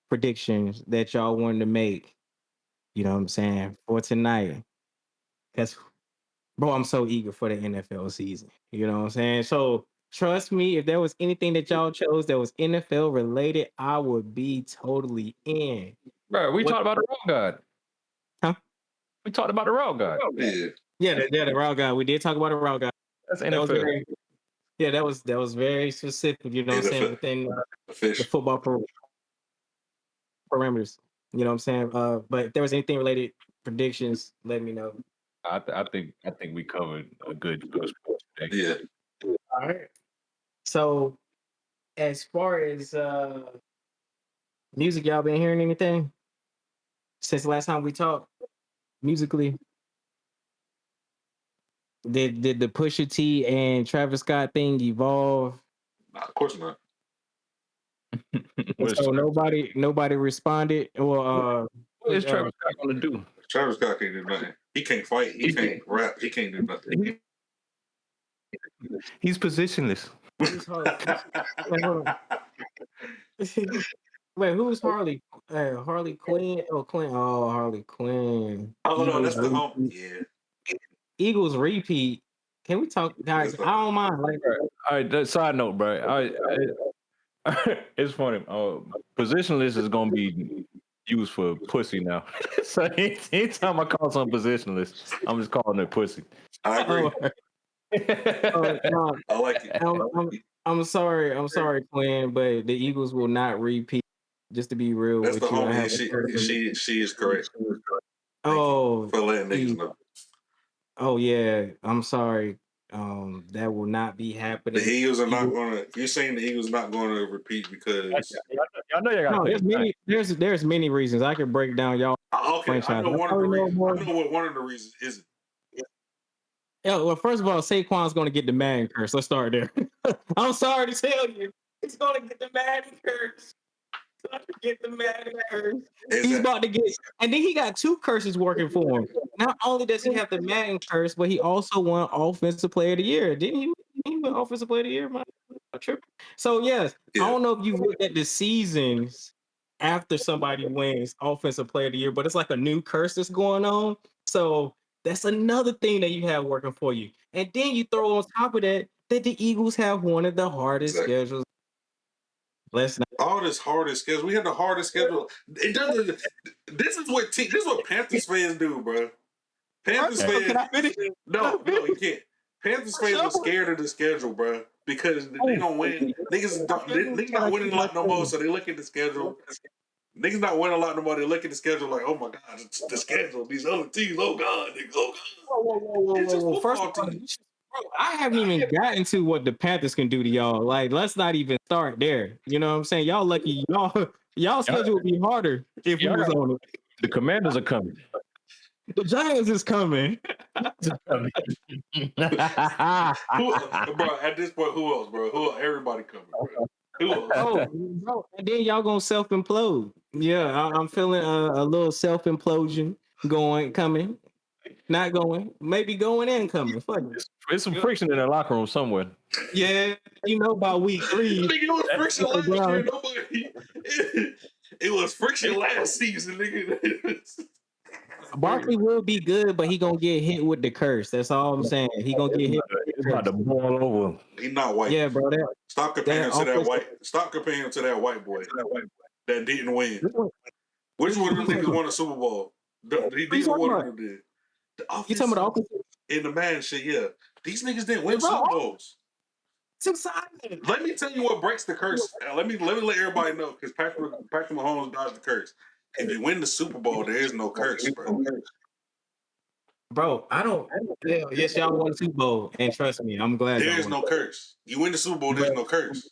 predictions that y'all wanted to make? You know what I'm saying for tonight? That's bro. I'm so eager for the NFL season. You know what I'm saying? So trust me, if there was anything that y'all chose that was NFL related, I would be totally in.
Bro, we talked about the road god.
Huh?
We talked about the road god.
Yeah.
The route guy. We did talk about a route guy.
That's
That was
NFL.
that was very specific. You know what I'm saying within the football parameters. You know what I'm saying? But if there was anything related predictions, let me know.
I think we covered a good sport today.
Yeah.
All right. So as far as music, y'all been hearing anything? since the last time we talked musically? Did the Pusha T and Travis Scott thing evolve?
Nah, of course not.
So nobody responded. Well,
what is Travis Scott gonna do?
Travis Scott can't do nothing. He can't fight. He can't rap. He can't do nothing.
He's positionless.
Wait, hold on. Wait, who's Harley? Harley Quinn? Oh, Quinn. Oh, Harley Quinn.
Oh no,
Eagles
that's the home.
repeat.
Yeah,
Eagles repeat. Can we talk, guys?
That's the-
I don't mind. Like,
All right, side note, bro. It's funny. Positionless is gonna be used for pussy now. So anytime I call something positionless, I'm just calling it pussy.
I agree.
No,
I like it.
I'm sorry, Quinn, but the Eagles will not repeat. Just to be real
That's
with
the
you, I
homie,
have.
and she is correct. Thank
Oh,
you for letting niggas know.
oh yeah. I'm sorry. That will not be
The
happening.
Eagles are not gonna. You're saying the Eagles not going to repeat because
Y'all know you got.
No, there's many reasons I could break down y'all.
okay, I
franchise.
know one of the
probably know
reasons.
more.
I know what one of the reasons is.
Yeah, well, first of all, Saquon's going to get the Madden curse. Let's start there. I'm sorry to tell you, he's going to get the Madden curse. He's going to get the Madden curse. He's about to get, and then he got two curses working for him. Not only does he have the Madden curse, but he also won Offensive Player of the Year. Didn't he? He won Offensive Player of the Year. So yes, I don't know if you looked at the seasons after somebody wins Offensive Player of the Year, but it's like a new curse that's going on. So that's another thing that you have working for you. And then you throw on top of that the Eagles have one of the hardest schedules. Let's not.
All this hardest schedule. We have the hardest schedule. It doesn't. This is what Panthers fans do, bro. Panthers fans.
Can I finish?
No, you can't. Panthers fans are scared of the schedule, bro, because they don't win. Niggas not winning a lot no more, so they look at the schedule. Niggas not winning a lot no more. They look at the schedule like, oh my god, the schedule. These other teams, oh god, niggas, oh god. It's just
Whoa. First of all, bro, I haven't even gotten to what the Panthers can do to y'all. Like, let's not even start there. You know what I'm saying? Y'all lucky. Y'all schedule would be harder if we was on it.
The Commanders are coming.
The Giants is coming.
Bro, at this point, who else, bro? Who else? Everybody coming, bro. Who else?
Bro, and then y'all gonna self implode. Yeah, I'm feeling a little self implosion coming. Not going, maybe going and coming. Fuck it.
It's some friction in the locker room somewhere.
Yeah, by week 3.
Nigga, it was friction last year. Nobody. It was friction last season, nigga.
Barkley will be good, but he gonna get hit with the curse. That's all I'm saying. He gonna get hit.
It's about to boil over.
He's not white.
Yeah, bro.
Stop comparing him to that white. Stop comparing him to that white boy that didn't win. Which one of them niggas won a Super Bowl? These are one of them did.
You talking about the offensive?
In the man shit, yeah. These niggas didn't win Super Bowls. Let me tell you what breaks the curse. Let me let everybody know, because Patrick Mahomes dodged the curse. If you win the Super Bowl, there is no curse, bro.
Bro, I don't. Yes, y'all won the Super Bowl, and trust me, I'm glad.
There is no curse. You win the Super Bowl, there's no curse.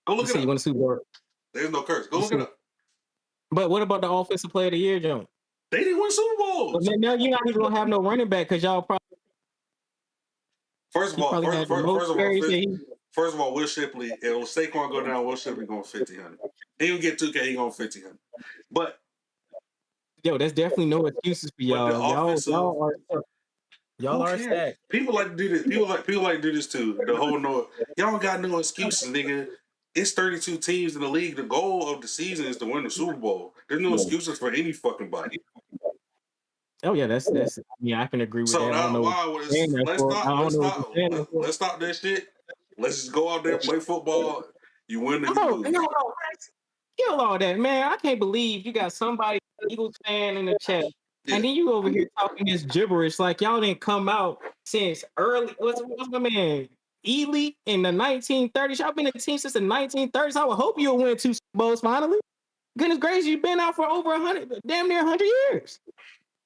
Go look it up.
You won the Super Bowl.
There's no curse. Go look it up.
But what about the Offensive Player of the Year, John?
They didn't win Super Bowls.
Well, now you're not even gonna have no running back because y'all probably.
First of all, Will Shipley, if Saquon go down, Will Shipley going 50-100. He will get 2K, he going 50-100. But
that's definitely no excuses for y'all. Y'all are stacked.
People like to do this. People like to do this too. The whole y'all got no excuses, nigga. It's 32 teams in the league. The goal of the season is to win the Super Bowl. There's no excuses for any fucking body.
Oh yeah, that's. Yeah, I can agree with that.
Let's stop that shit. Let's just go out there and play football. You win and you lose.
Kill all that, man. I can't believe you got somebody Eagles fan in the chat, and then you over here talking this gibberish like y'all didn't come out since early. What's my man? Ely in the 1930s. Y'all been in the team since the 1930s. I would hope you'll win 2 Super Bowls finally. Goodness gracious, you've been out for over 100, damn near 100 years.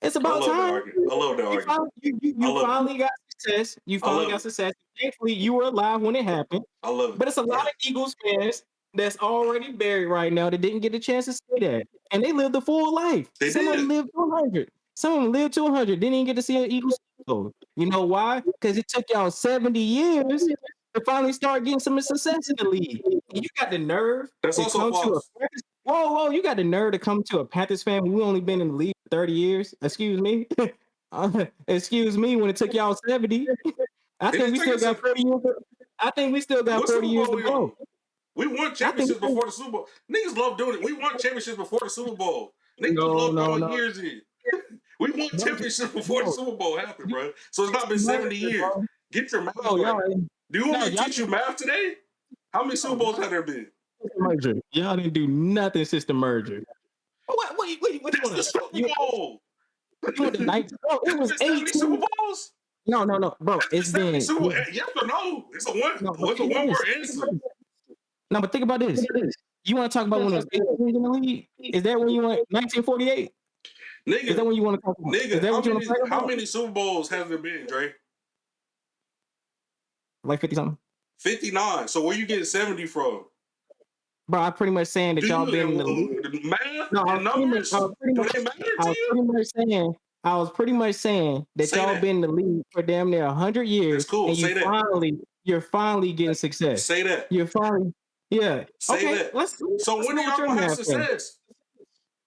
It's about time.
I love that argument.
You finally got success. You finally got success. Thankfully, you were alive when it happened.
I love it.
But it's a lot of Eagles fans that's already buried right now that didn't get a chance to say that. And they lived a full life.
They
Some of them
did.
lived to 100. Some of them lived to 100. Didn't even get to see an Eagles Super Bowl. You know why? Because it took y'all 70 years to finally start getting some success in the league. And you got the nerve
That's
to
also
come to a
false.
Panthers. Whoa, you got the nerve to come to a Panthers fan when we only been in the league for 30 years. Excuse me. Excuse me, when it took y'all 70. I
It
think
didn't
we
take
still
us
got 40 years. I think we still got
what
40
Super
years
Bowl
to
we
go.
on? We won
I think
championships before the Super Bowl. Niggas love doing it. We won championships before the Super Bowl. Niggas just
no,
love
no,
throwing
no.
years in. We won championships before the
Bro,
Super Bowl happened, bro. So it's not been
merger,
70 years.
bro.
Get your math
Bro,
right.
y'all,
Do you want
no,
me to
y'all
teach you math today? How many Super Bowls have there been?
merger. Y'all didn't do nothing since the merger. What you
That's
want
the
to
Super Bowl.
you want the night? Bro, it
Has
was
been 70 Super
18.
Bowls?
No, bro.
Has been
It's
70
been
Super Bowls? Yes or no? It's a
no, but
what's a
think about
one
this.
word answer.
No, but think about this. You want to talk about when it was 18 in the league? Is that when you want 1948? Is that
Nigga,
when you want to talk about? Is that what you want to talk
how
about?
many Super Bowls has there been, Dre?
Like 50 something?
59. So where you getting 70 from?
Bro, I'm pretty much saying that
Do
y'all
you
been in the league.
the math
No,
and numbers? Do they matter to you?
I was pretty much saying that
Say
y'all
that.
been in the league for damn near 100
That's
years,
cool.
and
Say that.
you're finally getting success.
Say that.
You're finally, yeah.
Say
Okay,
that.
let's
So when
go
are
with
y'all
your
gonna have
math then.
success?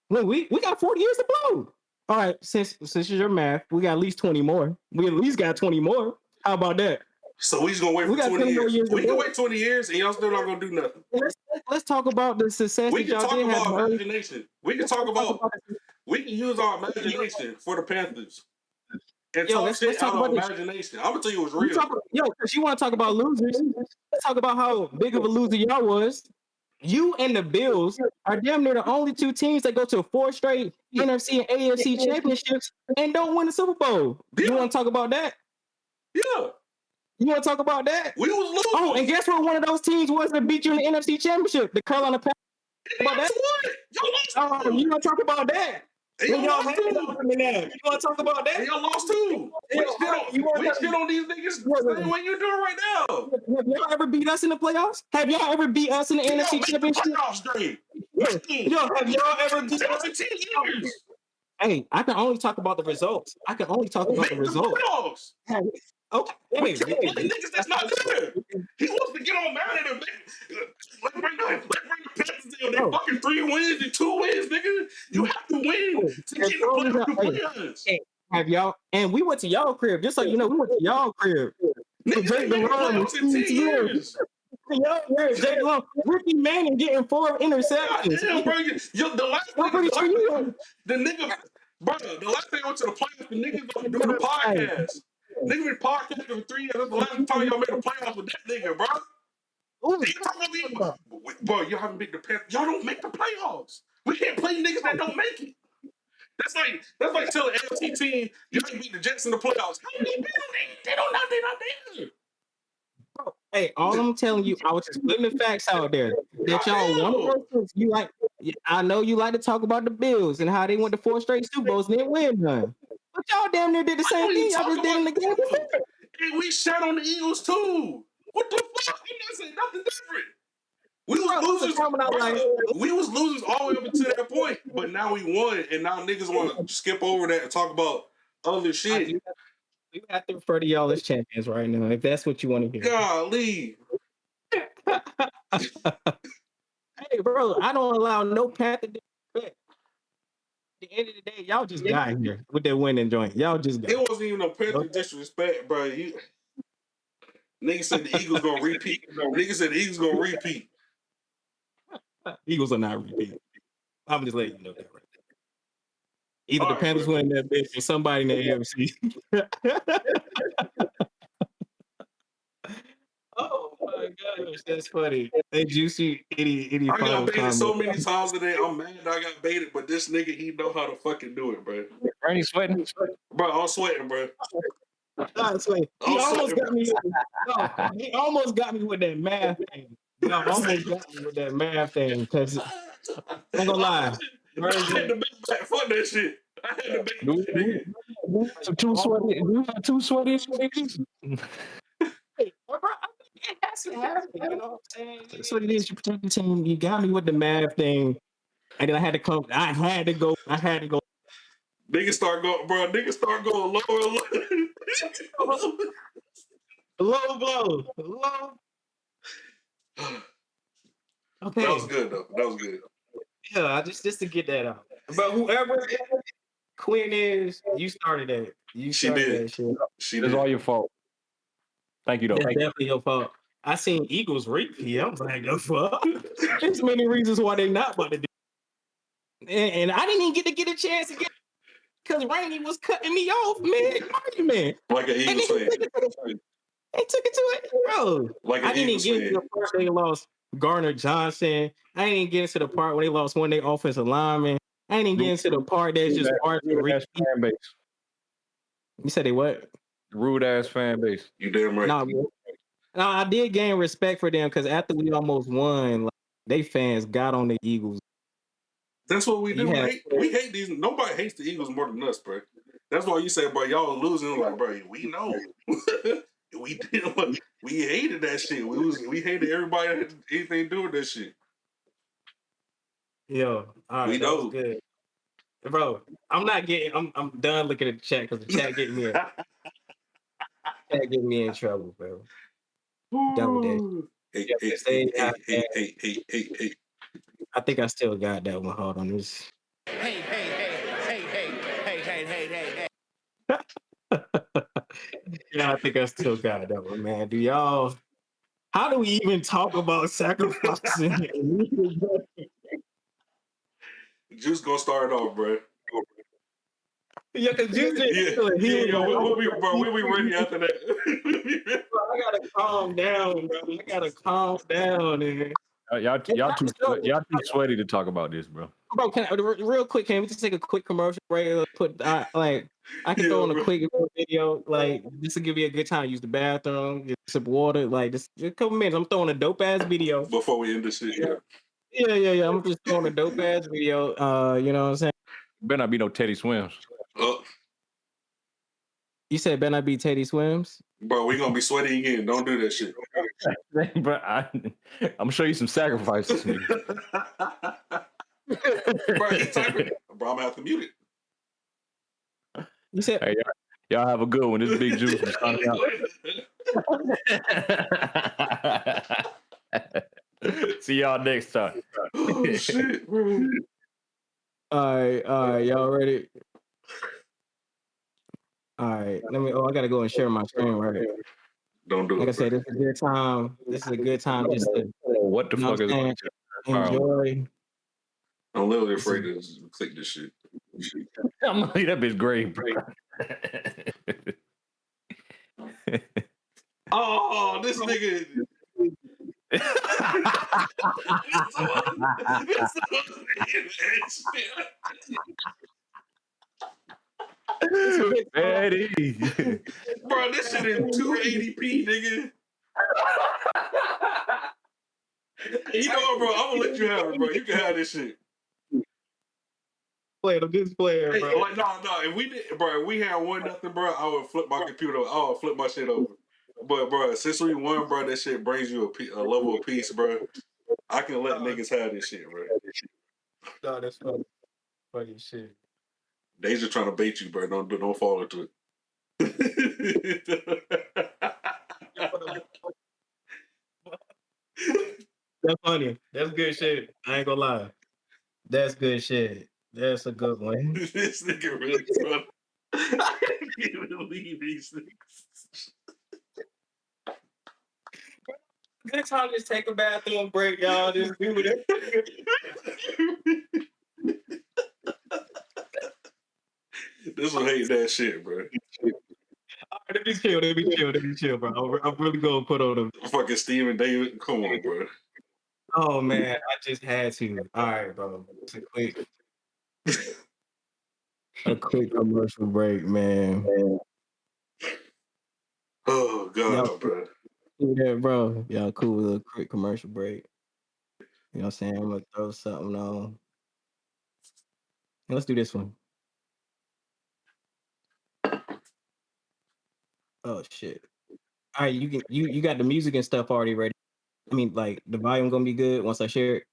Look, we got 40 years to blow. All right, since it's your math, we got at least 20 more. We at least got 20 more. How about that?
So we just gonna wait
We
for
got
20
20 more
years.
years to
We can
blow.
wait 20 years and y'all still not gonna do nothing.
Let's talk about the success
We
that
can
y'all
talk
did have
about
early.
imagination. We can
Let's
talk
talk
about
about
we can use our imagination for the Panthers and
yo.
talk
Let's
shit
talk
out of
about this.
imagination. I'm gonna tell you what's
You
real.
talk, yo, because you want to talk about losers. Let's talk about how big of a loser y'all was. You and the Bills are damn near the only two teams that go to 4 straight NFC and AFC championships and don't win the Super Bowl.
Yeah.
You want to talk about that?
Yeah.
You want to talk about that?
We was losers.
Oh, and guess what? One of those teams was that beat you in the NFC championship, the Carolina Panthers. About that?
What? Y'all lost
You want to talk about that?
and
When
y'all
y'all
lost
had it
too.
over me now. You want to talk about that?
And y'all lost too. We shit on these niggas the same way you doing right now.
Have y'all ever beat us in the playoffs? Have y'all ever beat us in the
Y'all
NFC
make the
championship?
playoffs, Dre.
Yo, have y'all ever beat us?
17 years.
Hey, I can only talk about the results. I can only talk about the
Make the
results.
playoffs.
Okay,
We can't play niggas that's not there. He wants to get on mad at him. Let's bring the Panthers in. They fucking 3 wins and 2 wins, nigga. You have to win to get in the playoffs.
Hey, have y'all? And we went to y'all crib, just so you know. We went to y'all crib.
Niggas ain't making playoffs in 10 years.
Y'all crib, Jake Long, Ricky Manning getting 4 interceptions.
God damn, bro. The last nigga, the nigga, bro, the last time I went to the playoffs, the niggas don't do the podcast. Nigga been podcasting for 3 years. That's the last time y'all made the playoffs with that nigga, bro. You talking about bro, y'all haven't made the playoffs. Y'all don't make the playoffs. We can't play niggas that don't make it. That's like telling AFC team you ain't beat the Jets in the playoffs. How you beat them? They're not there.
Hey, all I'm telling you, I was just putting the facts out there that y'all won. You like, I know you like to talk about the Bills and how they went to 4 straight Super Bowls and didn't win none. But y'all damn near did the same thing. Y'all just did in the game before.
And we shat on the Eagles too. What the fuck? I'm not saying nothing different. We was losers. We was losers all the way up until that point. But now we won, and now niggas want to skip over that and talk about other shit.
You have to refer to y'all as champions right now, if that's what you want to hear.
Golly.
Hey, bro, I don't allow no Panther disrespect. At the end of the day, y'all just got here with that winning joint. Y'all just got.
It wasn't even no Panther disrespect, bro. Niggas said the Eagles gonna repeat. Niggas said the Eagles gonna repeat.
Eagles are not repeating. I'm just letting you know that right there. Either the Panthers win that bitch or somebody in the AFC. Oh my gosh, that's funny. Hey, Juicy, any
I
final
got baited
comments?
so many times today. I'm mad I got baited, but this nigga, he know how to fucking do it, bro.
Bernie sweating.
Bro, I'm sweating, bro.
He almost got me. He almost got me with that math thing. No, almost got me with that math thing. Cause I'm gonna lie.
I had to bait back. Fuck that shit. I had to bait back, nigga.
Two sweaty niggas.
Hey, bro, it has That's what happened. You know what I'm saying? That's what it is. You protect the team. You got me with the math thing, and then I had to come. I had to go. I had to go.
Niggas start going, bro. Niggas start going lower and lower.
Low blow. Low. Okay.
That was good though. That was good.
Yeah, I just to get that out. But whoever Quinn is, you started that. You
She
started
did.
that shit.
She
It's
did.
all your fault. Thank you, though.
That's definitely your fault. I seen Eagles repeat. I was like, the fuck? There's many reasons why they not about to do. And I didn't even get a chance to get because Rainey was cutting me off mid argument.
Like an
And then
Eagles fan.
he took it to it, bro.
Like
I
an
didn't even
Eagles
get into
fan.
the part they lost Garner Johnson. I didn't even get into the part where they lost one day offensive lineman. I didn't even get into the part that's just hard to read.
Rude ass fan base.
You said they what?
Rude ass fan base.
You damn right.
Nah, bro. No, I did gain respect for them because after we almost won, like, they fans got on the Eagles.
That's what we do.
You had
We hate these. Nobody hates the Eagles more than us, bro. That's why you say, bro, y'all are losing. Like, bro, we know. we did. We hated that shit. We hated everybody that had anything to do with that shit.
yo, all
We
right, that was
know.
good, bro. I'm done looking at the chat because the chat getting me in trouble, bro. Done with that.
Hey,
Yeah,
hey,
'cause
hey,
they,
hey, hey, hey, hey, hey, hey.
I think I still got that one. Hold on, this.
Hey, hey, hey, hey, hey, hey, hey, hey, hey, hey.
Yeah, I think I still got that one, man. Do y'all? How do we even talk about sacrificing?
Juice gonna start it off, bro.
Yeah, because Juice
Yeah,
didn't he
yeah,
was
yeah.
like,
We'll
oh,
be, bro. We'll be ready after that.
I gotta calm down, bro. I gotta calm down, nigga.
Y'all too sweaty to talk about this, bro.
Bro, real quick, can we just take a quick commercial break? Put like I can throw
Yeah,
on a
bro.
quick video, like just to give you a good time. Use the bathroom, get a sip of water, like just a couple minutes. I'm throwing a dope ass video.
Before we end this shit, yeah.
Yeah. I'm just throwing a dope ass video. You know what I'm saying?
Better not be no Teddy Swims.
You said better not be Teddy Swims.
Bro, we gonna be sweaty again. Don't do that shit.
Bro, I'm gonna show you some sacrifices, nigga.
Bro, he typing. Bro, I'm gonna have to mute
You said
Hey, y'all have a good one. This big juice is signing out. See y'all next time.
Oh shit, bro.
all right, y'all ready? All right, let me. Oh, I gotta go and share my screen, right?
Don't do
Like I
it, bro.
said, this is a good time. This is a good time just to,
What the
you know
fuck
what
is
I'm saying, enjoy.
I'm literally afraid to just click this shit.
I'm gonna leave that bitch great, bro.
Oh, this nigga. This
Eddie.
bro, this shit in 280p, nigga. You know what, bro? I'm gonna let you have it, bro. You can have this shit.
Player, this player,
Hey,
bro.
like, no. If we did, bro, if we had 1-0, bro, I would flip my computer. I would flip my shit over. But, bro, since we won, bro, that shit brings you a level of peace, bro. I can let niggas have this shit, bro.
No, that's funny. Funny shit.
They just trying to bait you, bro. Don't fall into it.
That's funny. That's good shit. I ain't gonna lie. That's good shit. That's a good one.
This nigga really funny. I can't believe these niggas.
Good time to just take a bathroom break, y'all. Just do it.
This will hate that shit, bro.
Let me chill, bro. I'm really gonna put on a.
Fucking Steven David. Come on, bro.
Oh man, I just had to. All right, bro. It's a quick commercial break, man.
Oh,
Y'all
God, bro.
cool there, bro? Y'all cool with a quick commercial break? You know what I'm saying? I'm gonna throw something on. Let's do this one. Oh shit. All right, you got the music and stuff already ready. I mean, like the volume gonna be good once I share it.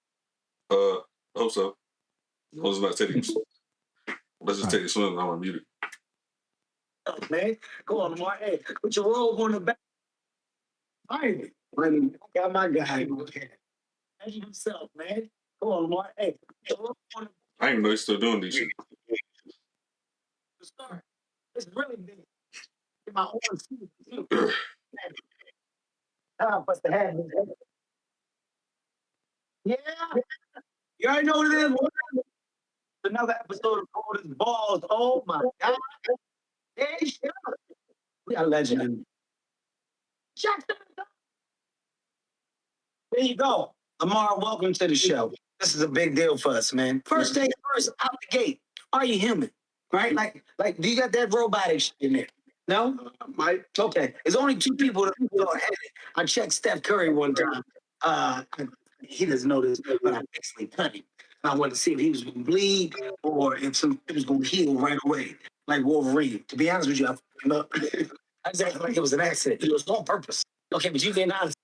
I hope so. As long as it's not taking, let's just
All
take
right.
a swim. I'm on mute.
Man, go on, Lamar. Hey, put your robe on the back. All right, I got my guy. As himself, man. Go on, Lamar. Hey, put your robe on the
I didn't even know you're still doing this shit.
start. It's really big. In my own suit, too. Time for us to have this. Yeah, you already know what it is. Another episode of Cold as Balls. Oh my God. Hey, shut up. We got a legend in. Shut up. There you go. Lamar, welcome to the show. This is a big deal for us, man. First thing first, out the gate. Are you human? Right? Like, do you got that robotic shit in there? No? Mike. Okay. There's only two people that go ahead. I checked Steph Curry one time. Uh, he doesn't know this, but I basically cut him. I wanted to see if he was going to bleed or if it was going to heal right away, like Wolverine. To be honest with you, I fucked him up. I just acted like it was an accident. It was on purpose. Okay, but you being honest,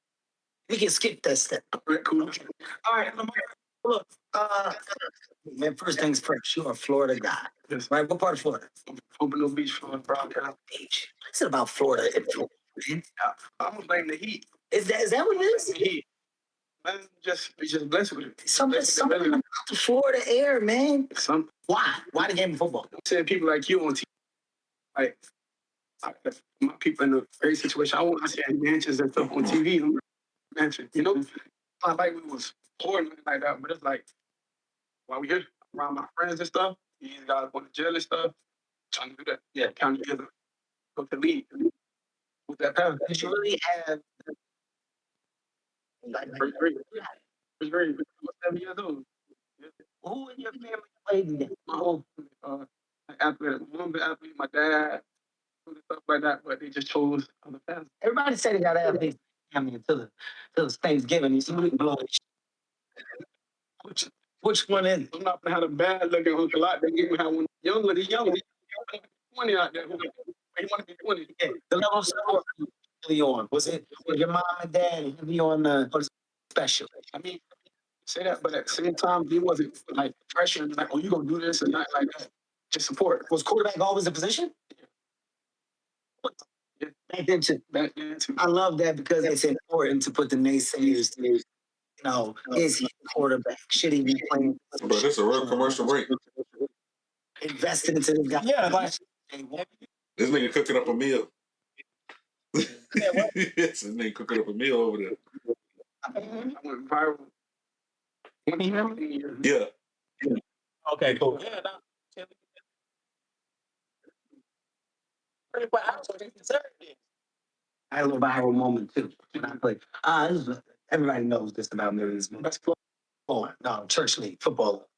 we can skip that step. All right, cool. All right, Lamar, look, man, first things first, you're a Florida guy. Yes. Right? What part of Florida? Pompano Beach, Florida, Brown County. Beach. What's it about Florida and Florida, man? I'm gonna blame the heat. Is that what it is? The heat. Man, we just blessed with it. Something about the Florida air, man. Why? Why the game of football? I'm saying people like you on TV, like my people in a great situation. I want to see mansions and stuff on TV. Mansion, you know, not like we was poor and nothing like that, but it's like while we here around my friends and stuff, these guys going to jail and stuff, trying to do that. Yeah, count together, go to the league with that pound. Did you really have like first grade? First grade, I was 7 years old. Yeah. Who in your family played in that? My whole athlete, my mom was an athlete, my dad, and stuff like that, but they just chose other paths. Everybody said they got athletes family until the Thanksgiving. You see me blow it. Which one is? I'm not gonna have a bad looking uncle out there. You can have one young looking young. 20 out there. He want to be 20. Yeah. The level of support you really on. Was your mom and dad heavy on the special? I mean, say that, but at the same time, he wasn't like pressure like, oh, you gonna do this and not like that. Just support. Was quarterback always a position? Yeah. Back then too. Back then too. I love that because it's important to put the naysayers to, is he a quarterback? Should he be playing?
Bro, this is a real commercial break.
Invested into this guy. Yeah, but
This nigga cooking up a meal. This nigga cooking up a meal over there.
I went viral. Can you hear me?
Yeah.
Okay, cool. Yeah, I had a little viral moment too when I played. Everybody knows this about me. That's football. No, church league football.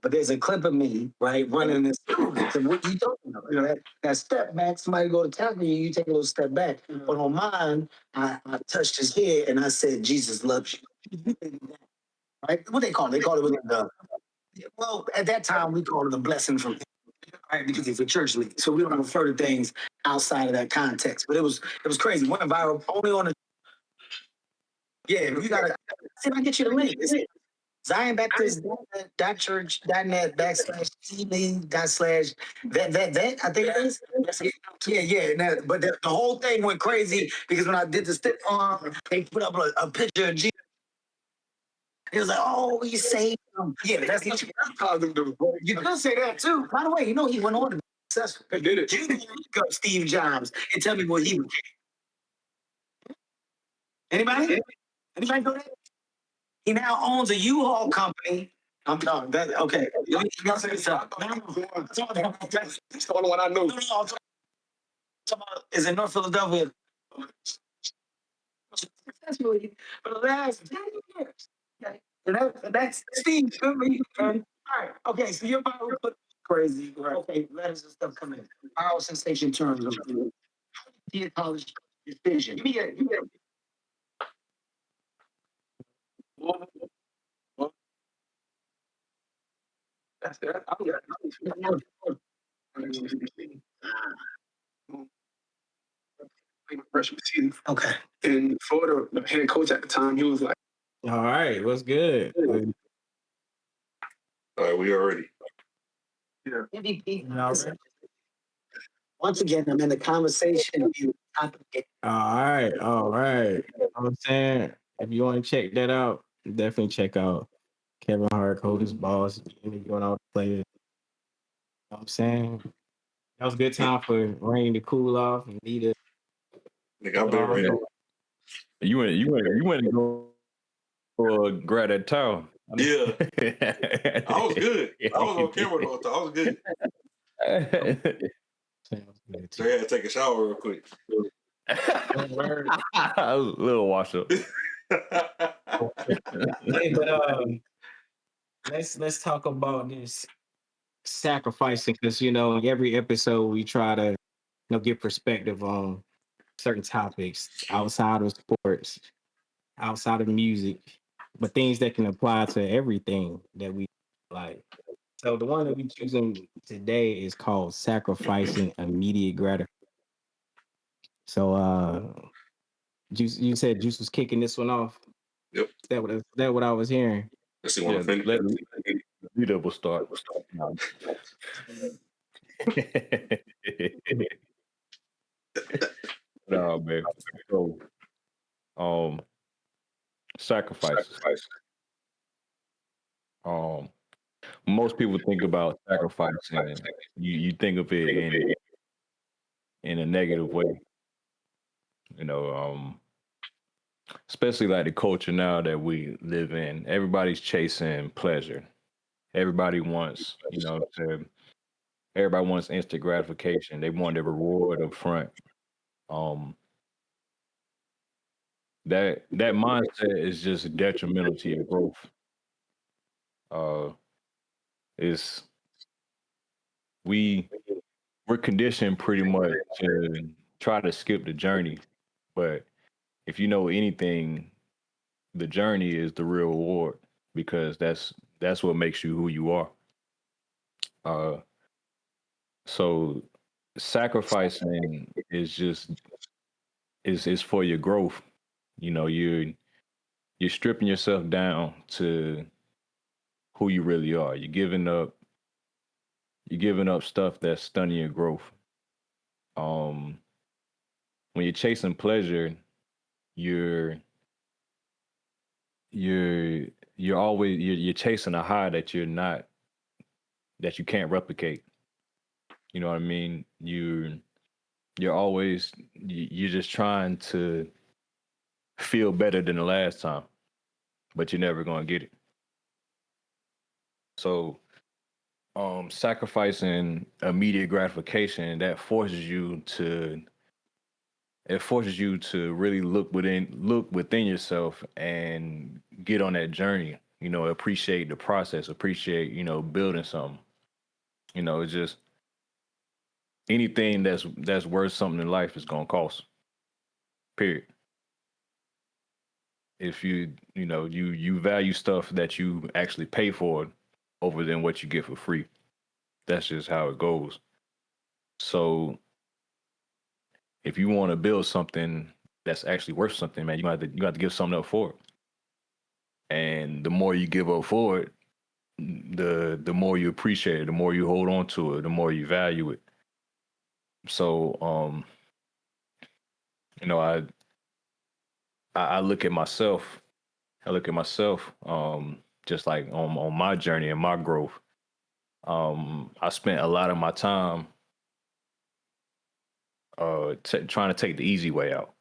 But there's a clip of me, right, running this. So what you talking about? That step back, somebody go to tackle you, you take a little step back. But on mine, I touched his head and I said, Jesus loves you. Right? What they call it? They call it well, at that time we called it a blessing from him, right? Because it's a church league. So we don't refer to things outside of that context. But it was crazy. Went viral only on the you gotta see if I get you the link. It's ZionBaptist.church.net /TV /that. I think it is. Yeah. Now, but the whole thing went crazy because when I did the stick on, they put up a picture of Jesus. It was like, oh, he saved him. Yeah, that's what you called him. You could say that too. By the way, he went on to be successful. He did it. You can look up Steve Jobs and tell me what he became. Anybody? Anybody know that? He now owns a U-Haul company. I'm done. Okay. That's the only one I know. No, I'm talking about, is in North Philadelphia. Successfully for the last 10 years. Okay. And that's Steve. Remember you? All right. Okay. So you're viral, but crazy. Right. Okay. Letters and stuff come in. Viral sensation turns on. Dear college decision. Give me a. That's it. played my freshman season. Okay. And Florida, the head coach at the time, he was like,
All right, what's good?
All right, we are ready.
yeah. MVP. Once again, I'm in the conversation.
All right. You know what I'm saying? If you want to check that out, definitely check out Kevin Hart, Coldest Boss, and you and all the players. You know what I'm saying? That was a good time for Rain to cool off and Nita.
Nigga, I've been ready.
You went to go grab that towel.
Yeah. I was good. I was on camera the whole time. I was good. So I had to take a shower real quick.
A little wash up.
Hey, but let's talk about this sacrificing, because in every episode we try to get perspective on certain topics outside of sports, outside of music, but things that can apply to everything that we like. So the one that we choosing today is called sacrificing immediate gratification. So Juice, you said Juice was kicking this one off.
Yep.
That what I was hearing?
Let's see, want to finish?
Let Lita will start. No, man. So, sacrifices. Most people think about sacrificing. You think of it in a negative way. Especially like the culture now that we live in. Everybody's chasing pleasure. Everybody wants, everybody wants instant gratification. They want the reward up front. Um, that mindset is just detrimental to your growth. Is we we're conditioned pretty much to try to skip the journey, but if you know anything, the journey is the real reward because that's what makes you who you are. Uh, so sacrificing is for your growth. You're stripping yourself down to who you really are. You're giving up stuff that's stunning your growth. Um, when you're chasing pleasure, you're you're you're chasing a high that you can't replicate. You know what I mean? You're just trying to feel better than the last time, but you're never gonna get it. So sacrificing immediate gratification that forces you to really look within yourself and get on that journey. Appreciate the process, appreciate building something. It's just anything that's worth something in life is gonna cost. Period. If you value stuff that you actually pay for over than what you get for free. That's just how it goes. So if you want to build something that's actually worth something, man, you got to give something up for it. And the more you give up for it, the more you appreciate it, the more you hold on to it, the more you value it. So I look at myself. I look at myself just like on my journey and my growth. I spent a lot of my time trying to take the easy way out.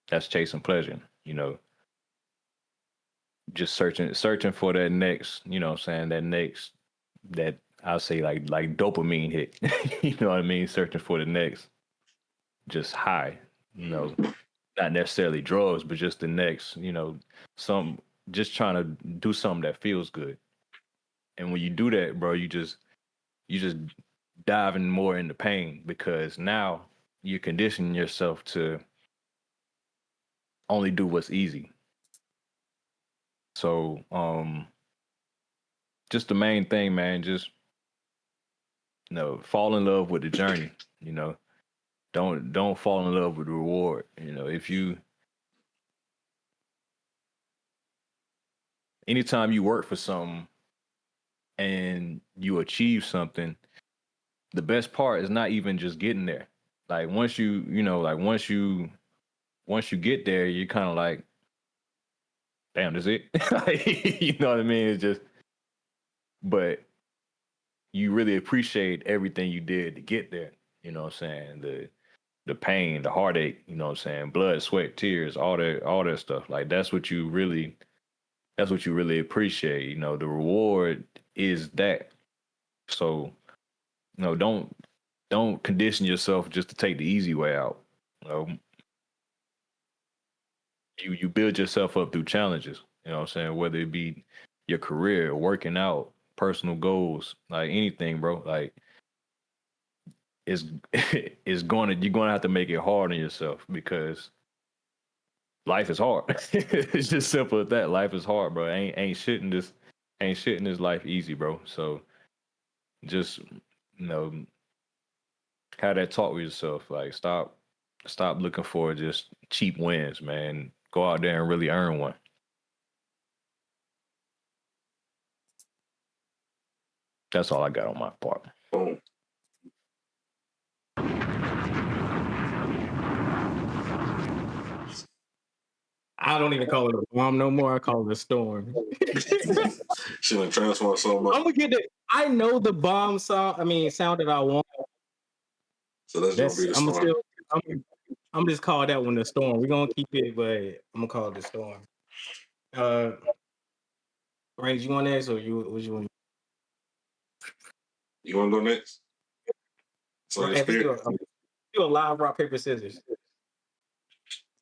That's chasing pleasure. Just searching for that next, what I'm saying, that I'll say like dopamine hit. You know what I mean? Searching for the next just high, not necessarily drugs, but just the next, some just trying to do something that feels good. And when you do that, bro, you just diving more into pain because now you're conditioning yourself to only do what's easy. So just the main thing, man, just fall in love with the journey, don't fall in love with the reward. If you anytime you work for something and you achieve something, the best part is not even just getting there. Like once you get there, you're kind of like, damn, that's it. Like, you know what I mean? It's just, but you really appreciate everything you did to get there. You know what I'm saying? The pain, the heartache, you know what I'm saying? Blood, sweat, tears, all that stuff. Like that's what you really appreciate. The reward is that. So, don't condition yourself just to take the easy way out. You know, you build yourself up through challenges. You know what I'm saying? Whether it be your career, working out, personal goals, like anything, bro. Like it's you're gonna have to make it hard on yourself because life is hard. It's just simple as that. Life is hard, bro. Ain't shit in this life easy, bro. So just know have that talk with yourself. Like stop looking for just cheap wins, man. Go out there and really earn one. That's all I got on my part.
Boom.
I don't even call it a bomb no more. I call it a storm.
She done transformed so much.
I'm gonna get it. I know the bomb sound. I mean, sound that I want.
So that's gonna be the
I'm
storm.
I'm just call that one the storm. We're gonna keep it, but I'm gonna call it the storm. Range, you want next or what you want?
You wanna go next? So
If we do a live rock paper scissors.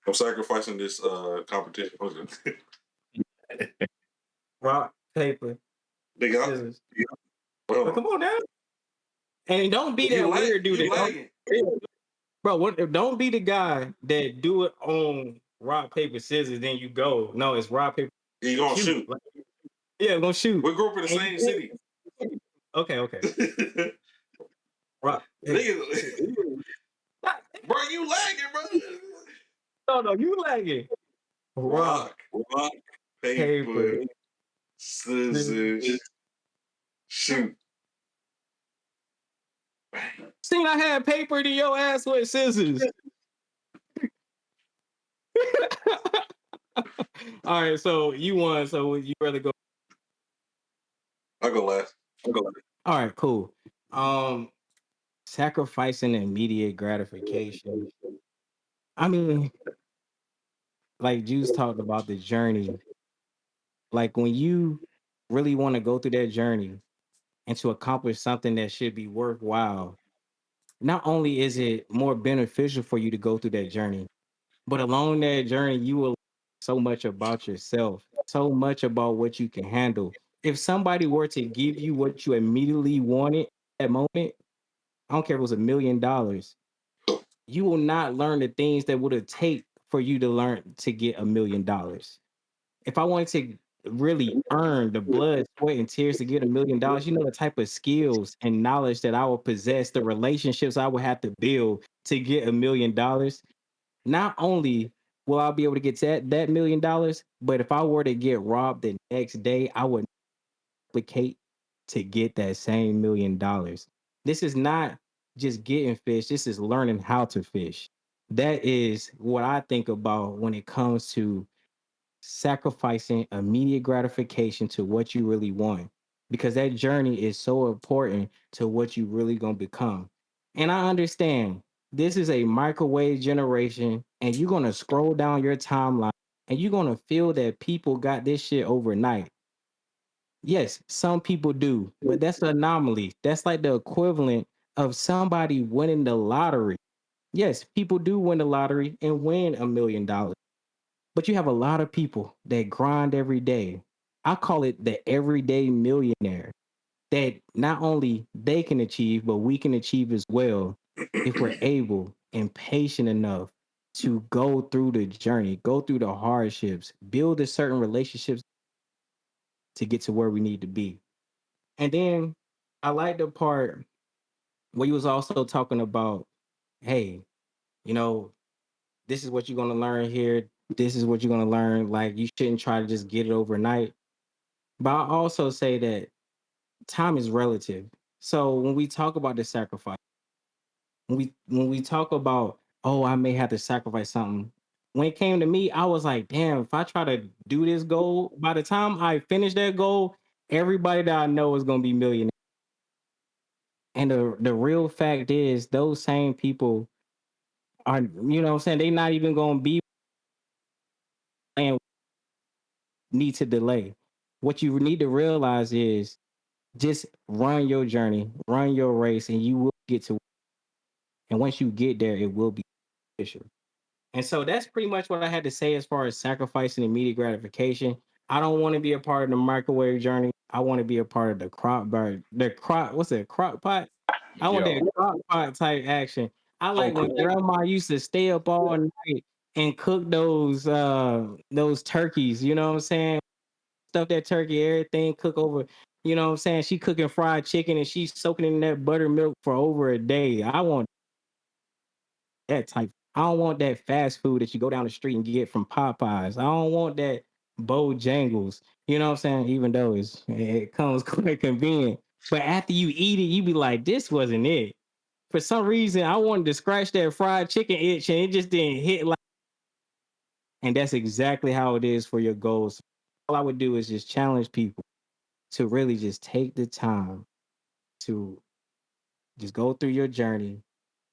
I'm sacrificing this competition.
Rock paper scissors. But come on now. And don't be that weird dude. Bro, don't be the guy that do it on rock, paper, scissors, then you go. No, it's rock, paper.
You gonna shoot.
Yeah, we're gonna shoot.
We grew up in the same city.
Okay. Rock.
Nigga, bro, you lagging, bro.
No, you lagging.
Rock, paper, scissors, shoot.
Seen I had paper to your ass with scissors. All right, so you won. So would you rather go?
I'll go last.
All right, cool. Sacrificing immediate gratification. I mean, like Juice talked about the journey. Like when you really want to go through that journey and to accomplish something that should be worthwhile, not only is it more beneficial for you to go through that journey, but along that journey, you will learn so much about yourself, so much about what you can handle. If somebody were to give you what you immediately wanted at that moment, I don't care if it was $1,000,000, you will not learn the things that would have take for you to learn to get $1,000,000. If I wanted to really earn the blood, sweat, and tears to get $1,000,000, you know the type of skills and knowledge that I would possess, the relationships I would have to build to get $1,000,000. Not only will I be able to get that $1,000,000, but if I were to get robbed the next day, I would replicate to get that same $1,000,000. This is not just getting fish, this is learning how to fish. That is what I think about when it comes to sacrificing immediate gratification to what you really want, because that journey is so important to what you really going to become. And I understand this is a microwave generation and you're going to scroll down your timeline and you're going to feel that people got this shit overnight. Yes, some people do, but that's an anomaly. That's like the equivalent of somebody winning the lottery. Yes, people do win the lottery and win $1,000,000. But you have a lot of people that grind every day. I call it the everyday millionaire, that not only they can achieve, but we can achieve as well if we're able and patient enough to go through the journey, go through the hardships, build a certain relationships to get to where we need to be. And then I like the part where you was also talking about, hey, you know, this is what you're gonna learn here. This is what you're gonna learn. Like you shouldn't try to just get it overnight. But I also say that time is relative. So when we talk about the sacrifice, when we talk about, oh, I may have to sacrifice something. When it came to me, I was like, damn, if I try to do this goal, by the time I finish that goal, everybody that I know is gonna be millionaires. And the real fact is those same people are, you know what I'm saying, they not even gonna be and need to delay. What you need to realize is just run your journey, run your race, and you will get to, and once you get there, it will be official. And so that's pretty much what I had to say as far as sacrificing immediate gratification. I don't want to be a part of the microwave journey. I want to be a part of the crock bird, the crock, what's it, crock pot? I want
Yo,
that crock pot type action. I
so
like when
cool.
grandma used to stay up all night and cook those turkeys, you know what I'm saying? Stuff that turkey, everything cook over, you know what I'm saying? She cooking fried chicken and she's soaking in that buttermilk for over a day. I want that type. I don't want that fast food that you go down the street and get from Popeyes. I don't want that Bojangles. You know what I'm saying? Even though it comes quite convenient. But after you eat it, you be like, this wasn't it. For some reason, I wanted to scratch that fried chicken itch and it just didn't hit like, and that's exactly how it is for your goals. All I would do is just challenge people to really just take the time to just go through your journey,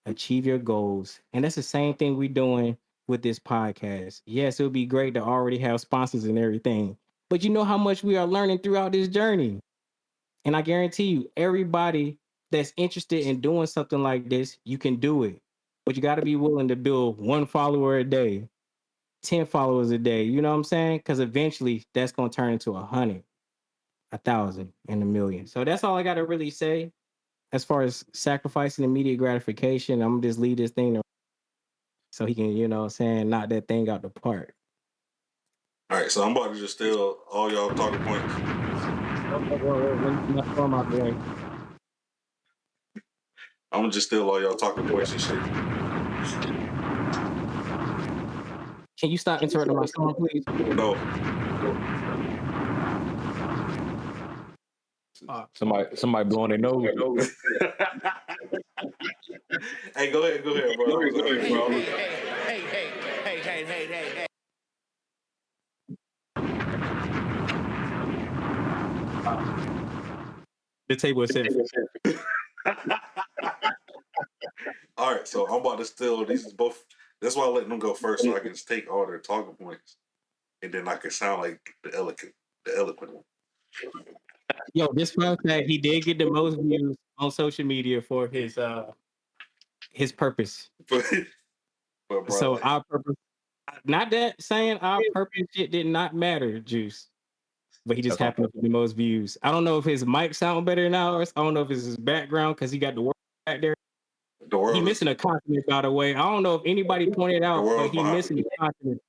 achieve your goals. And that's the same thing we're doing with this podcast. Yes, it would be great to already have sponsors and everything, but you know how much we are learning throughout this journey. And I guarantee you, everybody that's interested in doing something like this, you can do it. But you got to be willing to build one follower a day, 10 followers a day. You know what I'm saying? Because eventually that's going to turn into 100, 1,000, and 1,000,000. So that's all I got to really say as far as sacrificing immediate gratification. I'm gonna just leave this thing so he can, you know what I'm saying, knock that thing out the park.
All right, so I'm about to just steal all y'all talking points.
Let me get my thumb out the way.
I'm gonna just steal all y'all talking points and shit.
Can you stop interrupting my song, please?
No.
Somebody blowing their nose.
Hey, go ahead, bro. I'm sorry.
Hey.
The table is set.
All right, so I'm about to steal these is both. That's why I let them go first, so I can just take all their talking points, and then I can sound like the eloquent one.
Yo, this fun fact, he did get the most views on social media for his purpose.
But bro,
So
like,
our purpose, not that saying our purpose shit did not matter, Juice. But he just
That's on
happened to
purpose.
get the most views. I don't know if his mic sound better now, or I don't know if it's his background because he got the word back there.
the
He
world is
missing a continent, by the way. I don't know if anybody pointed
the
out, but
world's
he
behind me.
missing a continent.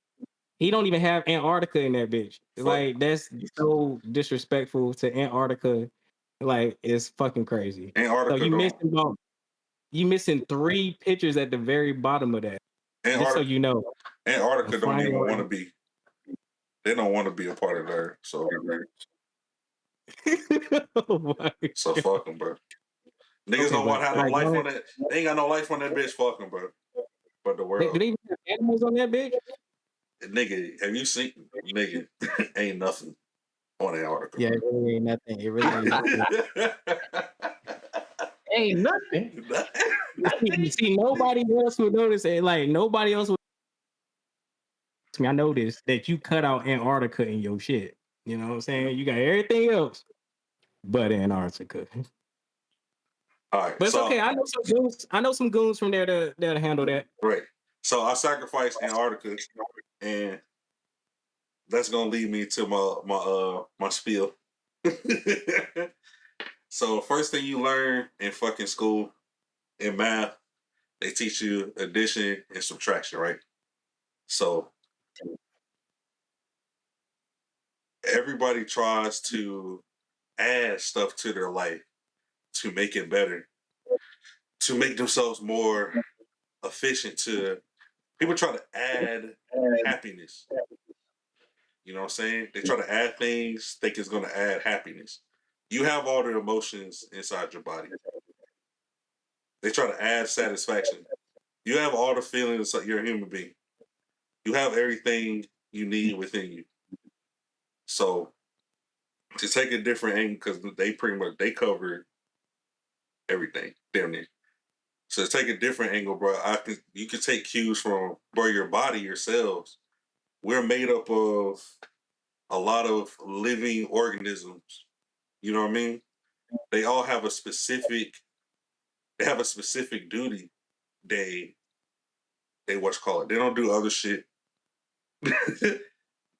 He don't even have Antarctica in that bitch.
Fuck
Like that's so disrespectful to Antarctica. Like it's fucking crazy. So
Antarctica don't.
you missing 3 pictures at the very bottom of that. Just so
Antarctica
you know.
Antarctica don't even want to
Final.
be. They don't want to be a part of there. So
Oh my
so
God.
fuck them, bro. Niggas
Okay,
don't want
but
to have no
like
life on that. They ain't got no life on that bitch. Fuck them, bro. But the
do
world,
they even have animals on that bitch?
nigga, have you seen nigga? Ain't nothing on Antarctica,
Yeah,
bro.
it really ain't nothing. It really ain't nothing. Ain't nothing. You see, nobody else would notice it. Like nobody else would. I noticed that you cut out Antarctica in your shit. You know what I'm saying? You got everything else but Antarctica.
All right,
But it's okay.
so
I know some goons. I know some goons from there that'll handle that.
right. So I sacrificed Antarctica, and that's gonna lead me to my spiel. So first thing you learn in fucking school in math, they teach you addition and subtraction, right? So everybody tries to add stuff to their life to make it better, to make themselves more efficient to people try to add happiness. You know what I'm saying? They try to add things, think it's going to add happiness. You have all the emotions inside your body. They try to add satisfaction. You have all the feelings like you're a human being. You have everything you need within you. So to take a different angle, because they pretty much they cover everything, damn near. So to take a different angle, bro, you can take cues from bro your body, your cells. We're made up of a lot of living organisms. You know what I mean? They all have a specific duty. They what's called. They don't do other shit.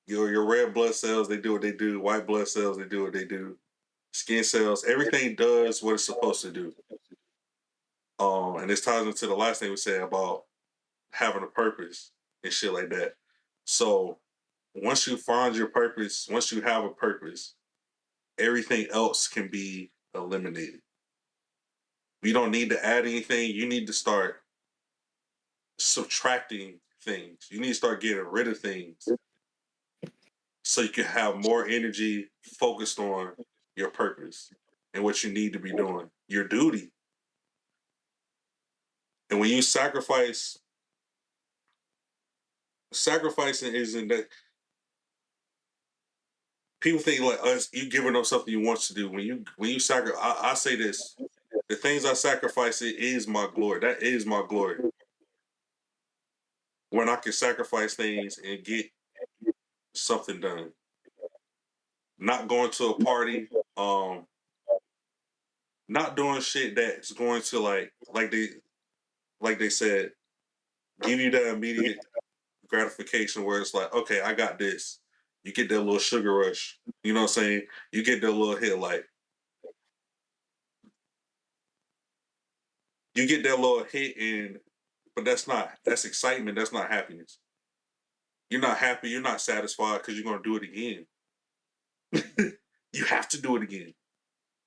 your red blood cells, they do what they do. White blood cells, they do what they do. Skin cells, everything does what it's supposed to do. And this ties into the last thing we said about having a purpose and shit like that. So once you find your purpose, once you have a purpose, everything else can be eliminated. You don't need to add anything. You need to start subtracting things. You need to start getting rid of things so you can have more energy focused on your purpose and what you need to be doing, your duty. And when you sacrificing isn't that people think like us, you giving up something you want to do. When you sacrifice, I say this: the things I sacrifice, it is my glory. That is my glory. When I can sacrifice things and get something done, not going to a party, not doing shit that's going to like they said, give you that immediate gratification where it's like, okay, I got this. You get that little sugar rush. You know what I'm saying? You get that little hit, like you get that little hit, but that's excitement. That's not happiness. You're not happy. You're not satisfied because you're gonna do it again. You have to do it again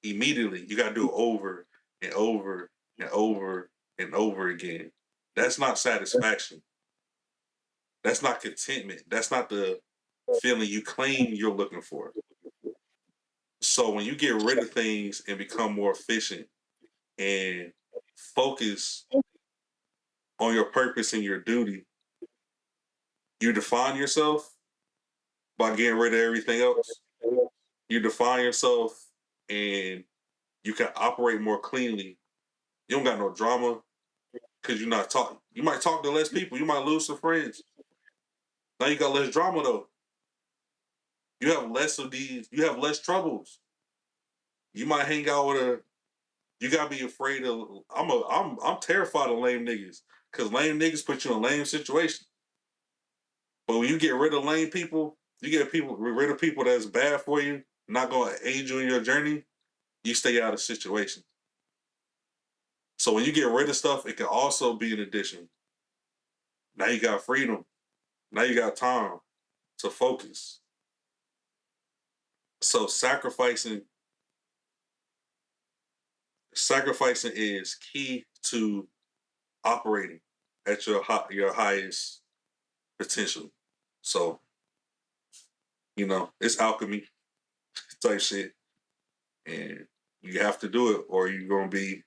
immediately. You got to do it over and over and over and over again. That's not satisfaction. That's not contentment. That's not the feeling you claim you're looking for. So when you get rid of things and become more efficient and focus on your purpose and your duty, you define yourself by getting rid of everything else. You define yourself and you can operate more cleanly. You don't got no drama because you're not talking. You might talk to less people. You might lose some friends. Now you got less drama though. You have less of these. You have less troubles. You might hang out with a. You gotta be afraid of. I'm terrified of lame niggas because lame niggas put you in lame situations. But when you get rid of lame people, you get rid of people that's bad for you, not gonna aid you in your journey. You stay out of situations. So when you get rid of stuff, it can also be an addition. Now you got freedom. Now you got time to focus. So sacrificing is key to operating at your highest potential. So, it's alchemy type shit. And you have to do it or you're gonna be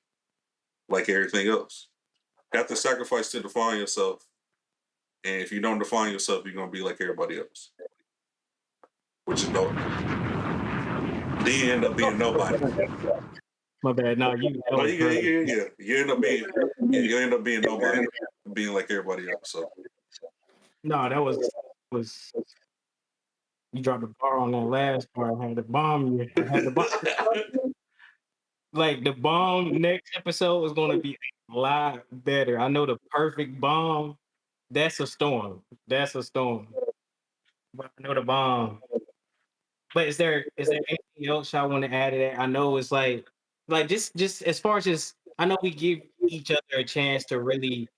like everything else. You have to sacrifice to define yourself. And if you don't define yourself, you're gonna be like everybody else. Which is no then you end up being nobody.
My bad. No, that
No,
was great.
you end up being nobody, being like everybody else. So
No, that was you dropped the bar on that last part. I had to bomb you. I had to bomb. Like the bomb next episode is gonna be a lot better. I know the perfect bomb. That's a storm. That's a storm. But I know the bomb. But is there anything else y'all want to add to that? I know it's like just as far as just I know we give each other a chance to really,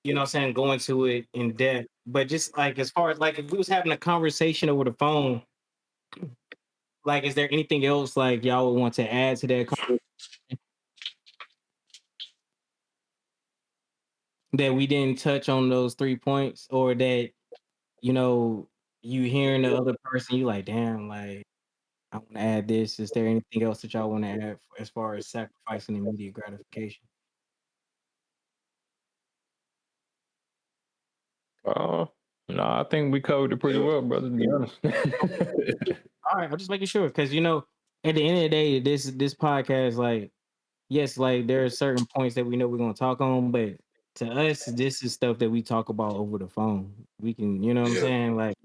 what I'm saying, go into it in depth. But just like as far as like if we was having a conversation over the phone, like is there anything else like y'all would want to add to that? that we didn't touch on those 3 points, or that you hearing the other person, you like, damn, like I want to add this. Is there anything else that y'all want to add as far as sacrificing immediate gratification?
No, I think we covered it pretty well, brother. To be honest.
All right, I'm just making sure because at the end of the day, this podcast, like, yes, like there are certain points that we know we're gonna talk on, but to us, this is stuff that we talk about over the phone. We can, you know what I'm
Yeah.
saying? Like,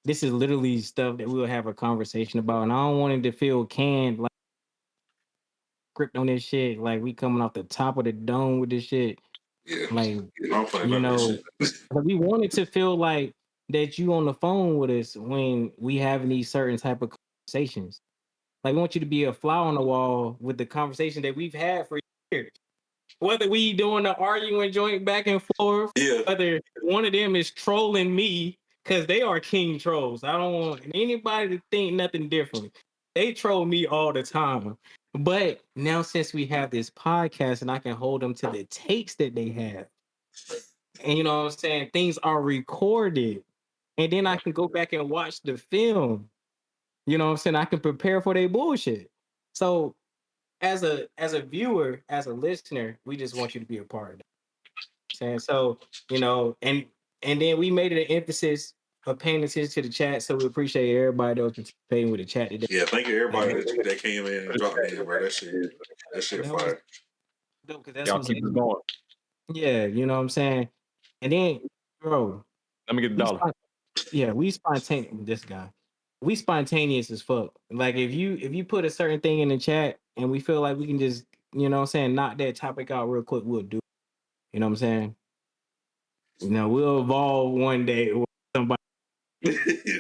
this is literally stuff that we'll have a conversation about, and I don't want it to feel canned, like script on this shit. Like we coming off the top of the dome with this shit.
Yeah.
Like,
I'm playing
you
about that
know,
shit.
but we want it to feel like that you on the phone with us when we having these certain type of conversations. Like, we want you to be a fly on the wall with the conversation that we've had for years. Whether we doing the arguing joint back and forth,
Yeah.
whether one of them is trolling me, because they are king trolls. I don't want anybody to think nothing differently. They troll me all the time. But now, since we have this podcast and I can hold them to the takes that they have, and you know what I'm saying, things are recorded, and then I can go back and watch the film. You know what I'm saying? I can prepare for their bullshit. So as a viewer, as a listener, we just want you to be a part of that. Saying so, and then we made it an emphasis of paying attention to the chat. So we appreciate everybody that was participating with the chat today.
Yeah, thank you everybody
Like,
that came in and dropped in, bro. That shit
that was
fire.
dope because that's
Y'all
what's
keep us going.
yeah, you know what I'm saying? And then, bro,
Let me get the
we
dollar.
we spontaneous. This guy, we spontaneous as fuck. Like if you put a certain thing in the chat and we feel like we can just what I'm saying, knock that topic out real quick, we'll do it. You know what I'm saying? We'll evolve one day with somebody.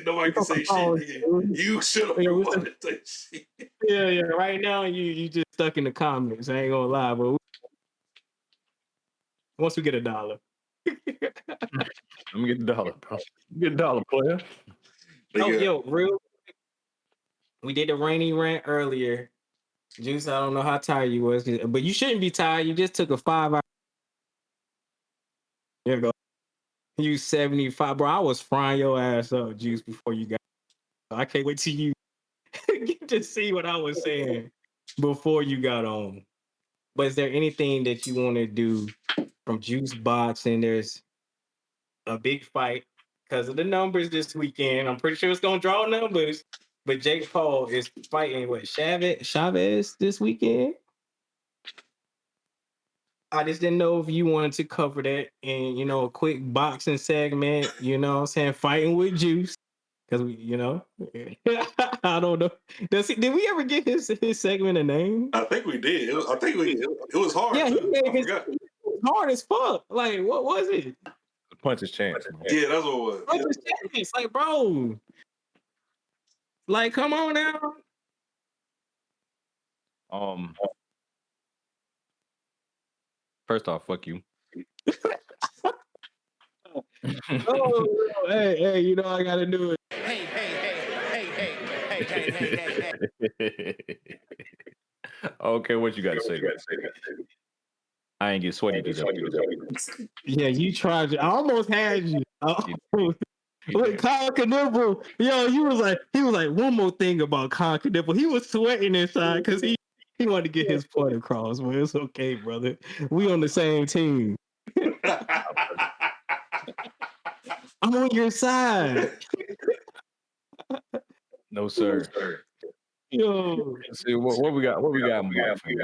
Nobody can say shit, nigga. You shut up
Yeah,
your mouth and say shit.
yeah. Right now, you just stuck in the comments. I ain't gonna lie, but once we get $1.
Let me get the dollar, bro. Get the dollar, player.
Oh,
Nigga,
yo, real. We did the rainy rant earlier. Juice, I don't know how tired you was, but you shouldn't be tired. You just took a 5 hour. There you go. You 75, bro. I was frying your ass up, Juice, before you got. I can't wait till you get to see what I was saying before you got on. But is there anything that you want to do from Juice Boxing? There's a big fight because of the numbers this weekend. I'm pretty sure it's gonna draw numbers. But Jake Paul is fighting with Chavez this weekend. I just didn't know if you wanted to cover that in a quick boxing segment, what I'm saying, fighting with Juice. Because I don't know. Did we ever get his segment a name?
I think we did. It was hard
Yeah, he
too.
gave
I
his
forgot.
it was hard as fuck. Like, what was it?
Punch his chance, man.
Yeah, that's what it was.
What was it? Like, bro, like, come on now.
First off, fuck you.
Oh, hey, I gotta do it.
Okay, what you got to say? I ain't get sweaty today.
Yeah, you tried. I almost had you. With Kyle Kniffle, he was like one more thing about Kyle Kniffle. He was sweating inside because he wanted to get his point across. Well, it's okay, brother. We on the same team. I'm on your side.
No, sir.
Yo,
See what we got. What we got in boxing?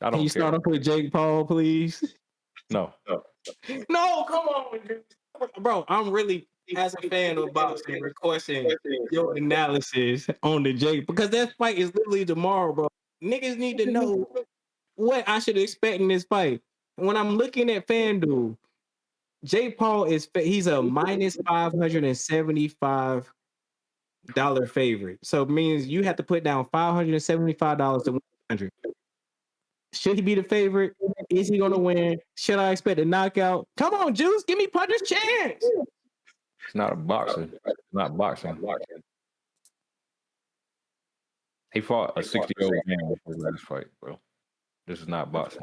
I
can you
don't
start
care.
off with Jake Paul, please?
No.
No, come on, dude. Bro. I'm really, as a fan of boxing, requesting your analysis on the Jake because that fight is literally tomorrow, bro. Niggas need to know what I should expect in this fight. When I'm looking at FanDuel, Jake Paul he's a minus $575 favorite. So it means you have to put down $575 to 100. Should he be the favorite? Is he gonna win? Should I expect a knockout? Come on, Juice, give me Puncher's chance.
It's not a boxing. It's not boxing. He fought a 60-year-old man before his last fight, bro. This is not boxing.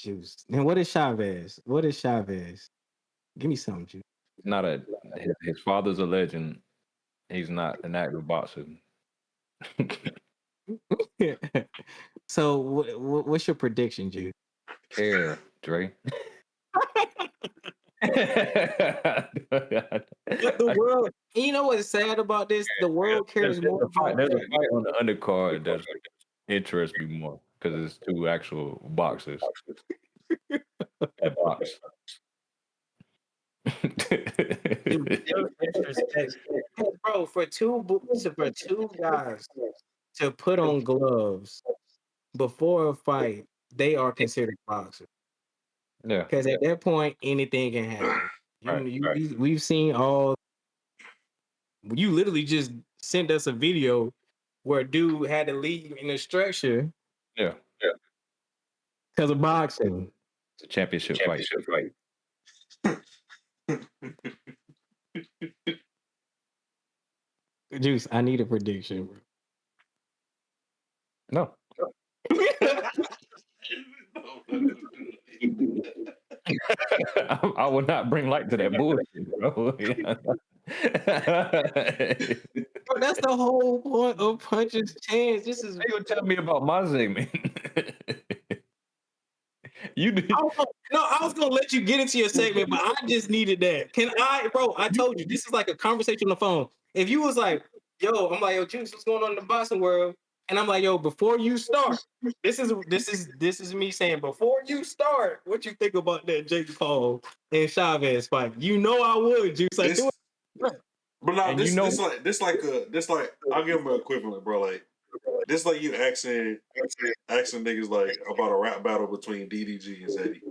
Juice. And what is Chavez? What is Chavez? Give me some juice.
He's not a. His father's a legend. He's not an active boxer.
So what's your prediction, Juice?
Air, Dre.
But the world, you know what's sad about this? The world cares more about
there's a
that.
fight on the undercard that interests me more because it's two actual boxers that box.
Bro, for two guys to put on gloves before a fight, they are considered boxers.
Yeah,
Because at that point, anything can happen. We've seen all. You literally just sent us a video where a dude had to leave in a stretcher
yeah.
because of boxing.
It's a championship fight.
Juice, I need a prediction, bro.
No. I would not bring light to that bullshit, bro.
Bro, that's the whole point of Punch's Chance. This is.
How you gonna tell me about my segment? You did.
I was gonna let you get into your segment, but I just needed that. Can I, bro? I told you this is like a conversation on the phone. If you was like, yo, I'm like, yo, Juice, what's going on in the boxing world? And I'm like, yo, before you start, this is me saying, before you start, what you think about that Jake Paul and Chavez fight? You know I would, Juice. Like, do it.
But no,
And
this
you know-
this like I'll give him an equivalent, bro. Like this like you asking niggas like about a rap battle between DDG and Zeddy.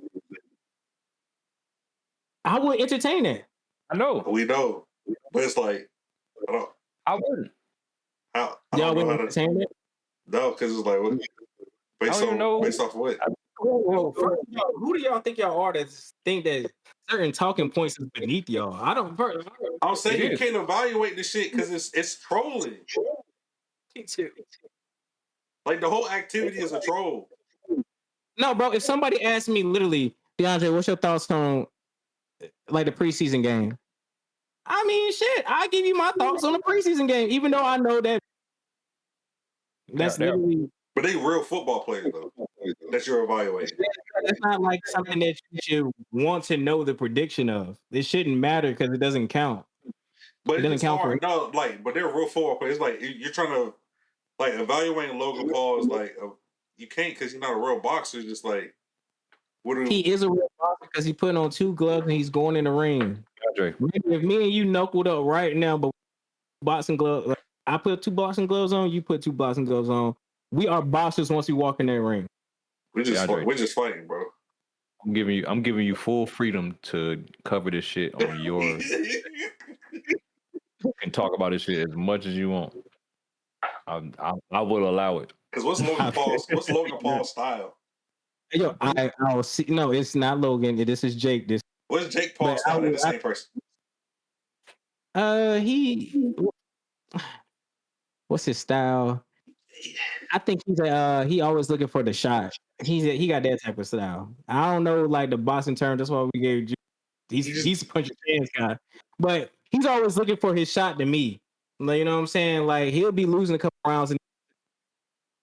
I would entertain it.
I know.
We know, but it's like
I wouldn't.
I
Y'all
don't know
would
how to.
entertain it.
No, because it's like what, based off what?
Whoa, first of all, who do y'all think y'all are that think that certain talking points is beneath y'all? I don't.
I'm saying
It
you
is.
can't evaluate this shit because it's trolling. Like the whole activity is a troll.
No, bro. If somebody asked me literally, DeAndre, what's your thoughts on like the preseason game? I mean, shit. I give you my thoughts on the preseason game, even though I know that that's literally.
But they real football players though that you're evaluating.
It's not like something that you should want to know the prediction of. It shouldn't matter because it doesn't count.
But
It doesn't
it's
count
hard.
for.
No, like, but they're real football players. It's like you're trying to like evaluating Logan Paul is like you can't because he's not a real boxer. It's just like
He is a real boxer because he's putting on 2 gloves and he's going in the ring.
Andre.
If me and you knuckled up right now, but boxing gloves, like, I put 2 boxing gloves on, you put 2 boxing gloves on. We are boxers once we walk in that ring.
we're just fighting, bro.
I'm giving you full freedom to cover this shit on your and talk about this shit as much as you want. I will allow it.
Because what's Logan Paul's style?
Yo, I'll see. No, it's not Logan. This is Jake.
What's Jake Paul's style? They're the same person.
What's his style? I think he always looking for the shot. He got that type of style. I don't know like the boxing term. That's why we gave. He's a punch your hands guy, but he's always looking for his shot to me. Like, you know what I'm saying? Like he'll be losing a couple rounds and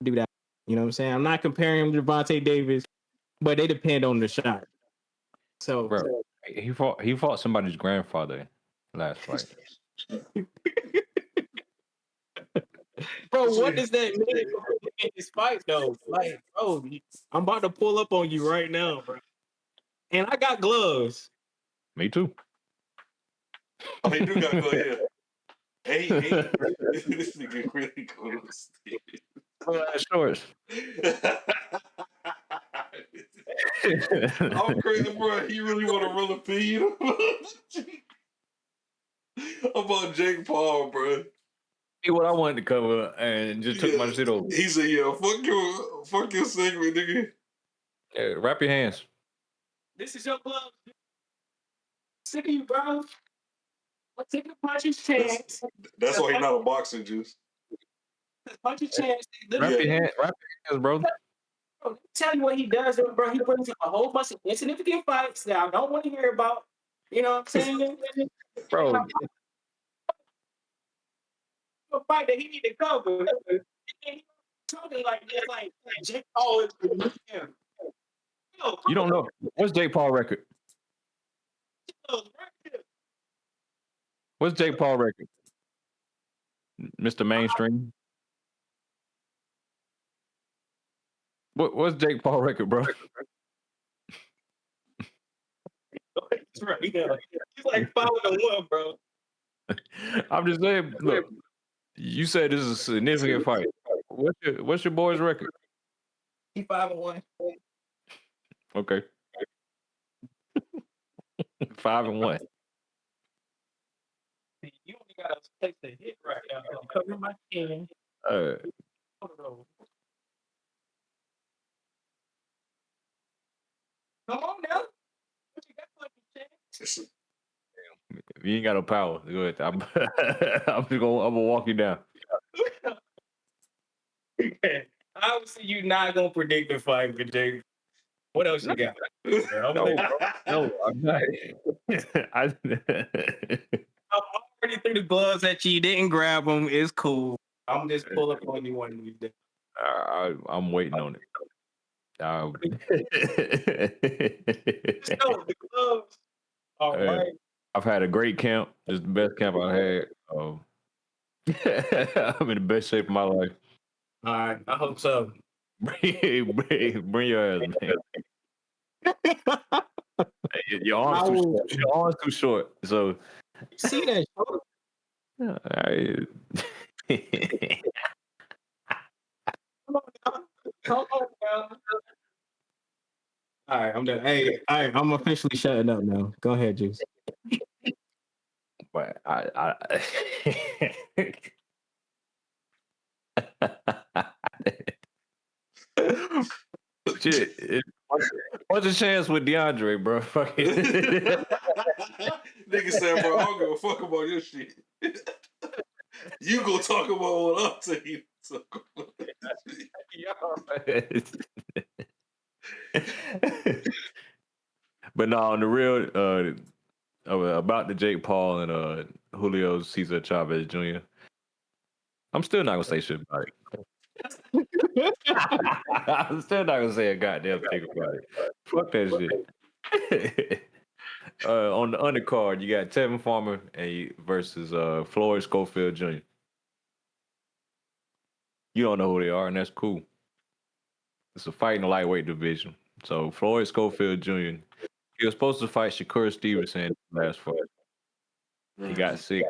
do that. You know what I'm saying? I'm not comparing him to Devontae Davis, but they depend on the shot. So,
bro, he fought somebody's grandfather last fight.
Bro, what does that mean in this fight though? Like, bro, I'm about to pull up on you right now, bro. And I got gloves.
Me too.
Oh, he do got gloves, yeah. Hey, this nigga really goes.
Shorts.
I'm crazy, bro. He really want a real opinion about Jake Paul, bro.
See what I wanted to cover and just took my shit over.
He said, "Yeah, fuck your segment, nigga."
Yeah, wrap your hands.
This is your glove. Sick of you, bro. Let's take a puncher's chance.
That's why he's not a boxer, Juice.
Puncher's chance.
Wrap your hands, bro.
Bro, tell you what he does, bro. He brings up a whole bunch of insignificant fights that I don't want to hear about. You know what I'm saying?
Bro,
A fight that he need to cover. And then he talking like this, like Jake Paul is beneath him. Yo,
you don't know. What's Jake Paul record? What's Jake Paul record? Mr. Mainstream. What's Jake Paul record, bro?
That's right. Yeah. He's like 5-1, bro.
I'm just saying, look, you said this is a significant fight. What's your boy's record?
He 5-1.
Okay. 5-1.
You only got to take the hit right now. I'm covering my chin.
Uh,
Come on now. What you got for me, Chance?
you ain't got no power. Go ahead. I'm gonna walk you down.
Obviously, you not gonna predict the fight with Jake. What else you got?
No, bro. No, I'm not. I,
I'm already threw the gloves at you. You didn't grab them. It's cool. I'm just pull up on you one of these days.
I'm waiting on it.
No, the gloves. All right.
I've had a great camp. It's the best camp I've had. I'm in the best shape of my life.
All right. I hope so.
Bring your ass, man. Your arms too short. Your arms too short. So
See that? Come on now. Come on now. All right, I'm done. Hey, all right, I'm officially shutting up now. Go ahead, Juice.
But shit. What's the chance with DeAndre, bro?
Nigga said, bro, I don't give a fuck about your shit. You go talk about what I'm saying. So,
but no, on the real, about the Jake Paul and Julio Cesar Chavez Jr., I'm still not gonna say shit about it. I'm still not gonna say a goddamn thing about it. Fuck that shit. On the undercard, you got Tevin Farmer versus Floyd Schofield Jr. You don't know who they are, and that's cool. It's a fight in the lightweight division. So Floyd Schofield Jr. He was supposed to fight Shakur Stevenson last fight. He got sick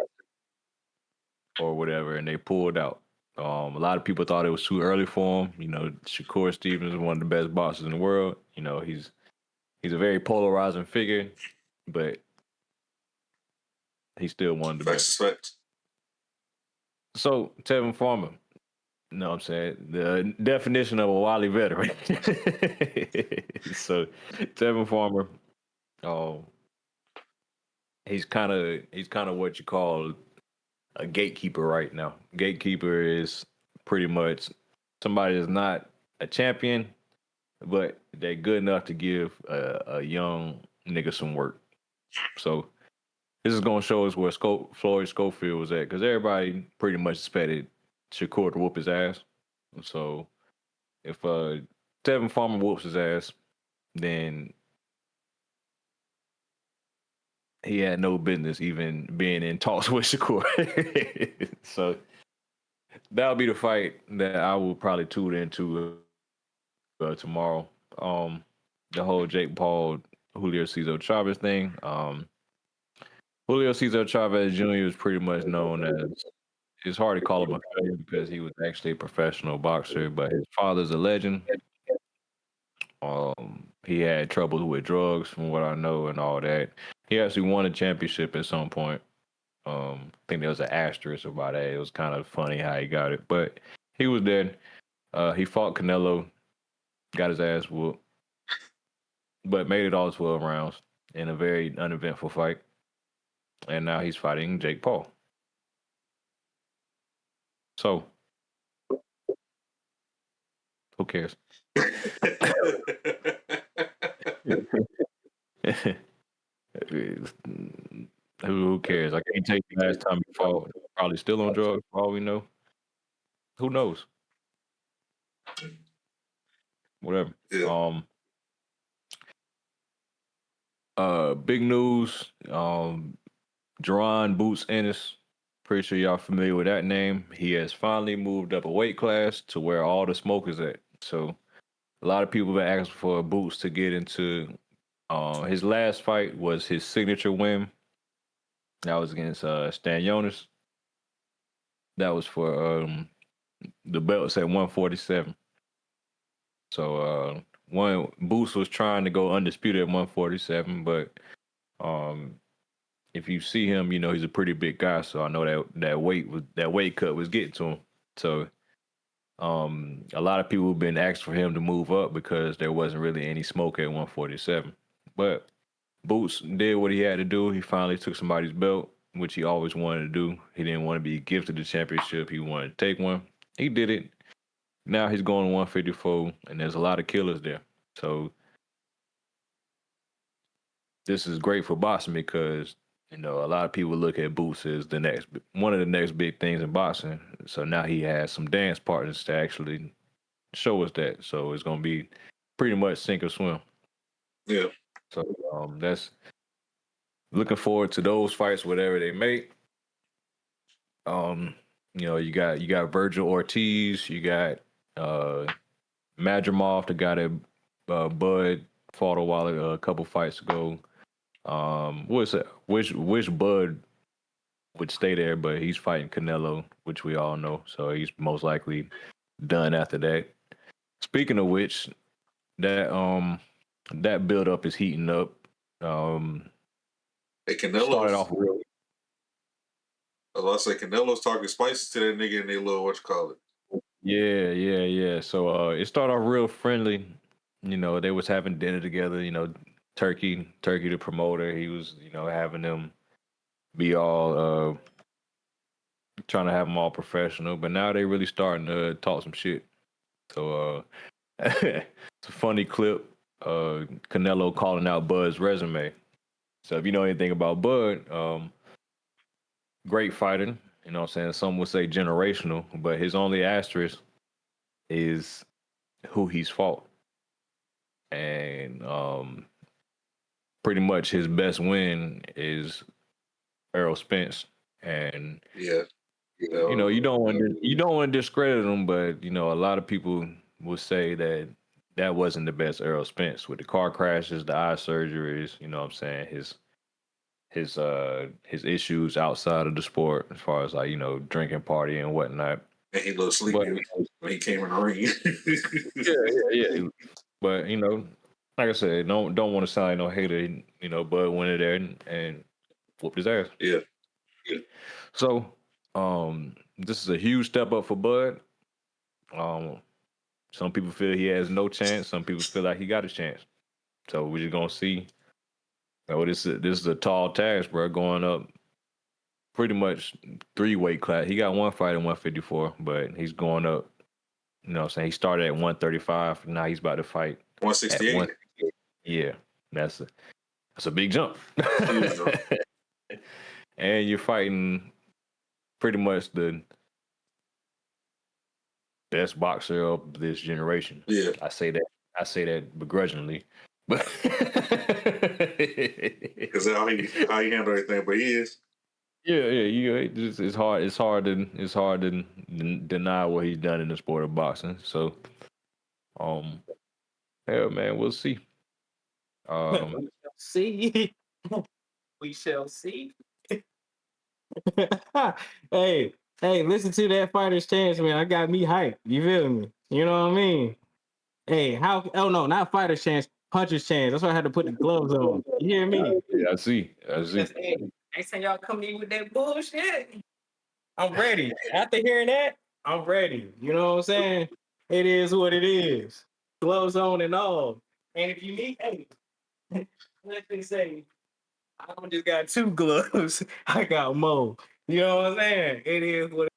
or whatever, and they pulled out. A lot of people thought it was too early for him. You know, Shakur Stevens is one of the best boxers in the world. You know, he's a very polarizing figure, but he's still one of the best.
facts.
So Tevin Farmer, you know what I'm saying? The definition of a wily veteran. So Tevin Farmer, he's kind of what you call a gatekeeper right now. Gatekeeper is pretty much somebody that's not a champion, but they're good enough to give a young nigga some work. So this is going to show us where Floyd Schofield was at, because everybody pretty much expected Shakur to whoop his ass. So if Tevin Farmer whoops his ass, then he had no business even being in talks with Shakur. So that'll be the fight that I will probably tune into tomorrow. The whole Jake Paul, Julio Cesar Chavez thing. Julio Cesar Chavez Jr. is pretty much known as, it's hard to call him a failure because he was actually a professional boxer, but his father's a legend. He had trouble with drugs, from what I know, and all that. He actually won a championship at some point. I think there was an asterisk about that. It was kind of funny how he got it, but he was there. He fought Canelo, got his ass whooped, but made it all 12 rounds in a very uneventful fight. And now he's fighting Jake Paul. So Who cares? Who cares? I can't take the last time he fought. Probably still on drugs, for all we know. Who knows? Whatever.
Yeah.
Big news. Jerron Boots Ennis. Pretty sure y'all familiar with that name. He has finally moved up a weight class to where all the smoke is at. So a lot of people have been asking for Boots to get into. His last fight was his signature win. That was against Stan Jonas. That was for the belts at 147. So one Boots was trying to go undisputed at 147, but if you see him, you know he's a pretty big guy. So I know that weight cut was getting to him. So a lot of people have been asking for him to move up because there wasn't really any smoke at 147. But Boots did what he had to do. He finally took somebody's belt, which he always wanted to do. He didn't want to be gifted the championship. He wanted to take one. He did it. Now he's going to 154, and there's a lot of killers there. So this is great for boxing because you know a lot of people look at Boots as one of the next big things in boxing. So now he has some dance partners to actually show us that. So it's going to be pretty much sink or swim.
Yeah.
So that's looking forward to those fights, whatever they make. You know, you got Virgil Ortiz, you got Madrimov, the guy that Bud fought a couple fights ago. What's that? Which Bud would stay there, but he's fighting Canelo, which we all know, so he's most likely done after that. Speaking of which, that build up is heating up.
Hey, Canelo
started off real.
I was say Canelo's talking spicy to that nigga in their little it.
Yeah. So it started off real friendly. You know, they was having dinner together. You know, Turkey, the promoter, he was having them be all trying to have them all professional. But now they really starting to talk some shit. So it's a funny clip. Canelo calling out Bud's resume. So if you know anything about Bud, great fighter. You know what I'm saying? Some would say generational, but his only asterisk is who he's fought. And pretty much his best win is Errol Spence. And
yeah,
you know, you don't want to discredit him, but you know, a lot of people will say that wasn't the best Errol Spence with the car crashes, the eye surgeries. You know what I'm saying? His issues outside of the sport, as far as like drinking, partying, and whatnot.
And he looked sleepy when he came in the ring.
yeah. But you know, like I said, don't want to sound like no hater. You know, Bud went in there and whooped his ass.
Yeah.
So, this is a huge step up for Bud. Some people feel he has no chance. Some people feel like he got a chance. So we're just gonna see. This is a tall task, bro. Going up pretty much 3 weight class. He got one fight at 154, but he's going up. You know what I'm saying? He started at 135. Now he's about to fight
168.
Yeah, that's a big jump. And you're fighting pretty much the best boxer of this generation.
Yeah,
I say that begrudgingly, but
because how he handle everything, but he is.
Yeah. It's hard to deny what he's done in the sport of boxing. So, hell, man, we'll see.
See, we shall see. hey, listen to that fighter's chance, man. I got me hyped. You feel me? You know what I mean? Hey, how? Oh no, not fighter's chance, puncher's chance. That's why I had to put the gloves on. You hear me?
Yeah, I see.
Hey, next time y'all come in with that bullshit, I'm ready. After hearing that, I'm ready. You know what I'm saying? It is what it is. Gloves on and all. And if you need, hey, let me say, I don't just got 2 gloves. I got more. You know what I'm saying? It is what.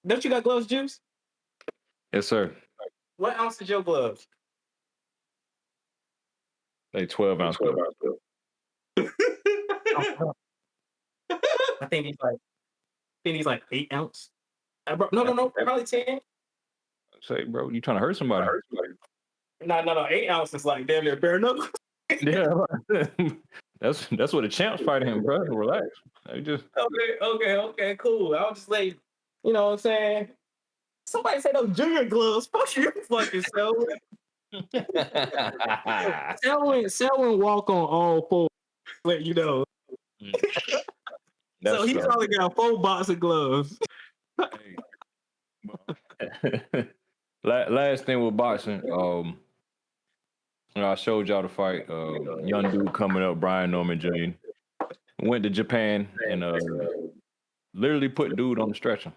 Don't you got gloves, Juice?
Yes, sir.
What ounce is your gloves?
They 12-ounce gloves.
I think he's like 8 ounce. No, probably 10.
Say, bro, you trying to hurt somebody?
No, 8 ounce is like damn near bare knuckles.
Yeah, that's what the champs fight him, bro. Relax. I just
Okay, cool. I'll just like, you know what I'm saying? Somebody say those junior gloves. Fuck you, fucking Selwyn. Selwyn walk on all four. Let you know. So he's only got 4 boxing gloves.
Hey, last thing with boxing, I showed y'all the fight. Young dude coming up, Brian Norman Jr. Went to Japan and literally put dude on the stretcher.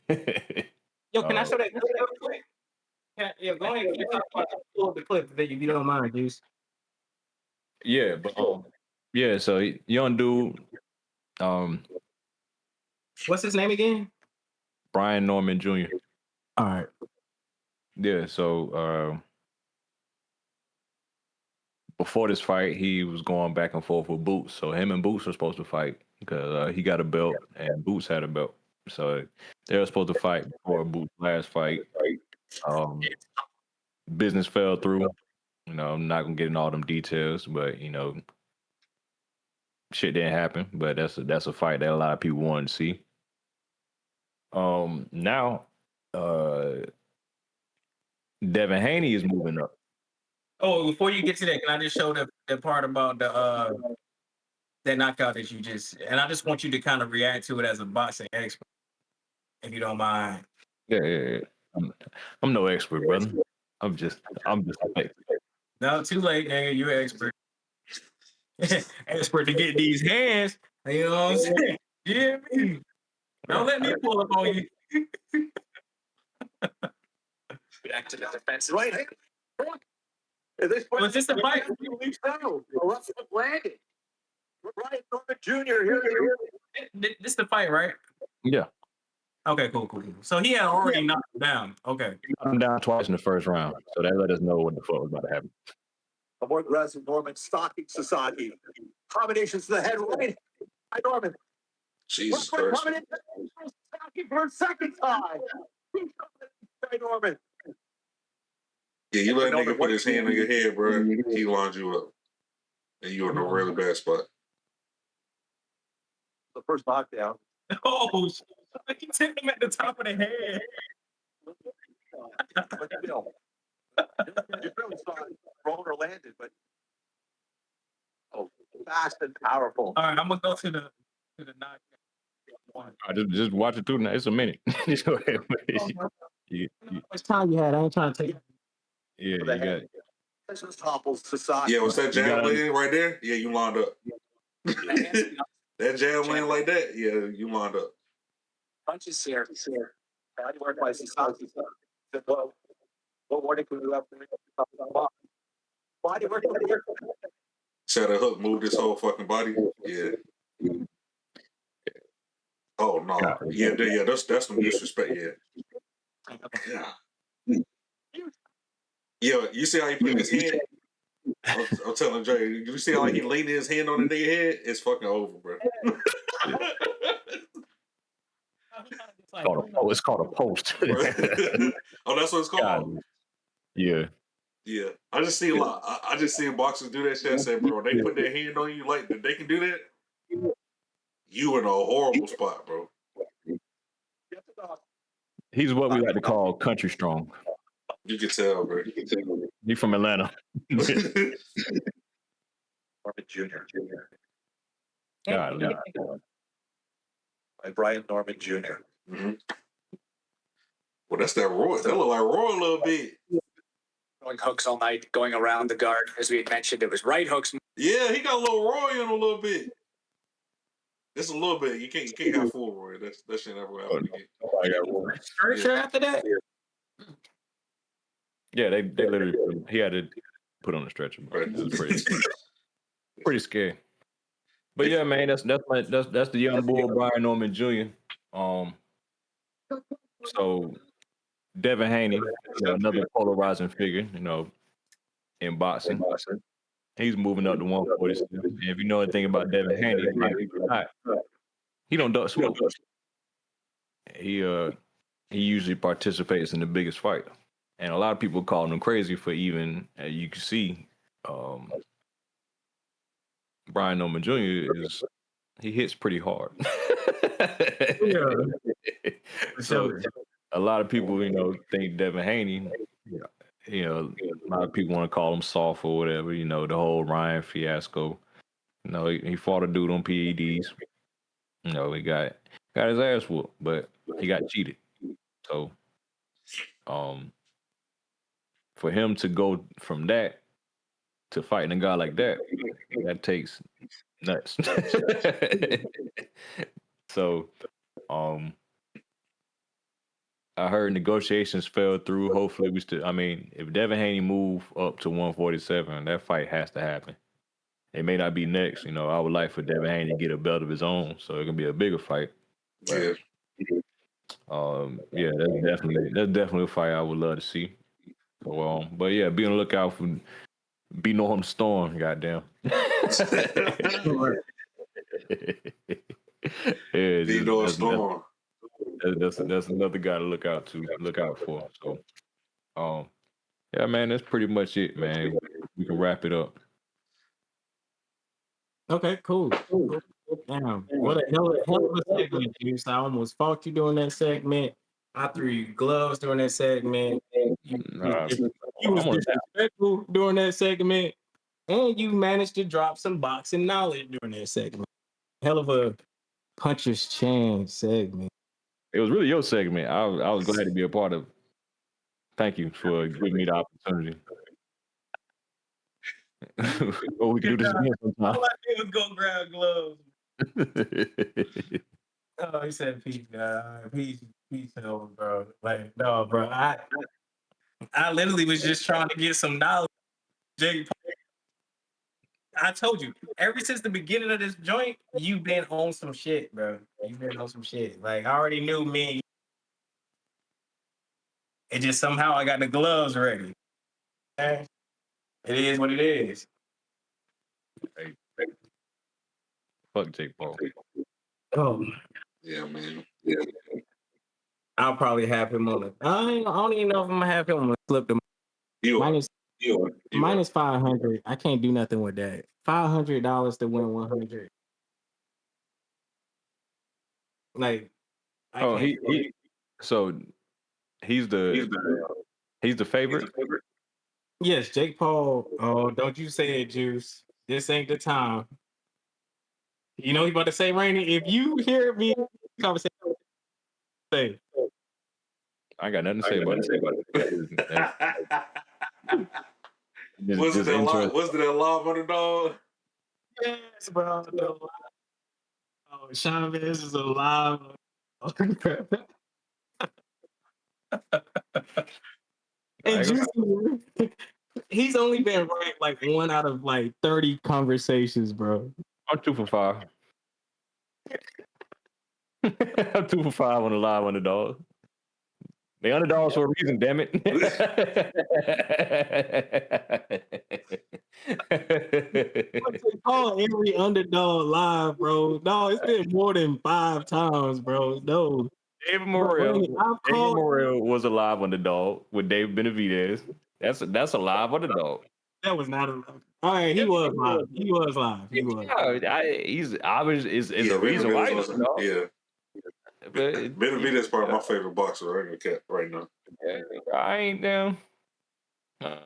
Yo, can I show that clip real quick? Yeah, go ahead. You talk about the clip if you don't mind, Juice.
Yeah, but yeah. So young dude,
What's his name again?
Brian Norman Jr.
All right.
Yeah. So before this fight, he was going back and forth with Boots. So him and Boots were supposed to fight because he got a belt and Boots had a belt. So they were supposed to fight before Boots' last fight. Business fell through. You know, I'm not gonna get in all them details, but you know, shit didn't happen. But that's a fight that a lot of people wanted to see. Now, Devin Haney is moving up.
Oh, before you get to that, can I just show the part about the that knockout that you just, and I just want you to kind of react to it as a boxing expert, if you don't mind.
Yeah. I'm no expert, brother. I'm just like,
No, too late, nigga. You're an expert. Expert to get these hands. You know what I'm saying? Yeah, me. Don't let me pull up on you. Back to the defense. Right. At this point, was this the fight? Let's land it. Ryan Norman Jr. here. This the fight, right?
yeah.
Okay, cool. So he had already knocked him down. Okay.
I'm down twice in the first round, so that let us know what the fuck was about to happen.
A more aggressive Norman stalking Sasaki. Combinations to the head right. Hi, Norman.
Jesus Christ.
Sasaki for a second time. Hi, Norman.
Yeah, you let a nigga put his hand on your head, bro. He lines you up. And you're in a really bad spot.
The first knockdown.
Oh, he hit him at the top of the head.
But still, you really saw it thrown or landed, but fast and powerful.
All right, I'm gonna go to the knockdown.
I just watch it through now. It's a minute. Just go ahead.
How much time you had? I ain't trying to take.
Yeah, you got it.
This was topples Sasaki.
Yeah, what's that jab landing right there? Yeah, you lined up. That jab landing like that? Yeah, you lined up.
Punches here. Body work by Sasaki. What warning can you have for me? Body work.
Set a hook, move this whole fucking body. Yeah. Oh no. Yeah, that's some disrespect, yeah. Yeah. Yeah, you see how he put his hand? I'm telling Jay, you see how he leaned his hand on the nigga head? It's fucking over, bro.
It's called a post.
Oh, that's what it's called.
Yeah.
Yeah, I just see a lot. I just see boxers do that shit. I say, bro, they put their hand on you like that. They can do that. You in a horrible spot, bro.
He's what we like to call country strong.
You can tell, bro.
He's from Atlanta.
Norman Jr.
God.
By Brian Norman Jr.
Mm-hmm. Well, that's that Roy. That look like Roy a little bit.
Going hooks all night, going around the guard. As we had mentioned, it was right hooks.
Yeah, he got a little Roy in a little bit. Just a little bit. You can't have full Roy. That shit never happened again.
Sure after that?
Yeah, they literally he had to put on the stretcher. Right. It was pretty scary. But yeah, man, that's the young bull Brian Norman Jr. So Devin Haney, another polarizing figure, in boxing. He's moving up to 147. And if you know anything about Devin Haney, believe it or not, he don't duck smoke. He usually participates in the biggest fight. And a lot of people call him crazy for even, as you can see, Brian Norman Jr. he hits pretty hard.
Yeah.
So a lot of people, think Devin Haney, a lot of people want to call him soft or whatever, the whole Ryan fiasco. He fought a dude on PEDs. He got his ass whooped, but he got cheated. So for him to go from that to fighting a guy like that takes nuts. So I heard negotiations fell through. Hopefully we still, if Devin Haney move up to 147, that fight has to happen. It may not be next, I would like for Devin Haney to get a belt of his own, so it can be a bigger fight. But, that's definitely a fight I would love to see. So, but yeah, be on the lookout for Be Norm Storm, goddamn.
Be Norm Storm.
That's another guy to look out for. So, yeah, man, that's pretty much it, man. We can wrap it up.
Okay, cool. Damn, what a hell of a segment, Juice. I almost fought you during that segment. I threw you gloves during that segment. You was disrespectful during that segment, and you managed to drop some boxing knowledge during that segment. Hell of a puncher's chance segment.
It was really your segment. I was glad to be a part of. Thank you for giving me the opportunity. Well, we can do this again sometime.
All I did was go grab gloves. Oh, he said peace, guy. Peace, hell, bro. Like, no, bro. I literally was just trying to get some knowledge. Jake, I told you, ever since the beginning of this joint, you've been on some shit, bro. You've been on some shit. Like, I already knew me. It just somehow I got the gloves ready. Okay? It is what it is.
Hey, fuck Jake Paul.
Oh,
yeah, man.
I'll probably have him on it. I don't even know if I'm gonna have him on the flip them. Minus 500. I can't do nothing with that. $500 to win 100. Like,
so he's the favorite.
Yes, Jake Paul. Oh, don't you say it, Juice. This ain't the time. You know he about to say, Rainy. If you hear me conversation, say.
I got nothing to say about it.
Was it a live underdog?
Yes, bro. Oh, Chavez is alive. And Juicy, he's only been right like 1 out of like 30 conversations, bro.
I'm 2 for 5. I'm 2 for 5 on the live underdog. The underdogs for a reason, damn it.
Call every underdog live, bro. No, it's been more than 5 times, bro. No.
David Morrell was a live underdog with Dave Benavidez. That's a live underdog.
That was not a live. All right, he was live. He was live. He was.
He's obviously is a reason why.
Yeah. Benavidez is probably my favorite boxer right now.
I ain't down. I'm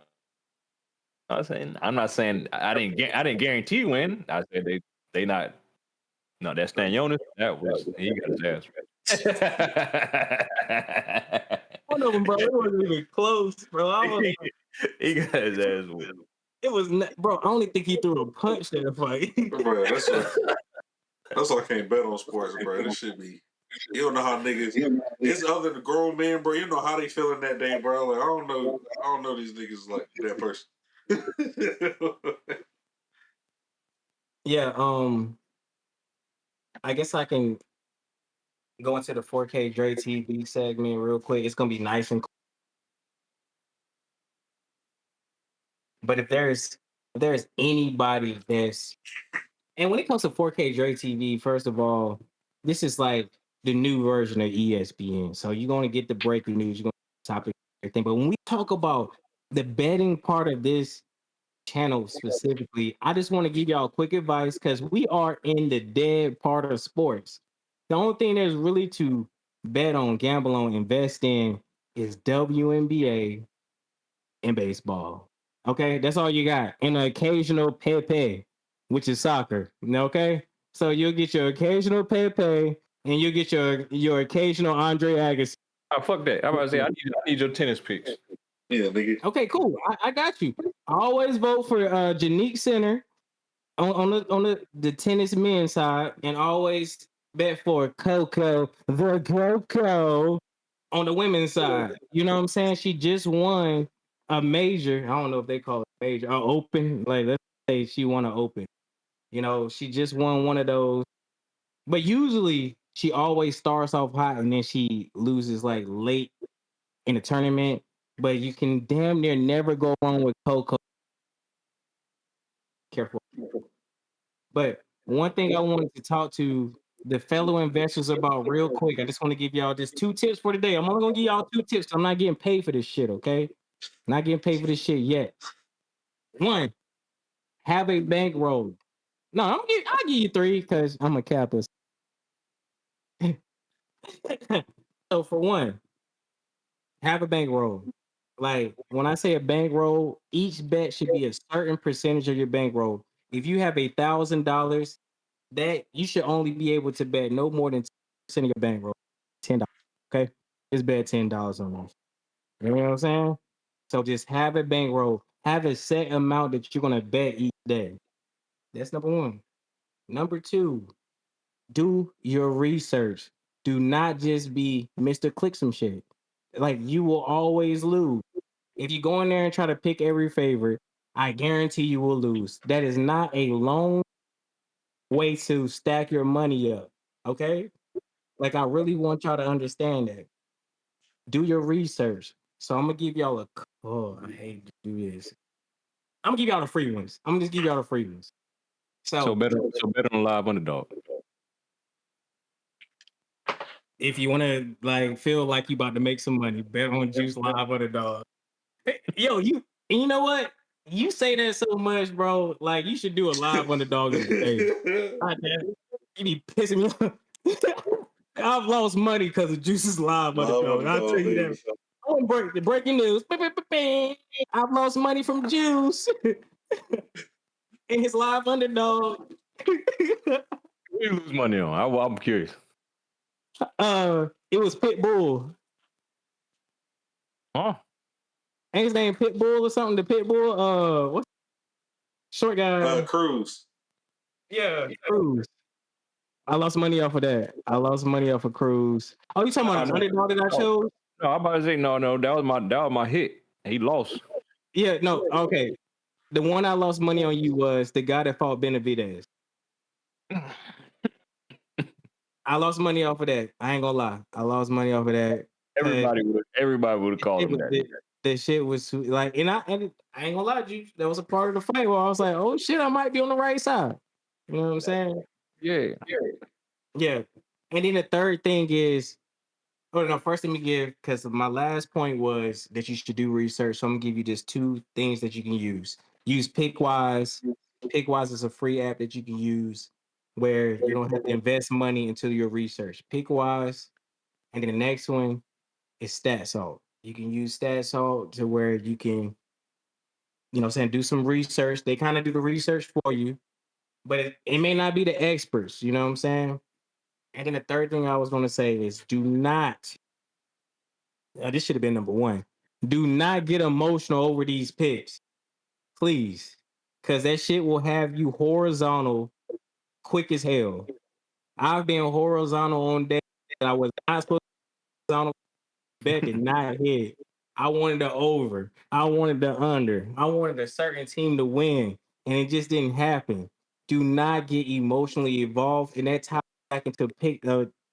not saying I didn't guarantee win. I said they not. No, that Stanionis, he got his ass right.
One of them, bro. It wasn't even close, bro.
He got his ass whooped.
It was not, bro. I only think he threw a punch that fight.
Bro, that's why I can't bet on sports, bro. This should be. You don't know how niggas. It's other than grown men, bro. You know how they feeling that day, bro. Like I don't know these niggas like that person.
Yeah. I guess I can go into the 4K Dre TV segment real quick. It's gonna be nice and But if there's anybody that's and when it comes to 4K Dre TV, first of all, this is like the new version of ESPN. So you're gonna get the breaking news, you're gonna get the topic everything. But when we talk about the betting part of this channel specifically, I just want to give y'all quick advice because we are in the dead part of sports. The only thing there's really to bet on, gamble on, invest in is WNBA and baseball. Okay, that's all you got. And an occasional pepe, which is soccer. Okay, so you'll get your occasional pepe, and you'll get your occasional Andre Agassi.
Oh, fuck that. I'm about to say I need your tennis picks.
Yeah, nigga.
Okay, cool. I got you. I always vote for Janique Center on the tennis men's side, and always bet for Coco the Coco on the women's side. You know what I'm saying? She just won a major. I don't know if they call it major or open. Like let's say she won an open. You know, she just won one of those. But usually she always starts off hot and then she loses like late in the tournament. But you can damn near never go wrong with Coco. Careful. But one thing I wanted to talk to the fellow investors about real quick. I just want to give y'all just 2 tips for today. I'm only gonna give y'all 2 tips. I'm not getting paid for this shit, okay? Not getting paid for this shit yet. One, have a bankroll. No, I'll give you 3 because I'm a capitalist. So for one, have a bankroll. Like when I say a bankroll, each bet should be a certain percentage of your bankroll. If you have $1,000, that you should only be able to bet no more than 10% of your bankroll. $10. Okay. Just bet $10 on that. You know what I'm saying? So just have a bankroll. Have a set amount that you're gonna bet each day. That's number one. Number two, do your research. Do not just be Mr. Click some shit. Like you will always lose. If you go in there and try to pick every favorite, I guarantee you will lose. That is not a long way to stack your money up. Okay? Like I really want y'all to understand that. Do your research. So I'm gonna give y'all a oh, I hate to do this. I'm gonna give y'all the free ones. I'm gonna just give y'all the free ones.
So
So
bet on live underdog.
if you wanna like feel like you about to make some money, bet on Juice Live Underdog. Yo, you know what? You say that so much, bro. Like you should do a live underdog of the day. God damn it. You be pissing me off. I've lost money because of Juice's live
Live
underdog. I'll tell
underdog,
you
baby.
that. I want to break the breaking news. I've lost money from Juice and his live underdog.
What do you lose money on? I'm curious.
It was Pitbull.
Huh?
Ain't his name Pitbull or something? The Pitbull. What's short guy?
Cruz.
Yeah, Cruz. I lost money off of that. I lost money off of Cruz. Oh, you talking about an underdog that I chose?
No, I'm about to say no. That was my hit. He lost.
Yeah, no, okay. The one I lost money on you was the guy that fought Benavidez. I lost money off of that. I ain't gonna lie. I lost money off of that.
Everybody would have called him that.
The shit was like, and I ain't gonna lie to you. That was a part of the fight where I was like, oh shit, I might be on the right side. You know what I'm saying?
Yeah.
Yeah. And then the third thing is, oh no, first let me give because my last point was that you should do research. So I'm gonna give you just 2 things that you can use. Use Pickwise. Pickwise is a free app that you can use where you don't have to invest money into your research. Pickwise, and then the next one is StatSalt. You can use StatSalt to where you can, you know, what I'm saying do some research. They kind of do the research for you, but it may not be the experts. You know what I'm saying? And then the third thing I was going to say is do not this should have been number one. Do not get emotional over these picks, please, because that shit will have you horizontal quick as hell. I've been horizontal on days that I was not supposed to be horizontal. Bet did not hit. I wanted the over. I wanted the under. I wanted a certain team to win, and it just didn't happen. Do not get emotionally involved, and that ties back into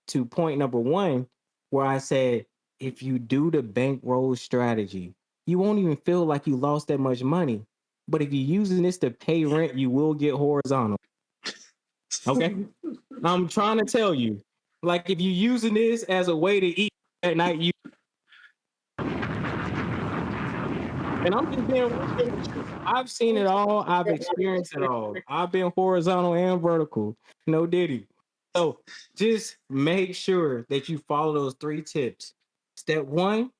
to point number one, where I said if you do the bankroll strategy, you won't even feel like you lost that much money. But if you're using this to pay rent, you will get horizontal. Okay. I'm trying to tell you, like if you're using this as a way to eat at night, you and I'm just being real with you. I've seen it all. I've experienced it all. I've been horizontal and vertical. No diddy. So just make sure that you follow those 3 tips. Step one,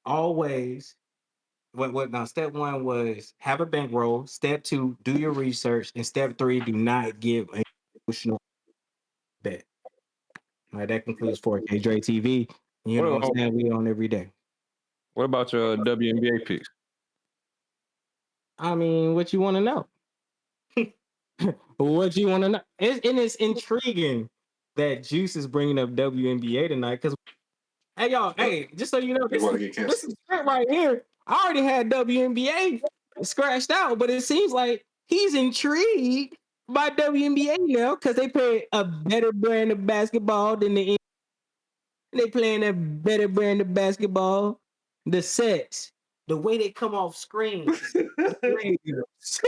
always. What now? Step one was have a bankroll. Step two, do your research. And step three, do not give an emotional bet. All right, that concludes 4K Dre TV. You
What
know what
about,
I'm saying? We on every day.
what about your WNBA picks?
I mean, what you want to know? What you want to know? And it's intriguing that Juice is bringing up WNBA tonight. Because hey, y'all, hey, just so you know,
They
this
want
is
to get
this
canceled.
is shit right here. I already had WNBA scratched out, but it seems like he's intrigued by WNBA now because they play a better brand of basketball than they playing a better brand of basketball. The sets, the way they come off screens, the players,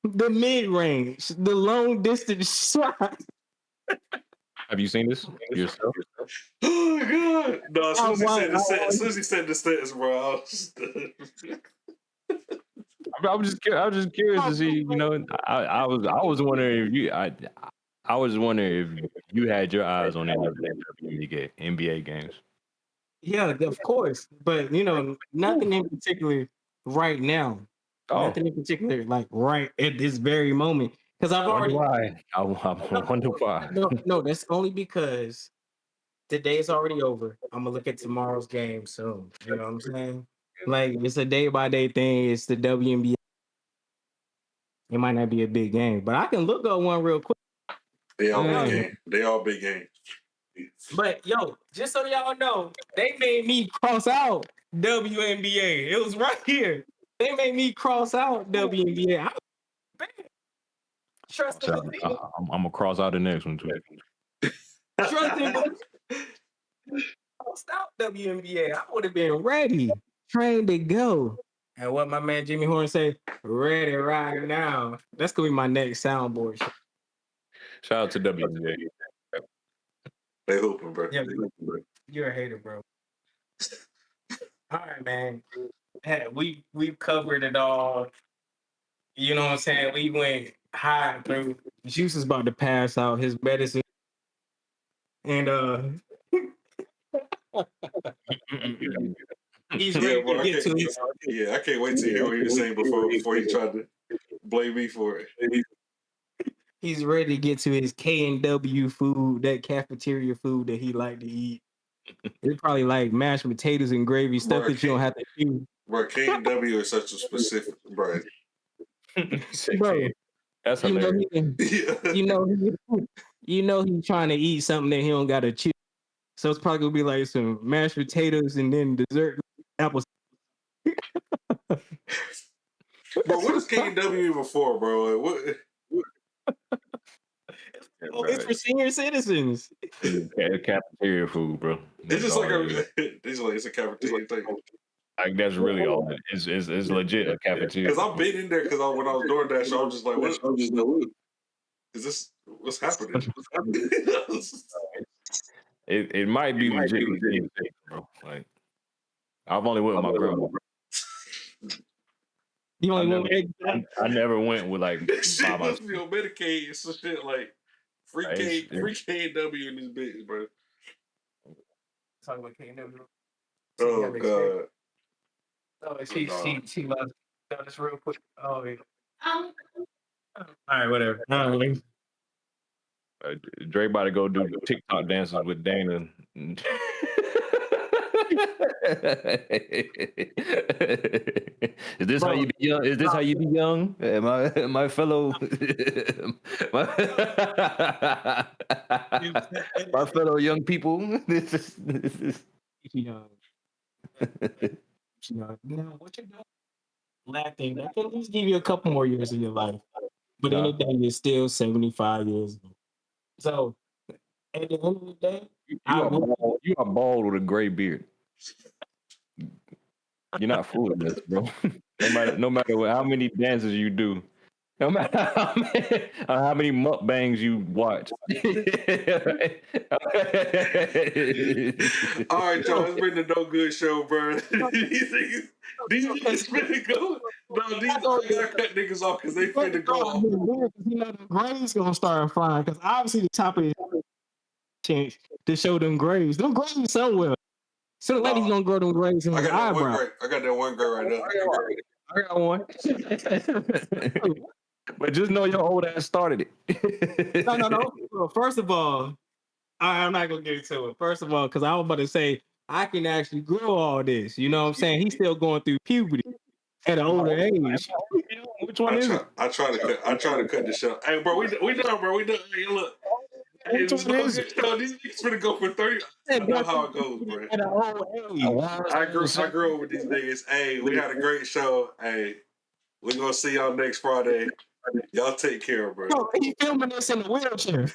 the mid range, the long distance shot.
Have you seen this yourself?
Oh god! No, as soon
I
as he
want,
said the set, as soon as he said the sentence, bro, I was just,
I'm just curious to see. You know, I was wondering if I was wondering if you had your eyes on any of the NBA games.
yeah, of course, but you know, nothing in particular right now.
Oh,
Nothing in particular, like right at this very moment, because I've
wonder
already
why? I wonder why.
no. That's only because today's already over. I'm gonna look at tomorrow's game soon. You know what I'm saying? Like it's a day by day thing. It's the WNBA. It might not be a big game, but I can look up one real quick.
they all big
Mm.
game. They all big game.
But yo, just so y'all know, they made me cross out WNBA. It was right here. They made me cross out WNBA. I was bad. Trust and
So
believe.
I'm gonna cross out the next one too.
Trust and believe. Crossed out WNBA. I would have been ready, trained to go. And what my man Jimmy Horn say, ready right now. That's gonna be my next soundboard.
Shout out to WNBA.
They hooping, bro.
Yeah, you're a hater, bro. All right, man. Hey, we've covered it all. You know what I'm saying? We went high through. Juice is about to pass out his medicine, and he's
Yeah,
ready to
bro. I
get
can't.
to his.
Yeah, I can't wait to hear what he was saying before he tried to blame me for it.
He's ready to get to his K and W food, that cafeteria food that he like to eat. It's probably like mashed potatoes and gravy, stuff
Bro,
that you don't have to chew.
bro, K and W is such a specific, bro.
Bro,
That's
you know
hilarious.
he,
Yeah.
you know he's trying to eat something that he don't got to chew. So it's probably gonna be like some mashed potatoes and then dessert apple.
Bro, what is K and W even for, bro? What?
Oh, it's for senior citizens.
Cafeteria food, bro.
It's
That's
just like
all it is.
it's a cafeteria thing.
Like that's really all it is. It's legit a cafeteria.
Because I've been in there because when I was doing that, I was just like, what is this? What's happening?
It might be legit, bro. Like I've only went with my grandma.
You
I
only
never,
want
I never went with like
Shit
by
must
myself.
be on Medicaid and some shit like free K and W in this bitch, bro.
talk about KW.
Oh god.
Oh, she loves this real quick. Oh, yeah. All right, whatever.
Dre about to go do TikTok dances with Dana. Is this how you be young? Is this how you be young? My fellow, my fellow young people. This is.
Now, what you're doing, laughing, that can at least give you a couple more years of your life. But in the day, you're still 75 years old. So at the end of the day,
You are bald with a gray beard. You're not fooling us, bro. No matter how many dances you do, no matter how many mukbangs you watch.
All right, y'all. It's been the No Good Show, bro. these niggas finna go. No, I gotta cut niggas off because they finna go off.
You know the grades gonna start flying because obviously the top of his chance to show them grades. Them grades somewhere. So the lady's gonna grow them grades in
I
his
got that one
eyebrow.
grade. I got that one grade right now.
I got one.
But just know your old ass started it.
No. Well, first of all, I'm not gonna get into it. First of all, because I was about to say I can actually grow all this. You know what I'm saying? He's still going through puberty at an older age.
Which one is it?
I try to cut the show. Hey, bro, we done, bro. We done. Hey, look. Hey, this No Good Show. These niggas finna go for 30. I know how it goes, bro.
At an old age.
I grew up with these niggas. Hey, we had a great show. Hey, we're gonna see y'all next Friday. Y'all take care, bro.
Yo, he filming this in a wheelchair.